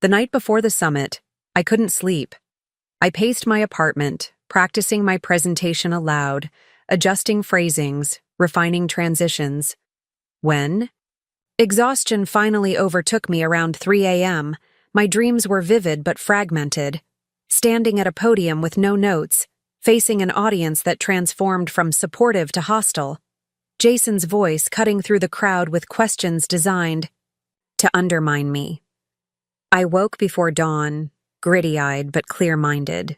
The night before the summit, I couldn't sleep. I paced my apartment, practicing my presentation aloud, adjusting phrasings, refining transitions. When exhaustion finally overtook me around 3 a.m., my dreams were vivid but fragmented. Standing at a podium with no notes, facing an audience that transformed from supportive to hostile. Jason's voice cutting through the crowd with questions designed to undermine me. I woke before dawn, gritty-eyed but clear-minded.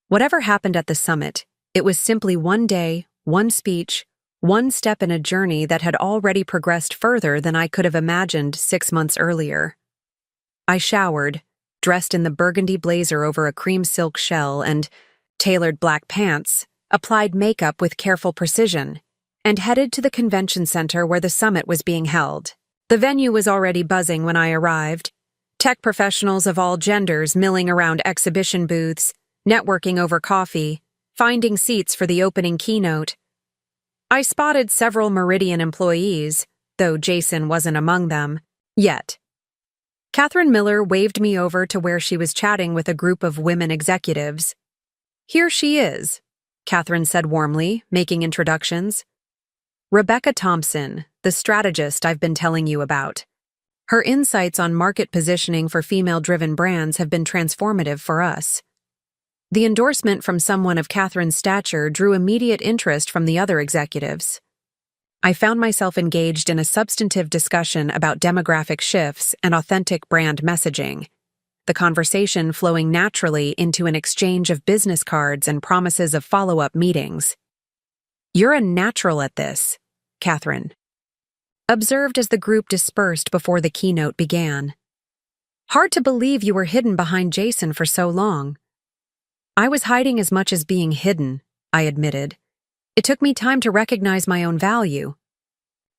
Whatever happened at the summit, it was simply one day, one speech, one step in a journey that had already progressed further than I could have imagined 6 months earlier. I showered, dressed in the burgundy blazer over a cream silk shell and tailored black pants, applied makeup with careful precision, and headed to the convention center where the summit was being held. The venue was already buzzing when I arrived. Tech professionals of all genders milling around exhibition booths, networking over coffee, finding seats for the opening keynote. I spotted several Meridian employees, though Jason wasn't among them, yet. Catherine Miller waved me over to where she was chatting with a group of women executives. "Here she is," Catherine said warmly, making introductions. "Rebecca Thompson, the strategist I've been telling you about. Her insights on market positioning for female-driven brands have been transformative for us." The endorsement from someone of Catherine's stature drew immediate interest from the other executives. I found myself engaged in a substantive discussion about demographic shifts and authentic brand messaging, the conversation flowing naturally into an exchange of business cards and promises of follow-up meetings. "You're a natural at this," Catherine observed as the group dispersed before the keynote began. "Hard to believe you were hidden behind Jason for so long." "I was hiding as much as being hidden," I admitted. "It took me time to recognize my own value."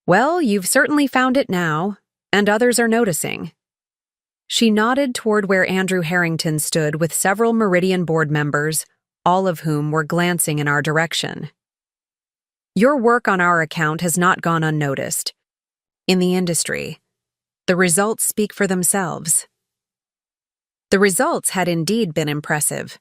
"Well, you've certainly found it now, and others are noticing." She nodded toward where Andrew Harrington stood with several Meridian board members, all of whom were glancing in our direction. "Your work on our account has not gone unnoticed. In the industry, the results speak for themselves." The results had indeed been impressive.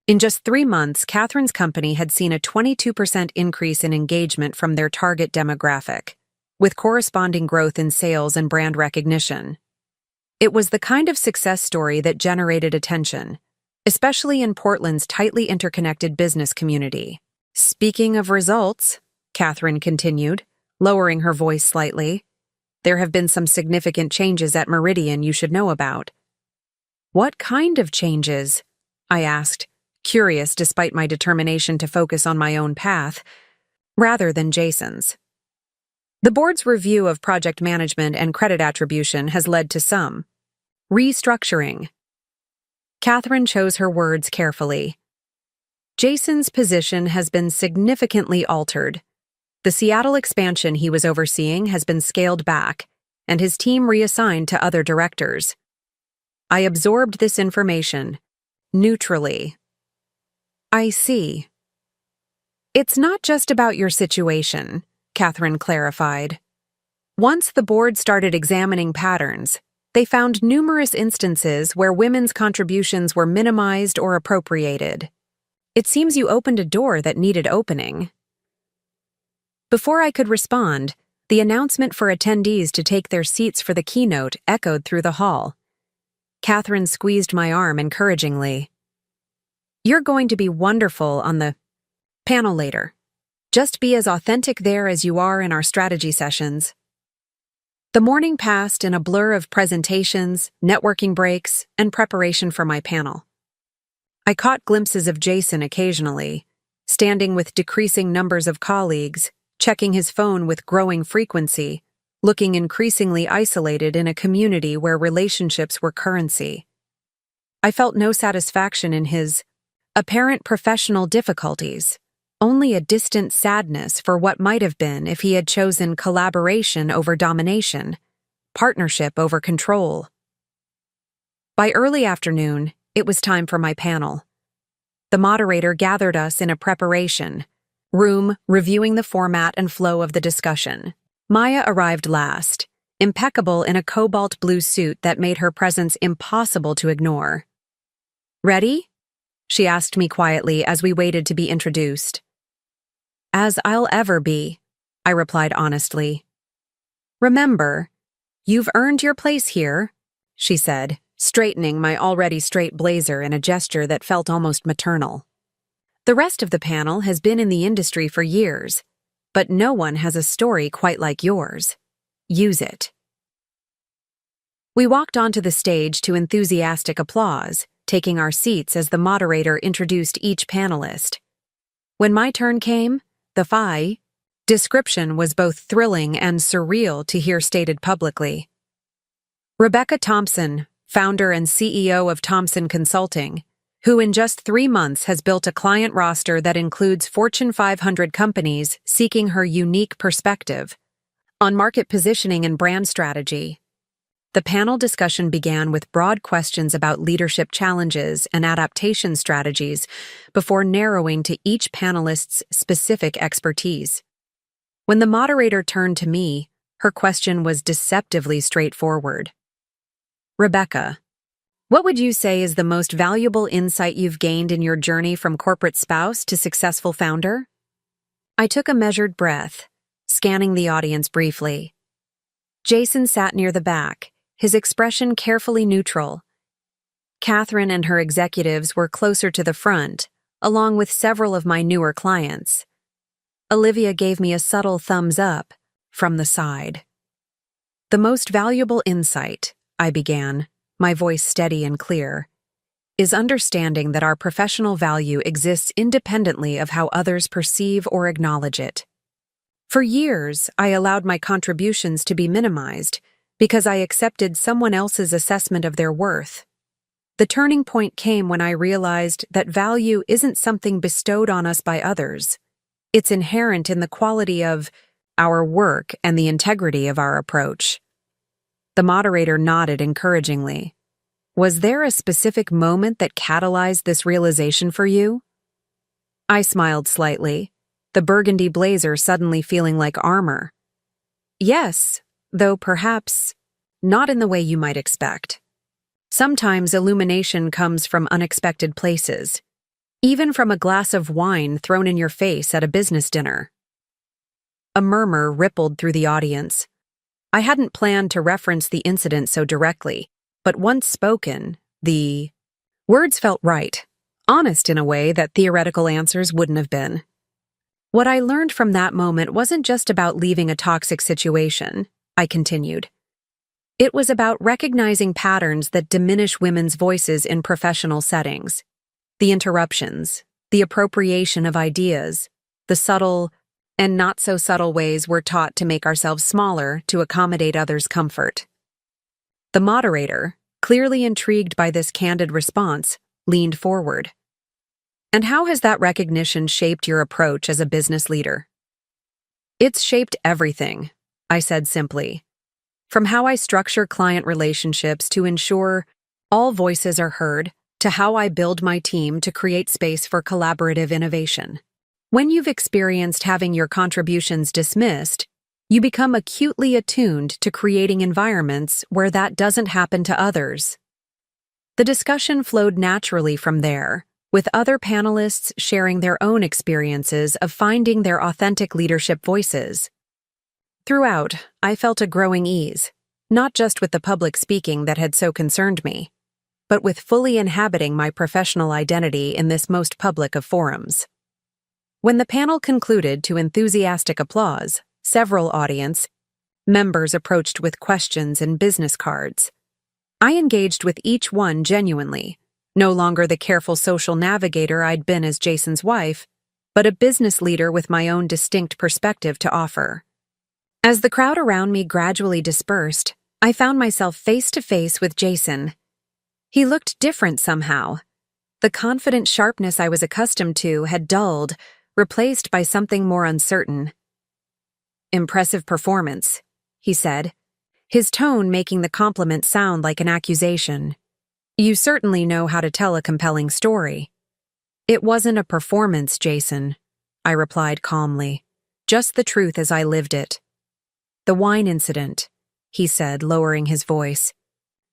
In just 3 months, Catherine's company had seen a 22% increase in engagement from their target demographic, with corresponding growth in sales and brand recognition. It was the kind of success story that generated attention, especially in Portland's tightly interconnected business community. "Speaking of results," Catherine continued, lowering her voice slightly, "there have been some significant changes at Meridian you should know about." "What kind of changes?" I asked, curious despite my determination to focus on my own path, rather than Jason's. "The board's review of project management and credit attribution has led to some restructuring." Catherine chose her words carefully. "Jason's position has been significantly altered. The Seattle expansion he was overseeing has been scaled back, and his team reassigned to other directors." I absorbed this information, neutrally. "I see." "It's not just about your situation," Catherine clarified. "Once the board started examining patterns, they found numerous instances where women's contributions were minimized or appropriated. It seems you opened a door that needed opening." Before I could respond, the announcement for attendees to take their seats for the keynote echoed through the hall. Catherine squeezed my arm encouragingly. "You're going to be wonderful on the panel later. Just be as authentic there as you are in our strategy sessions." The morning passed in a blur of presentations, networking breaks, and preparation for my panel. I caught glimpses of Jason occasionally, standing with decreasing numbers of colleagues, checking his phone with growing frequency, looking increasingly isolated in a community where relationships were currency. I felt no satisfaction in his apparent professional difficulties, only a distant sadness for what might have been if he had chosen collaboration over domination, partnership over control. By early afternoon, it was time for my panel. The moderator gathered us in a preparation room, reviewing the format and flow of the discussion. Maya arrived last, impeccable in a cobalt blue suit that made her presence impossible to ignore. "Ready?" she asked me quietly as we waited to be introduced. "As I'll ever be," I replied honestly. "Remember, you've earned your place here," she said, straightening my already straight blazer in a gesture that felt almost maternal. The rest of the panel has been in the industry for years, but no one has a story quite like yours. Use it. We walked onto the stage to enthusiastic applause, taking our seats as the moderator introduced each panelist. When my turn came, the FI description was both thrilling and surreal to hear stated publicly. Rebecca Thompson, founder and CEO of Thompson Consulting, who in just 3 months has built a client roster that includes Fortune 500 companies seeking her unique perspective on market positioning and brand strategy. The panel discussion began with broad questions about leadership challenges and adaptation strategies before narrowing to each panelist's specific expertise. When the moderator turned to me, her question was deceptively straightforward. Rebecca, what would you say is the most valuable insight you've gained in your journey from corporate spouse to successful founder? I took a measured breath, scanning the audience briefly. Jason sat near the back, his expression carefully neutral. Catherine and her executives were closer to the front, along with several of my newer clients. Olivia gave me a subtle thumbs up from the side. The most valuable insight, I began, my voice steady and clear, is understanding that our professional value exists independently of how others perceive or acknowledge it. For years, I allowed my contributions to be minimized because I accepted someone else's assessment of their worth. The turning point came when I realized that value isn't something bestowed on us by others. It's inherent in the quality of our work and the integrity of our approach. The moderator nodded encouragingly. Was there a specific moment that catalyzed this realization for you? I smiled slightly, the burgundy blazer suddenly feeling like armor. Yes, though perhaps not in the way you might expect. Sometimes illumination comes from unexpected places, even from a glass of wine thrown in your face at a business dinner. A murmur rippled through the audience. I hadn't planned to reference the incident so directly, but once spoken, the words felt right, honest in a way that theoretical answers wouldn't have been. What I learned from that moment wasn't just about leaving a toxic situation, I continued. It was about recognizing patterns that diminish women's voices in professional settings. The interruptions, the appropriation of ideas, the subtle and not so subtle ways we're taught to make ourselves smaller to accommodate others' comfort. The moderator, clearly intrigued by this candid response, leaned forward. And how has that recognition shaped your approach as a business leader? It's shaped everything, I said simply. From how I structure client relationships to ensure all voices are heard, to how I build my team to create space for collaborative innovation. When you've experienced having your contributions dismissed, you become acutely attuned to creating environments where that doesn't happen to others. The discussion flowed naturally from there, with other panelists sharing their own experiences of finding their authentic leadership voices. Throughout, I felt a growing ease, not just with the public speaking that had so concerned me, but with fully inhabiting my professional identity in this most public of forums. When the panel concluded to enthusiastic applause, several audience members approached with questions and business cards. I engaged with each one genuinely, no longer the careful social navigator I'd been as Jason's wife, but a business leader with my own distinct perspective to offer. As the crowd around me gradually dispersed, I found myself face to face with Jason. He looked different somehow. The confident sharpness I was accustomed to had dulled, replaced by something more uncertain. "Impressive performance," he said, his tone making the compliment sound like an accusation. "You certainly know how to tell a compelling story." "It wasn't a performance, Jason," I replied calmly, "just the truth as I lived it." "The wine incident," he said, lowering his voice.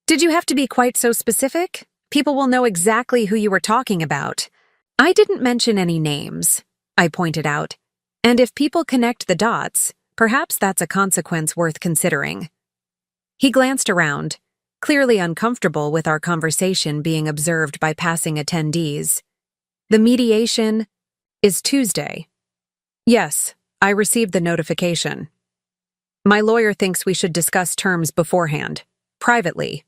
"Did you have to be quite so specific? People will know exactly who you were talking about." "I didn't mention any names," I pointed out, "and if people connect the dots, perhaps that's a consequence worth considering." He glanced around, clearly uncomfortable with our conversation being observed by passing attendees. The mediation is Tuesday. Yes, I received the notification. My lawyer thinks we should discuss terms beforehand, privately.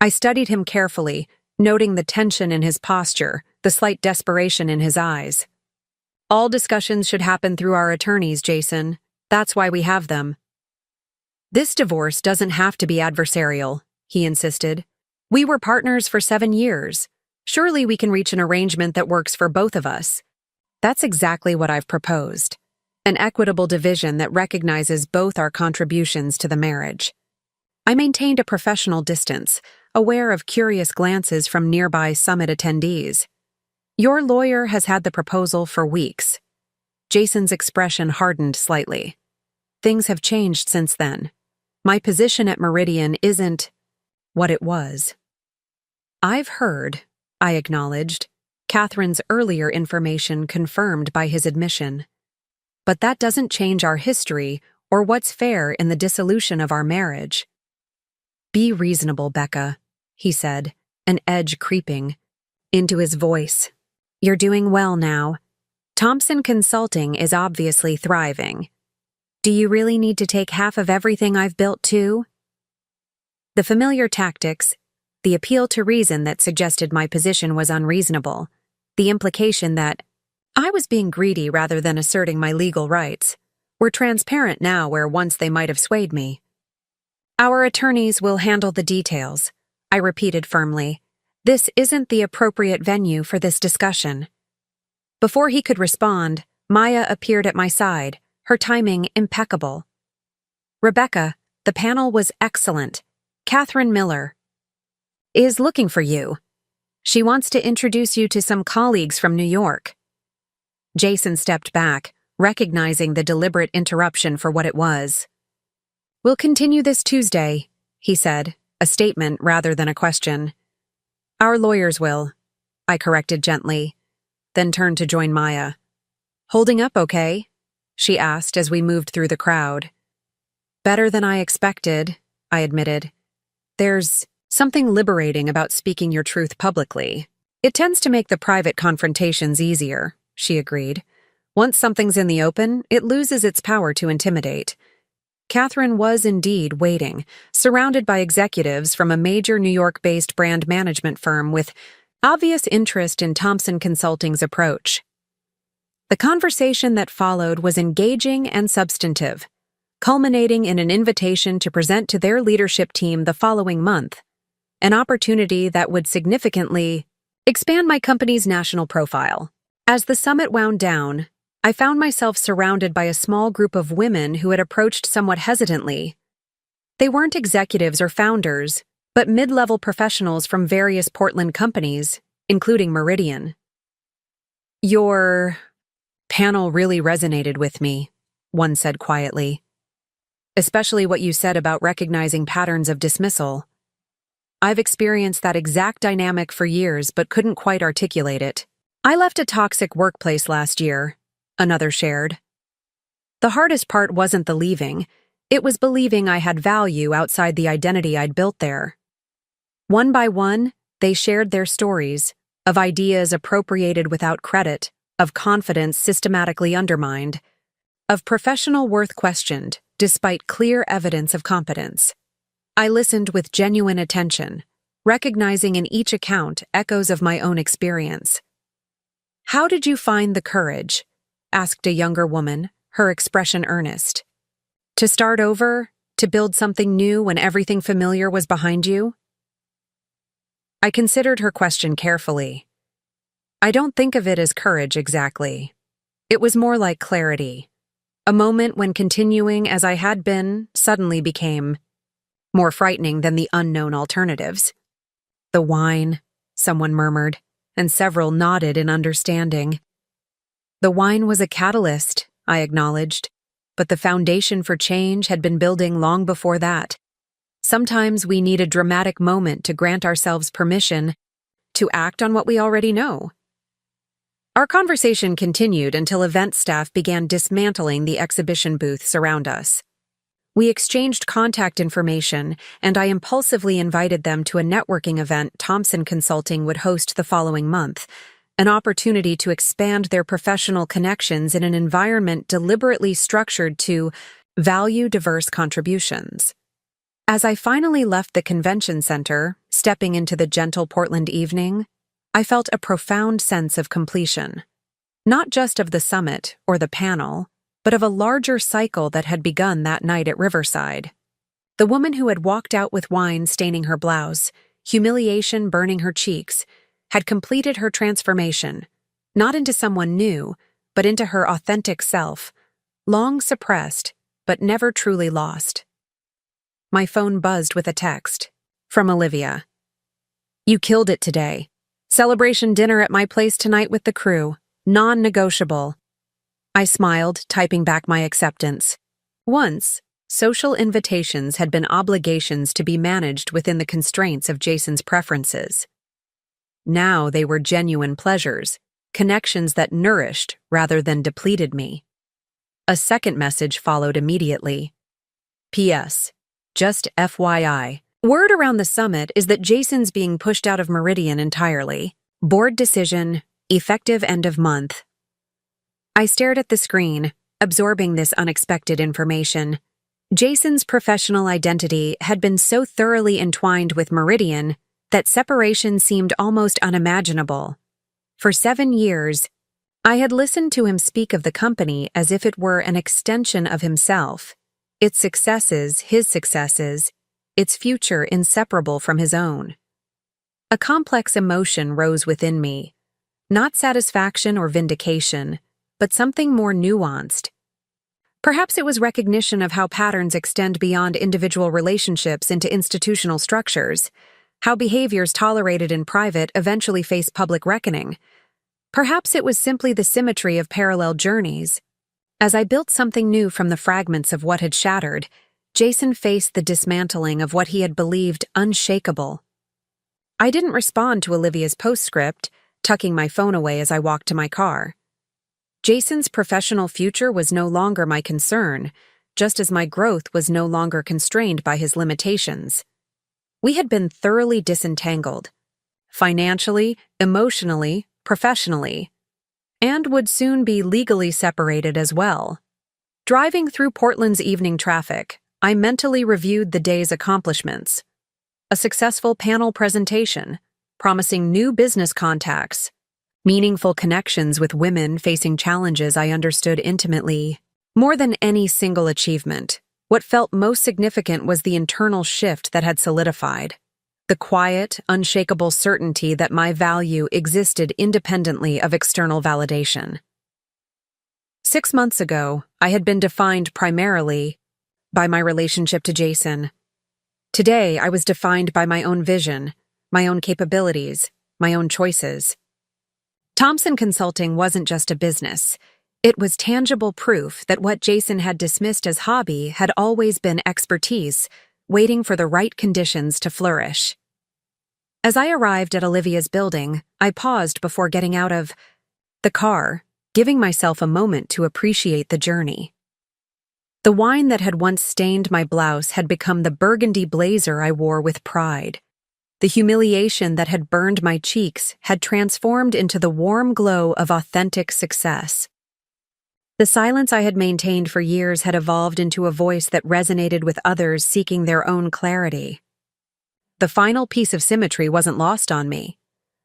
I studied him carefully, noting the tension in his posture, the slight desperation in his eyes. All discussions should happen through our attorneys, Jason. That's why we have them. This divorce doesn't have to be adversarial, he insisted. We were partners for 7 years. Surely we can reach an arrangement that works for both of us. That's exactly what I've proposed. An equitable division that recognizes both our contributions to the marriage. I maintained a professional distance, aware of curious glances from nearby summit attendees. Your lawyer has had the proposal for weeks. Jason's expression hardened slightly. Things have changed since then. My position at Meridian isn't what it was. I've heard, I acknowledged, Catherine's earlier information confirmed by his admission. But that doesn't change our history or what's fair in the dissolution of our marriage. Be reasonable, Becca, he said, an edge creeping into his voice. You're doing well now. Thompson Consulting is obviously thriving. Do you really need to take half of everything I've built too? The familiar tactics, the appeal to reason that suggested my position was unreasonable, the implication that I was being greedy rather than asserting my legal rights, were transparent now where once they might have swayed me. Our attorneys will handle the details, I repeated firmly. This isn't the appropriate venue for this discussion. Before he could respond, Maya appeared at my side, her timing impeccable. Rebecca, the panel was excellent. Catherine Miller is looking for you. She wants to introduce you to some colleagues from New York. Jason stepped back, recognizing the deliberate interruption for what it was. We'll continue this Tuesday, he said, a statement rather than a question. Our lawyers will, I corrected gently, then turned to join Maya. Holding up okay? She asked as we moved through the crowd. Better than I expected, I admitted. There's something liberating about speaking your truth publicly. It tends to make the private confrontations easier, she agreed. Once something's in the open, it loses its power to intimidate. Catherine was indeed waiting, surrounded by executives from a major New York-based brand management firm with obvious interest in Thompson Consulting's approach. The conversation that followed was engaging and substantive, culminating in an invitation to present to their leadership team the following month, an opportunity that would significantly expand my company's national profile. As the summit wound down, I found myself surrounded by a small group of women who had approached somewhat hesitantly. They weren't executives or founders, but mid-level professionals from various Portland companies, including Meridian. Your panel really resonated with me, one said quietly. Especially what you said about recognizing patterns of dismissal. I've experienced that exact dynamic for years but couldn't quite articulate it. I left a toxic workplace last year, another shared. The hardest part wasn't the leaving, it was believing I had value outside the identity I'd built there. One by one, they shared their stories, of ideas appropriated without credit, of confidence systematically undermined, of professional worth questioned, despite clear evidence of competence. I listened with genuine attention, recognizing in each account echoes of my own experience. How did you find the courage? Asked a younger woman, her expression earnest. To start over, to build something new when everything familiar was behind you? I considered her question carefully. I don't think of it as courage exactly. It was more like clarity. A moment when continuing as I had been suddenly became more frightening than the unknown alternatives. The wine, someone murmured, and several nodded in understanding. The wine was a catalyst, I acknowledged, but the foundation for change had been building long before that. Sometimes we need a dramatic moment to grant ourselves permission to act on what we already know. Our conversation continued until event staff began dismantling the exhibition booths around us. We exchanged contact information, and I impulsively invited them to a networking event Thomson Consulting would host the following month, an opportunity to expand their professional connections in an environment deliberately structured to value diverse contributions. As I finally left the convention center, stepping into the gentle Portland evening, I felt a profound sense of completion. Not just of the summit or the panel, but of a larger cycle that had begun that night at Riverside. The woman who had walked out with wine staining her blouse, humiliation burning her cheeks, had completed her transformation, not into someone new, but into her authentic self, long suppressed, but never truly lost. My phone buzzed with a text from Olivia. "You killed it today. Celebration dinner at my place tonight with the crew. Non-negotiable." I smiled, typing back my acceptance. Once, social invitations had been obligations to be managed within the constraints of Jason's preferences. Now they were genuine pleasures, connections that nourished rather than depleted me. A second message followed immediately. P.S. Just FYI. Word around the summit is that Jason's being pushed out of Meridian entirely. Board decision, effective end of month. I stared at the screen, absorbing this unexpected information. Jason's professional identity had been so thoroughly entwined with Meridian that separation seemed almost unimaginable. For 7 years, I had listened to him speak of the company as if it were an extension of himself, its successes, his successes, its future inseparable from his own. A complex emotion rose within me, not satisfaction or vindication, but something more nuanced. Perhaps it was recognition of how patterns extend beyond individual relationships into institutional structures, how behaviors tolerated in private eventually face public reckoning. Perhaps it was simply the symmetry of parallel journeys. As I built something new from the fragments of what had shattered, Jason faced the dismantling of what he had believed unshakable. I didn't respond to Olivia's postscript, tucking my phone away as I walked to my car. Jason's professional future was no longer my concern, just as my growth was no longer constrained by his limitations. We had been thoroughly disentangled, financially, emotionally, professionally, and would soon be legally separated as well. Driving through Portland's evening traffic, I mentally reviewed the day's accomplishments. A successful panel presentation, promising new business contacts, meaningful connections with women facing challenges I understood intimately. More than any single achievement, what felt most significant was the internal shift that had solidified. The quiet, unshakable certainty that my value existed independently of external validation. 6 months ago, I had been defined primarily by my relationship to Jason. Today, I was defined by my own vision, my own capabilities, my own choices. Thomson Consulting wasn't just a business. It was tangible proof that what Jason had dismissed as hobby had always been expertise, waiting for the right conditions to flourish. As I arrived at Olivia's building, I paused before getting out of the car, giving myself a moment to appreciate the journey. The wine that had once stained my blouse had become the burgundy blazer I wore with pride. The humiliation that had burned my cheeks had transformed into the warm glow of authentic success. The silence I had maintained for years had evolved into a voice that resonated with others seeking their own clarity. The final piece of symmetry wasn't lost on me,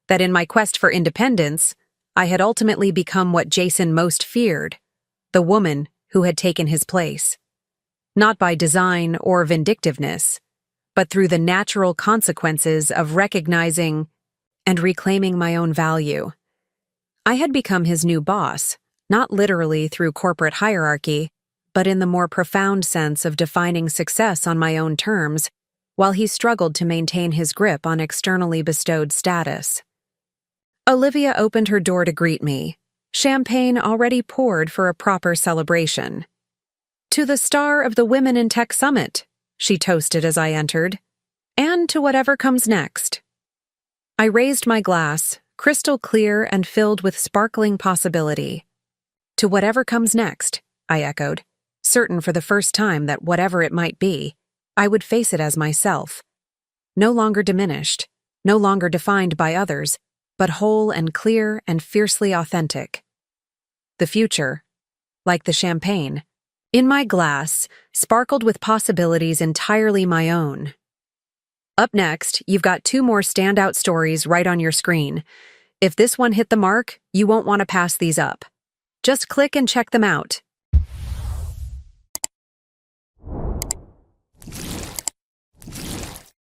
that in my quest for independence, I had ultimately become what Jason most feared, the woman who had taken his place. Not by design or vindictiveness, but through the natural consequences of recognizing and reclaiming my own value. I had become his new boss, not literally through corporate hierarchy, but in the more profound sense of defining success on my own terms, while he struggled to maintain his grip on externally bestowed status. Olivia opened her door to greet me, champagne already poured for a proper celebration. "To the star of the Women in Tech Summit," she toasted as I entered, "and to whatever comes next." I raised my glass, crystal clear and filled with sparkling possibility. "To whatever comes next," I echoed, certain for the first time that whatever it might be, I would face it as myself, no longer diminished, no longer defined by others, but whole and clear and fiercely authentic. The future, like the champagne, in my glass, sparkled with possibilities entirely my own. Up next, you've got 2 more standout stories right on your screen. If this one hit the mark, you won't want to pass these up. Just click and check them out.